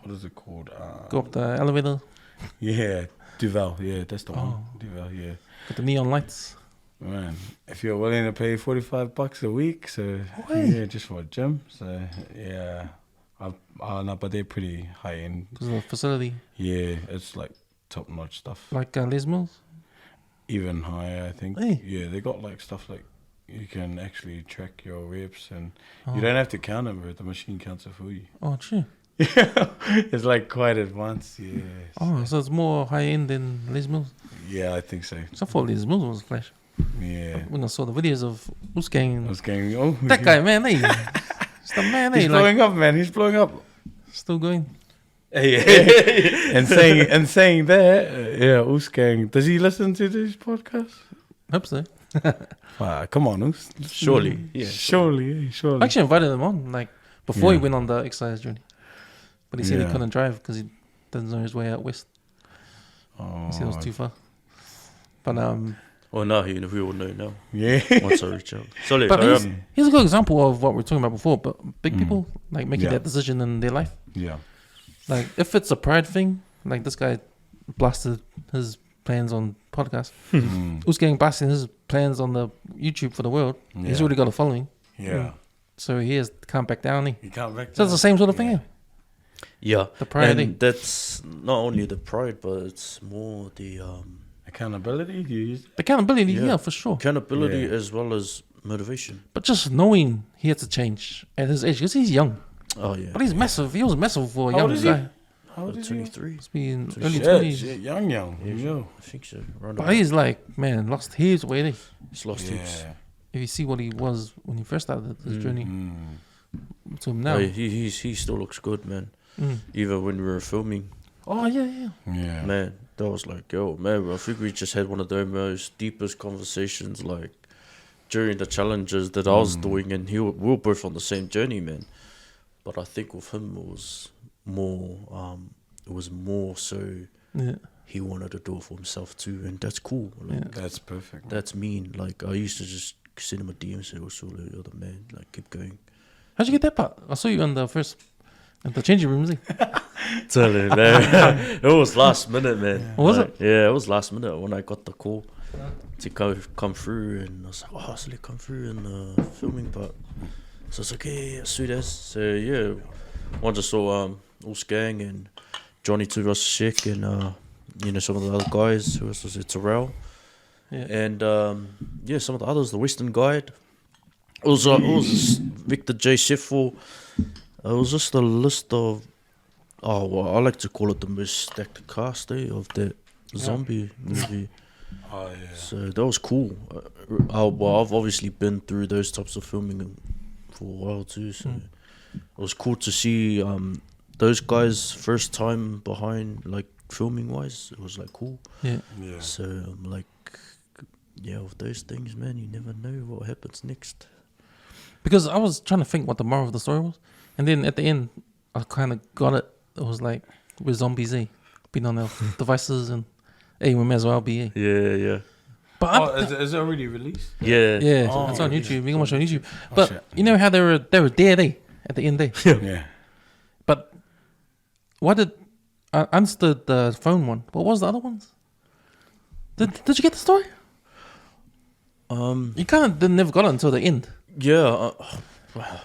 what is it called? Go up the elevator. Yeah, Duval. Yeah, that's the one. Duval. Yeah. Got the neon lights. Man, if you're willing to pay $45 a week, so just for a gym, so yeah, no, but they're pretty high end. Because of the facility. Yeah, it's like top notch stuff. Like Les Mills. Even higher, I think. Hey. Yeah, they got like stuff like you can actually track your reps, and you don't have to count them, but the machine counts it for you. Oh, true. It's like quite advanced. Yeah. Oh, so it's more high end than Les Mills. Yeah, I think so. So I thought Les Mills was flash. Yeah. When I saw the videos of Usgang. I was going, oh, That guy, man, it's the man, he's blowing up, man. He's blowing up. Still going. Yeah. and saying that, Usgang, does he listen to this podcast? Hope so. Come on, Us. Surely, yeah. Surely. I actually invited him on, like, before he went on the exercise journey. But he said he couldn't drive because he doesn't know his way out west. Oh. He said it was too far. But Well, now we all know now. Yeah. Once I reach out. Sorry, but here's a good example of what we were talking about before. But big people like making that decision in their life. Yeah. Like if it's a pride thing, like this guy blasted his plans on podcast. Usgang blasting his plans on the YouTube for the world. Yeah. He's already got a following. Yeah. So he has to come back down. You can't back So it's the same sort of thing. Yeah. The pride. And that's not only the pride, but it's more the accountability. You use Accountability, yeah, for sure. accountability as well as motivation. But just knowing he had to change at his age, because he's young. Oh yeah. But he's massive. He was massive for a How young old is guy. How old is he? 23. Must be in Shit, early Shit, 20s. young. Yeah, I think so. But he's like, man, lost heaps of weight. He's lost heaps. If you see what he was when he first started his journey to him now. Oh, he still looks good, man. Even when we were filming. Oh, yeah. Man, that was like, yo, man, I think we just had one of the most deepest conversations, like, during the challenges that I was doing, and we were both on the same journey, man. But I think with him, it was more so he wanted to do it for himself too, and that's cool. Like, That's perfect. That's mean. Like, I used to just send him a DM and say, oh, Solo, you're the man, like, keep going. How'd you get that part? I saw you in the changing room, is it? Tell you, man. It was last minute, man. Was it? Yeah, it was last minute when I got the call to come through, and I was like, oh, so come through in the filming part. So I was like, yeah, sweet as. So yeah, I just saw Usgang and Johnny Tuteru Samson and some of the other guys. Who was it? Terrell. Yeah. And some of the others, the Western Guide. It was Victor J. Sheffel. It was just a list of, I like to call it the most stacked cast of that zombie movie. Oh yeah. So that was cool. I've obviously been through those types of filming for a while too, so it was cool to see those guys first time behind, like filming wise. It was like cool. Yeah. Yeah. So I'm like, with those things, man, you never know what happens next. Because I was trying to think what the moral of the story was, and then at the end, I kind of got it. It was like, we're zombies, been on our devices, and we may as well be, Yeah. But is it already released? Yeah. it's on really? YouTube. You can watch it on YouTube. But shit. you know how they were dead, at the end, Yeah. But what did I understood the phone one? What was the other ones? Did you get the story? You kind of never got it until the end. Yeah.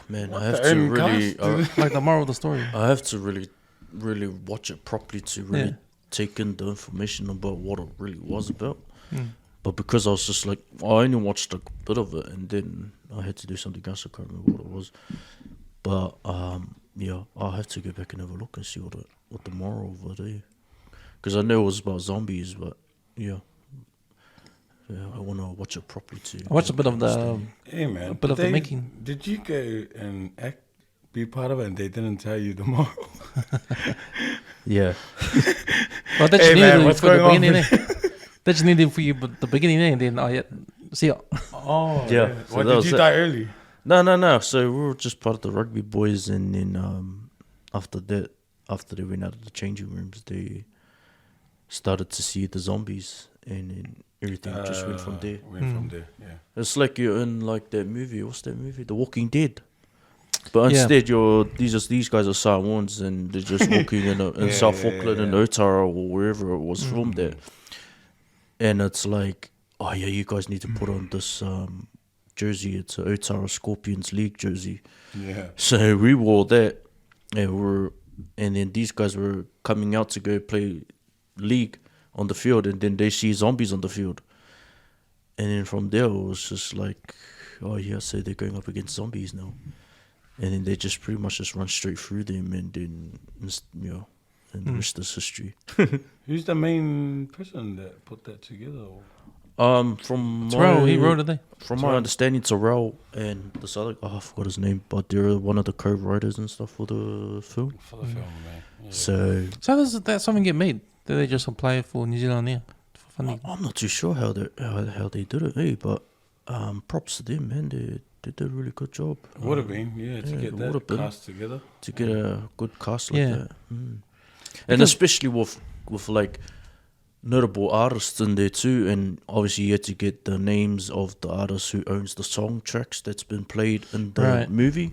Man, I have to really, Like the moral of the story. I have to really watch it properly to really Yeah. take in the information about what it really was about. But because I was just like, I only watched a bit of it, and then I had to do something else. I can't remember what it was. But I'll have to go back and have a look and see what the moral of it is. Because I know it was about zombies, but I want to watch it properly too. I watched a bit of the Hey man, a bit of the making. Did you go and be part of it, and they didn't tell you the moral? Yeah. Well, that's Hey, needed man, for what's the going on? beginning. That's needed for you, but the beginning, and then see ya. Oh Yeah. So What, that did was you it. die early? No. So we were just part of the rugby boys, and then after they went out of the changing rooms, they started to see the zombies, and then everything just went from there. From there, yeah. It's like you're in like that movie. What's that movie? The Walking Dead. But instead, these guys are Samoans, and they're just walking in South Auckland and Otara or wherever it was filmed at. And it's like, you guys need to put on this jersey. It's a Otara Scorpions League jersey. Yeah. So we wore that, and then these guys were coming out to go play league on the field, and then they see zombies on the field. And then from there, it was just like, so they're going up against zombies now. And then they just pretty much just run straight through them, and then, and the rest is history. Who's the main person that put that together? From Terrell, he wrote it there. From my understanding, Terrell and this other, I forgot his name, but they're one of the co-writers and stuff for the film. For the film, man. Yeah. So does that something get made? Did they just apply for New Zealand for funding? I'm not too sure how they did it, but props to them, man. They did a really good job. Would have been, to get that cast together. To get a good cast like that. And Because especially with like notable artists in there too, and obviously you had to get the names of the artist who owns the song tracks that's been played in the movie.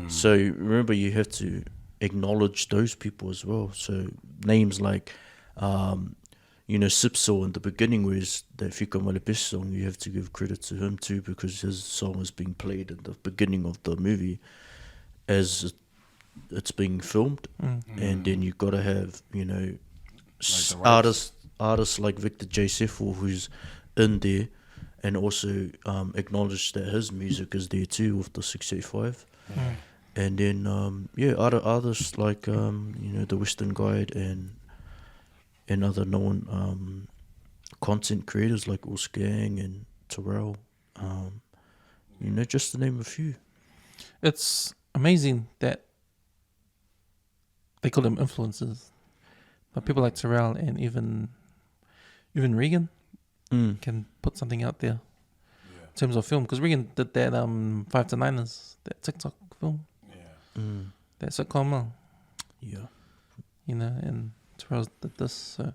So remember, you have to acknowledge those people as well. So names like Sipso in the beginning, whereas that Fika Malapis song, you have to give credit to him too, because his song is being played in the beginning of the movie as it's being filmed. And then you gotta have artists like Victor J. Seffel, who's in there, and also acknowledge that his music is there too with the 685. And then other artists like the Western Guide and other known content creators like Usgang and Terrell, just to name a few. It's amazing that they call them influencers, but people like Terrell and even Regan can put something out there in terms of film, because Regan did that 5 to 9ers, that TikTok film, that sitcom, and Terrell did this. So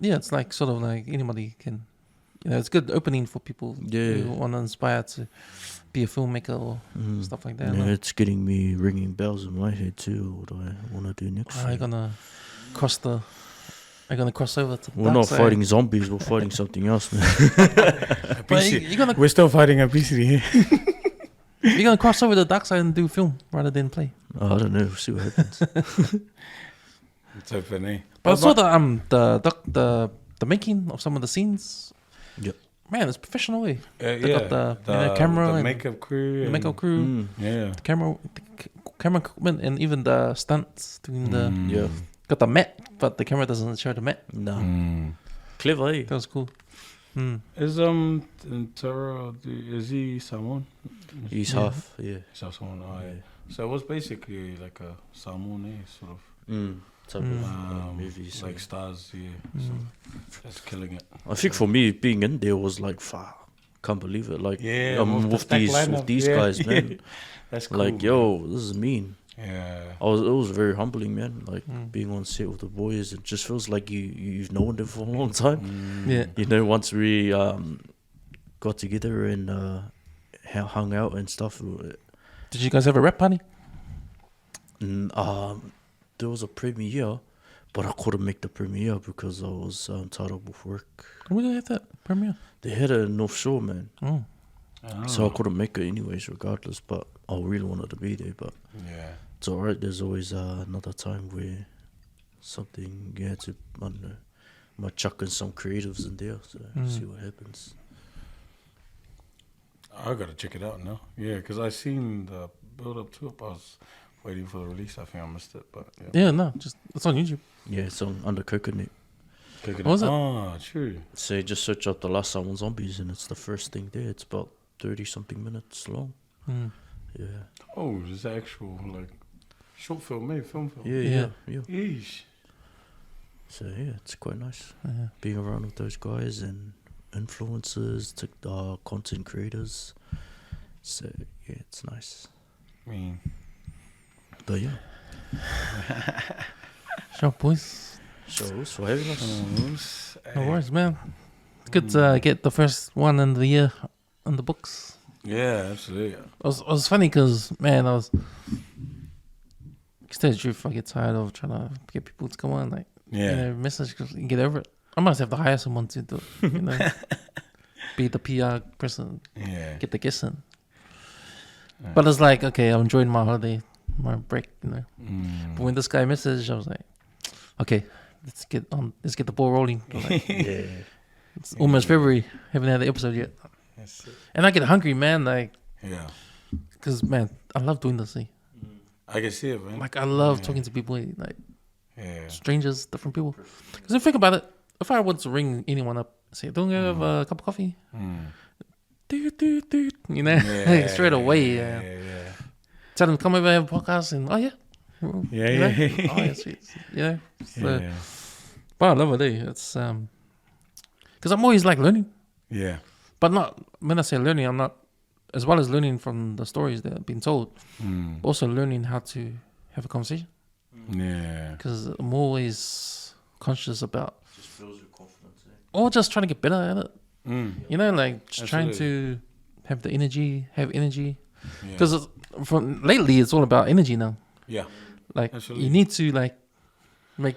it's like sort of like anybody can, it's good opening for people who want to inspire to be a filmmaker or stuff like that. It's getting me ringing bells in my head too. What do I want to do next? Are you gonna cross over to the We're dark not side? fighting zombies. We're fighting something else, man. We're still fighting obesity here. You're gonna cross over the dark side and do film rather than play. I don't know. We'll see what happens. It's so funny. But I saw the making of some of the scenes. Yep. Man, it's professional. They Yeah, got the camera the and makeup crew. the makeup crew, Yeah. the camera equipment and even the stunts doing the Yeah. got the mat, but the camera doesn't show the mat. No. Mm. Clever, eh? That was cool. Mm. Is Tara, is he Samoan? He's Yeah. half, yeah. He's half Samoan. Oh, yeah. Yeah. So it was basically like a Samoan sort of Type of movies. like yeah. stars. Yeah, so that's killing it. I think for me, being in there was like, fuck, can't believe it. Like, Yeah, with the with stack these lineup, guys, man. That's cool. Like, yo, this is mean. Yeah. It was very humbling, man. Like being on set with the boys, it just feels like you've known them for a long time. Yeah. You know, once we got together and hung out and stuff. Did you guys have a rap party? There was a premiere, but I couldn't make the premiere because I was tied up with work. Where did they have that premiere? They had it in North Shore, man. Oh. So I couldn't make it anyways, regardless. But I really wanted to be there. But Yeah. it's alright. There's always another time where something you had to, I don't know, might chuck in some creatives in there. So see what happens. I gotta check it out now. Yeah, because I seen the build up to it. But I was waiting for the release. I think I missed it, but yeah. Yeah, no, just it's on YouTube. Yeah, it's on Under Coconut. Check What was it? Ah, true. So just search up The Last Salmon Zombies and it's the first thing there. It's about 30-something minutes long. Mm. Yeah. Oh, is that actual like short film, maybe film film? Yeah. Yeesh. So yeah, it's quite nice Yeah. being around with those guys and influencers, content creators. So yeah, it's nice. I mean, But yeah, Sure, boys. shows for having us. No worries, man. It's good to get the first one in the year in the books. Yeah, absolutely. It was funny because, man, I was. To tell the truth, I get tired of trying to get people to come on, like, Yeah. you know, message, and get over it. I must have to hire someone to do it, you know, be the PR person, Yeah. get the guests in. But it's like, okay, I'm enjoying my holiday, my break, you know. But when this guy messaged, I was like, okay, let's get the ball rolling. Like, Yeah. it's almost February, haven't had the episode yet. That's it. And I get hungry, man, like, Yeah. because, man, I love doing this thing. I can see it, man. Like, I love talking to people, like, Yeah. strangers, different people. Because if you think about it, if I was to ring anyone up, say, don't you have a cup of coffee? Doot, you know, Yeah, straight away. Yeah. Tell them, come over and have a podcast, and oh, yeah. Yeah, You know? yeah. Oh, yeah, sweet. You know? So, Yeah. but I love it, eh? It's, because I'm always like learning. Yeah. But not, when I say learning, I'm not, as well as learning from the stories that have been told, also learning how to have a conversation. Yeah. Because I'm always conscious about, Just fills your confidence. or just trying to get better at it. You know, like just trying Absolutely. to have energy. Yeah. Because from lately, it's all about energy now. Yeah. Like Absolutely. you need to like make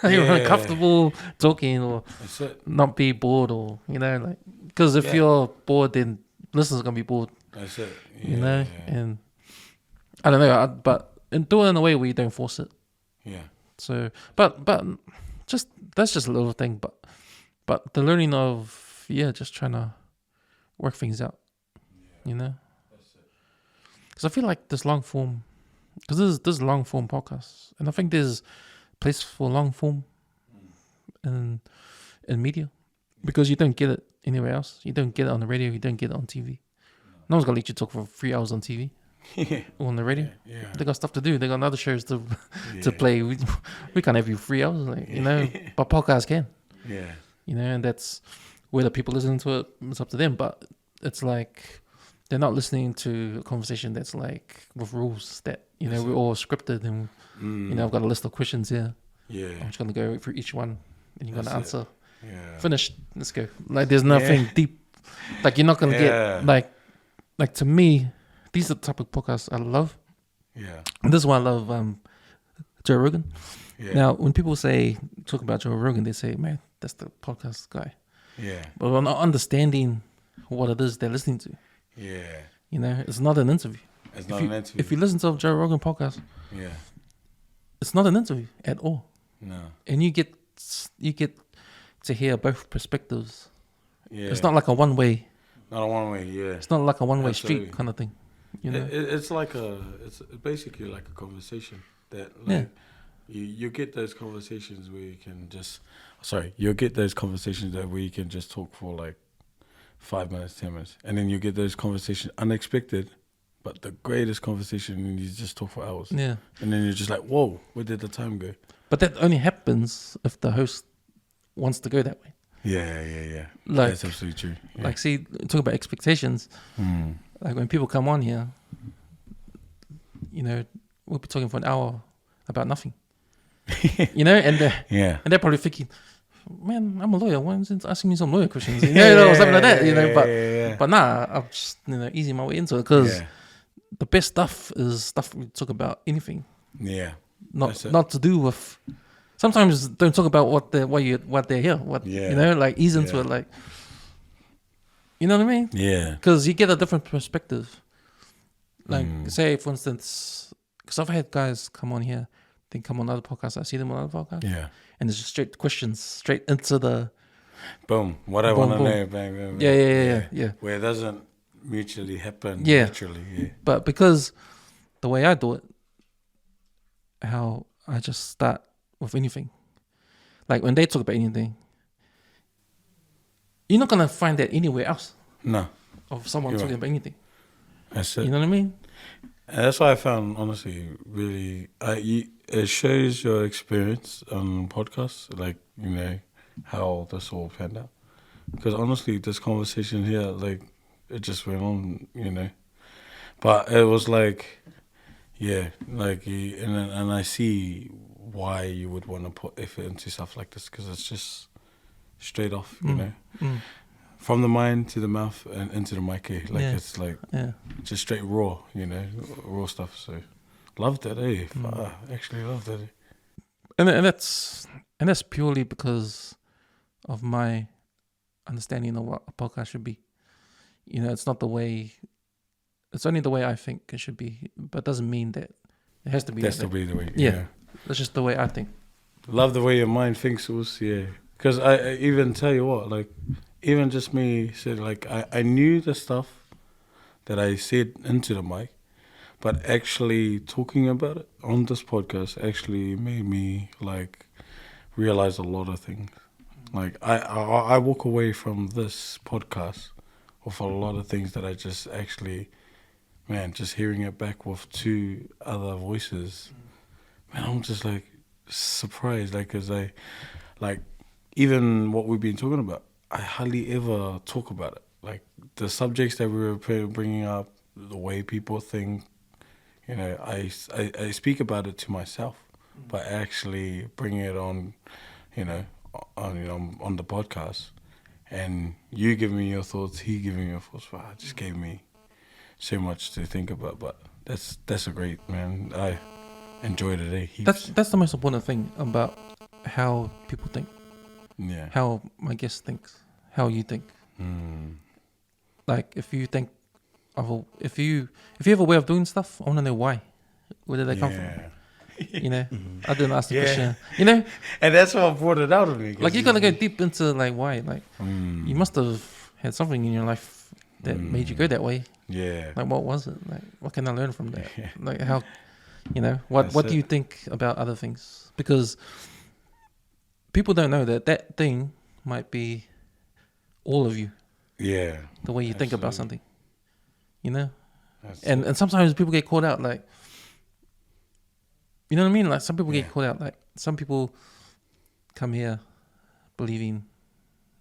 everyone Yeah. comfortable talking, or That's it. not be bored, or you know, like because if Yeah. you're bored, then listeners gonna be bored. That's it. You Yeah, know, yeah. and I don't know, but do it in a way where you don't force it. Yeah. So, but just that's just a little thing. But the learning of just trying to work things out. You know, because I feel like this long form, because this is long form podcast, and I think there's place for long form in media, because you don't get it anywhere else. You don't get it on the radio. You don't get it on TV. No one's gonna let you talk for 3 hours on TV or on the radio. Yeah. They got stuff to do. They got other shows to Yeah. play. We can't have you 3 hours, like, you know. But podcasts can, Yeah. you know, and that's whether people listen to it. It's up to them. But it's like they're not listening to a conversation that's like with rules that, you know, we're all scripted, and you know, I've got a list of questions here. Yeah. I'm just gonna go through each one, and you're gonna That's it. answer. Yeah. Finished. Let's go. Like there's nothing deep. Like you're not gonna Yeah. get like to me. These are the type of podcasts I love. Yeah. And this is why I love Joe Rogan. Yeah. Now, when people talk about Joe Rogan, they say, "Man, that's the podcast guy." Yeah. But we're not understanding what it is they're listening to. Yeah. You know, it's not an interview. It's not an interview. If you listen to a Joe Rogan podcast, Yeah. it's not an interview at all, No. and you get to hear both perspectives. Yeah. It's not like a one way. Not a one way. Yeah. It's not like a one way street Absolutely. kind of thing. You know? It's basically like a conversation that like you get those conversations where you can just you'll get those conversations that where you can just talk for like 5 minutes, 10 minutes, and then you get those conversations unexpected, but the greatest conversation, and you just talk for hours. Yeah. And then you're just like, whoa, where did the time go? But that only happens if the host wants to go that way. Yeah. Like, that's absolutely true. Yeah. Like, see, talk about expectations. Like when people come on here, you know, we'll be talking for an hour about nothing. You know, and they're probably thinking, man, I'm a lawyer. Why isn't asking me some lawyer questions? You know, or something like that. You know, but nah, I'm just easing my way into it because the best stuff is stuff we talk about anything. Yeah, not to do with. Sometimes don't talk about what they're here. You know, like ease into it, like. You know what I mean? Yeah. Because you get a different perspective. Like, say, for instance, because I've had guys come on here, then come on other podcasts. I see them on other podcasts. Yeah. And it's just straight questions, straight into the... Boom. What I want to know. Bang, bang, bang. Yeah. Where it doesn't mutually happen naturally. Yeah. But because the way I do it, how I just start with anything. Like, when they talk about anything, you're not going to find that anywhere else. No. Of someone talking about anything. That's it. You know what I mean? And that's why I found, honestly, really, it shows your experience on podcasts, like, you know, how this all panned out. Because honestly, this conversation here, like, it just went on, you know. But it was like, and I see why you would want to put effort into stuff like this, because it's just straight off, you know. From the mind to the mouth and into the mic, it's like just straight raw, you know, raw stuff. So loved that, actually loved that. And that's purely because of my understanding of what a podcast should be. You know, it's only the way I think it should be, but it doesn't mean that it has to be. That's the way. Yeah, that's just the way I think. Love the way your mind thinks, also, because I even tell you what, like. Even just me said, like, I knew the stuff that I said into the mic, but actually talking about it on this podcast actually made me, like, realize a lot of things. Like, I walk away from this podcast with a lot of things that I just actually, man, just hearing it back with 2 other voices, man, I'm just, like, surprised, like, because even what we've been talking about, I hardly ever talk about it. Like, the subjects that we were bringing up, the way people think, you know, I speak about it to myself, but actually bringing it on, on the podcast, and you giving me your thoughts, he giving me your thoughts, wow, it just gave me so much to think about. But that's a great, man. I enjoyed it. Heaps. That's the most important thing about how people think. Yeah. How my guest thinks, how you think. Like, if you think if you have a way of doing stuff, I want to know why. Where did they come from? You know, I didn't ask the question. You know, and that's what brought it out of me. Like, you gotta go deep into, like, why. Like, you must have had something in your life that made you go that way. Yeah. Like, what was it? Like, what can I learn from that? Like, how, you know, what do you think about other things? Because people don't know that thing might be all of you. Yeah. The way you think about something. You know? And sometimes people get caught out, like, you know what I mean? Like, some people get caught out. Like, some people come here believing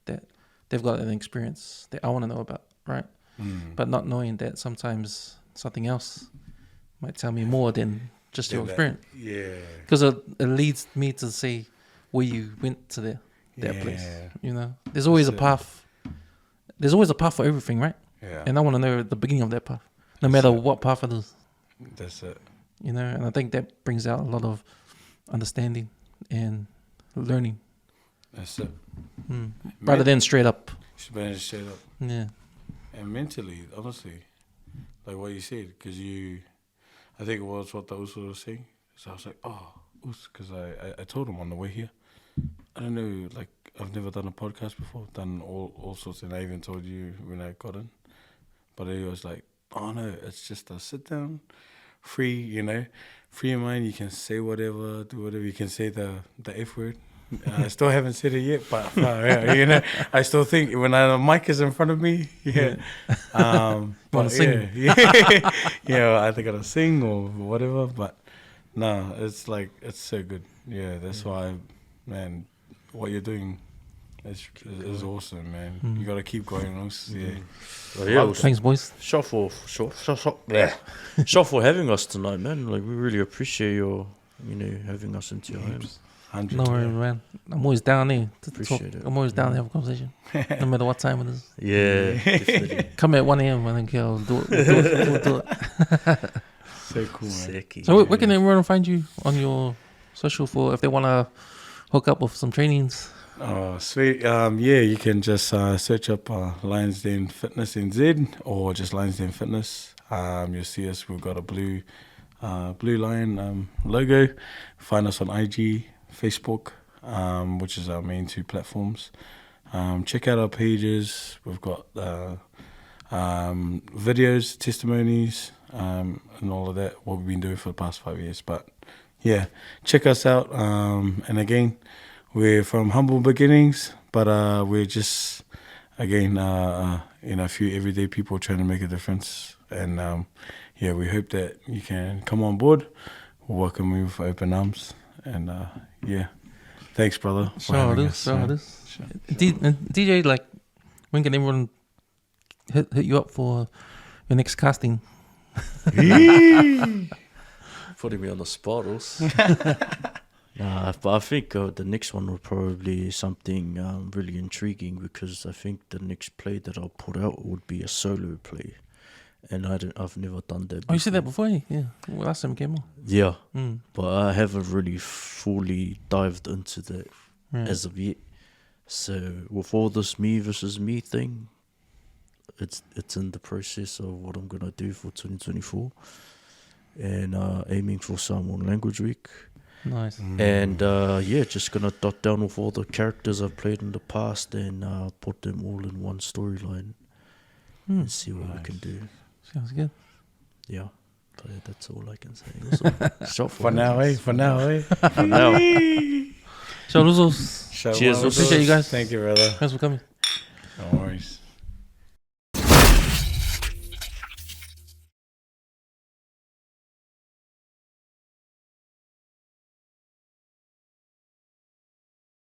that they've got an experience that I want to know about, right? But not knowing that sometimes something else might tell me more than just your experience. Yeah. Because it leads me to see where you went to that place. You know, there's always a path. There's always a path for everything, right? Yeah. And I want to know the beginning of that path, no matter what path it is. That's it. You know, and I think that brings out a lot of understanding and learning. That's it. Rather than straight up. Straight up. Yeah. And mentally, honestly, like what you said, because I think it was what the Uso was saying. So I was like, because I told him on the way here, I don't know, like, I've never done a podcast before, done all sorts, and I even told you when I got in. But he was like, oh no, it's just a sit down, free, you know, free your mind. You can say whatever, do whatever. You can say the F word. I still haven't said it yet, but yeah, you know, I still think when the mic is in front of me, but sing? Yeah, I think I gotta sing or whatever. But no, it's like it's so good. Yeah, that's why, man, what you're doing is awesome, man. You gotta keep going. Yeah. Well, yeah, Thanks, boys. Shot for having us tonight, man. Like we really appreciate your, having us into your homes. 100. No worries, man. I'm always down there to talk. Appreciate it. I'm always down to have a conversation, no matter what time it is. Yeah, definitely. Come at 1 a.m. I think I'll do it. Do it. So cool, man. Sicky. So where can everyone find you on your social for if they want to hook up with some trainings? Oh, sweet. Yeah, you can just search up Lions Den Fitness NZ or just Lions Den Fitness. You'll see us. We've got a blue lion logo. Find us on IG, Facebook, which is our main 2 platforms. Check out our pages. We've got videos, testimonies, and all of that, what we've been doing for the past 5 years. But yeah, check us out. And again, we're from humble beginnings, but we're just, again, a few everyday people trying to make a difference. And yeah, we hope that you can come on board. We'll welcome you with open arms. And yeah, thanks, brother. For having us. DJ, like, when can everyone hit you up for your next casting? Putting me on the spot, also. Nah, but I think the next one will probably be something really intriguing, because I think the next play that I'll put out would be a solo play, and I've never done that. Oh, you said that before? Yeah. Well, last time it came on. Yeah, but I haven't really fully dived into that as of yet. So with all this me versus me thing, it's in the process of what I'm gonna do for 2024, and aiming for Samoan Language Week. Nice. And just gonna dot down with all the characters I've played in the past and put them all in one storyline and see what we can do. Sounds good. Yeah, but that's all I can say. Also, shot For now, eh? For now. So, Luzos, Cheers, appreciate you guys. Thank you, brother. Thanks for coming.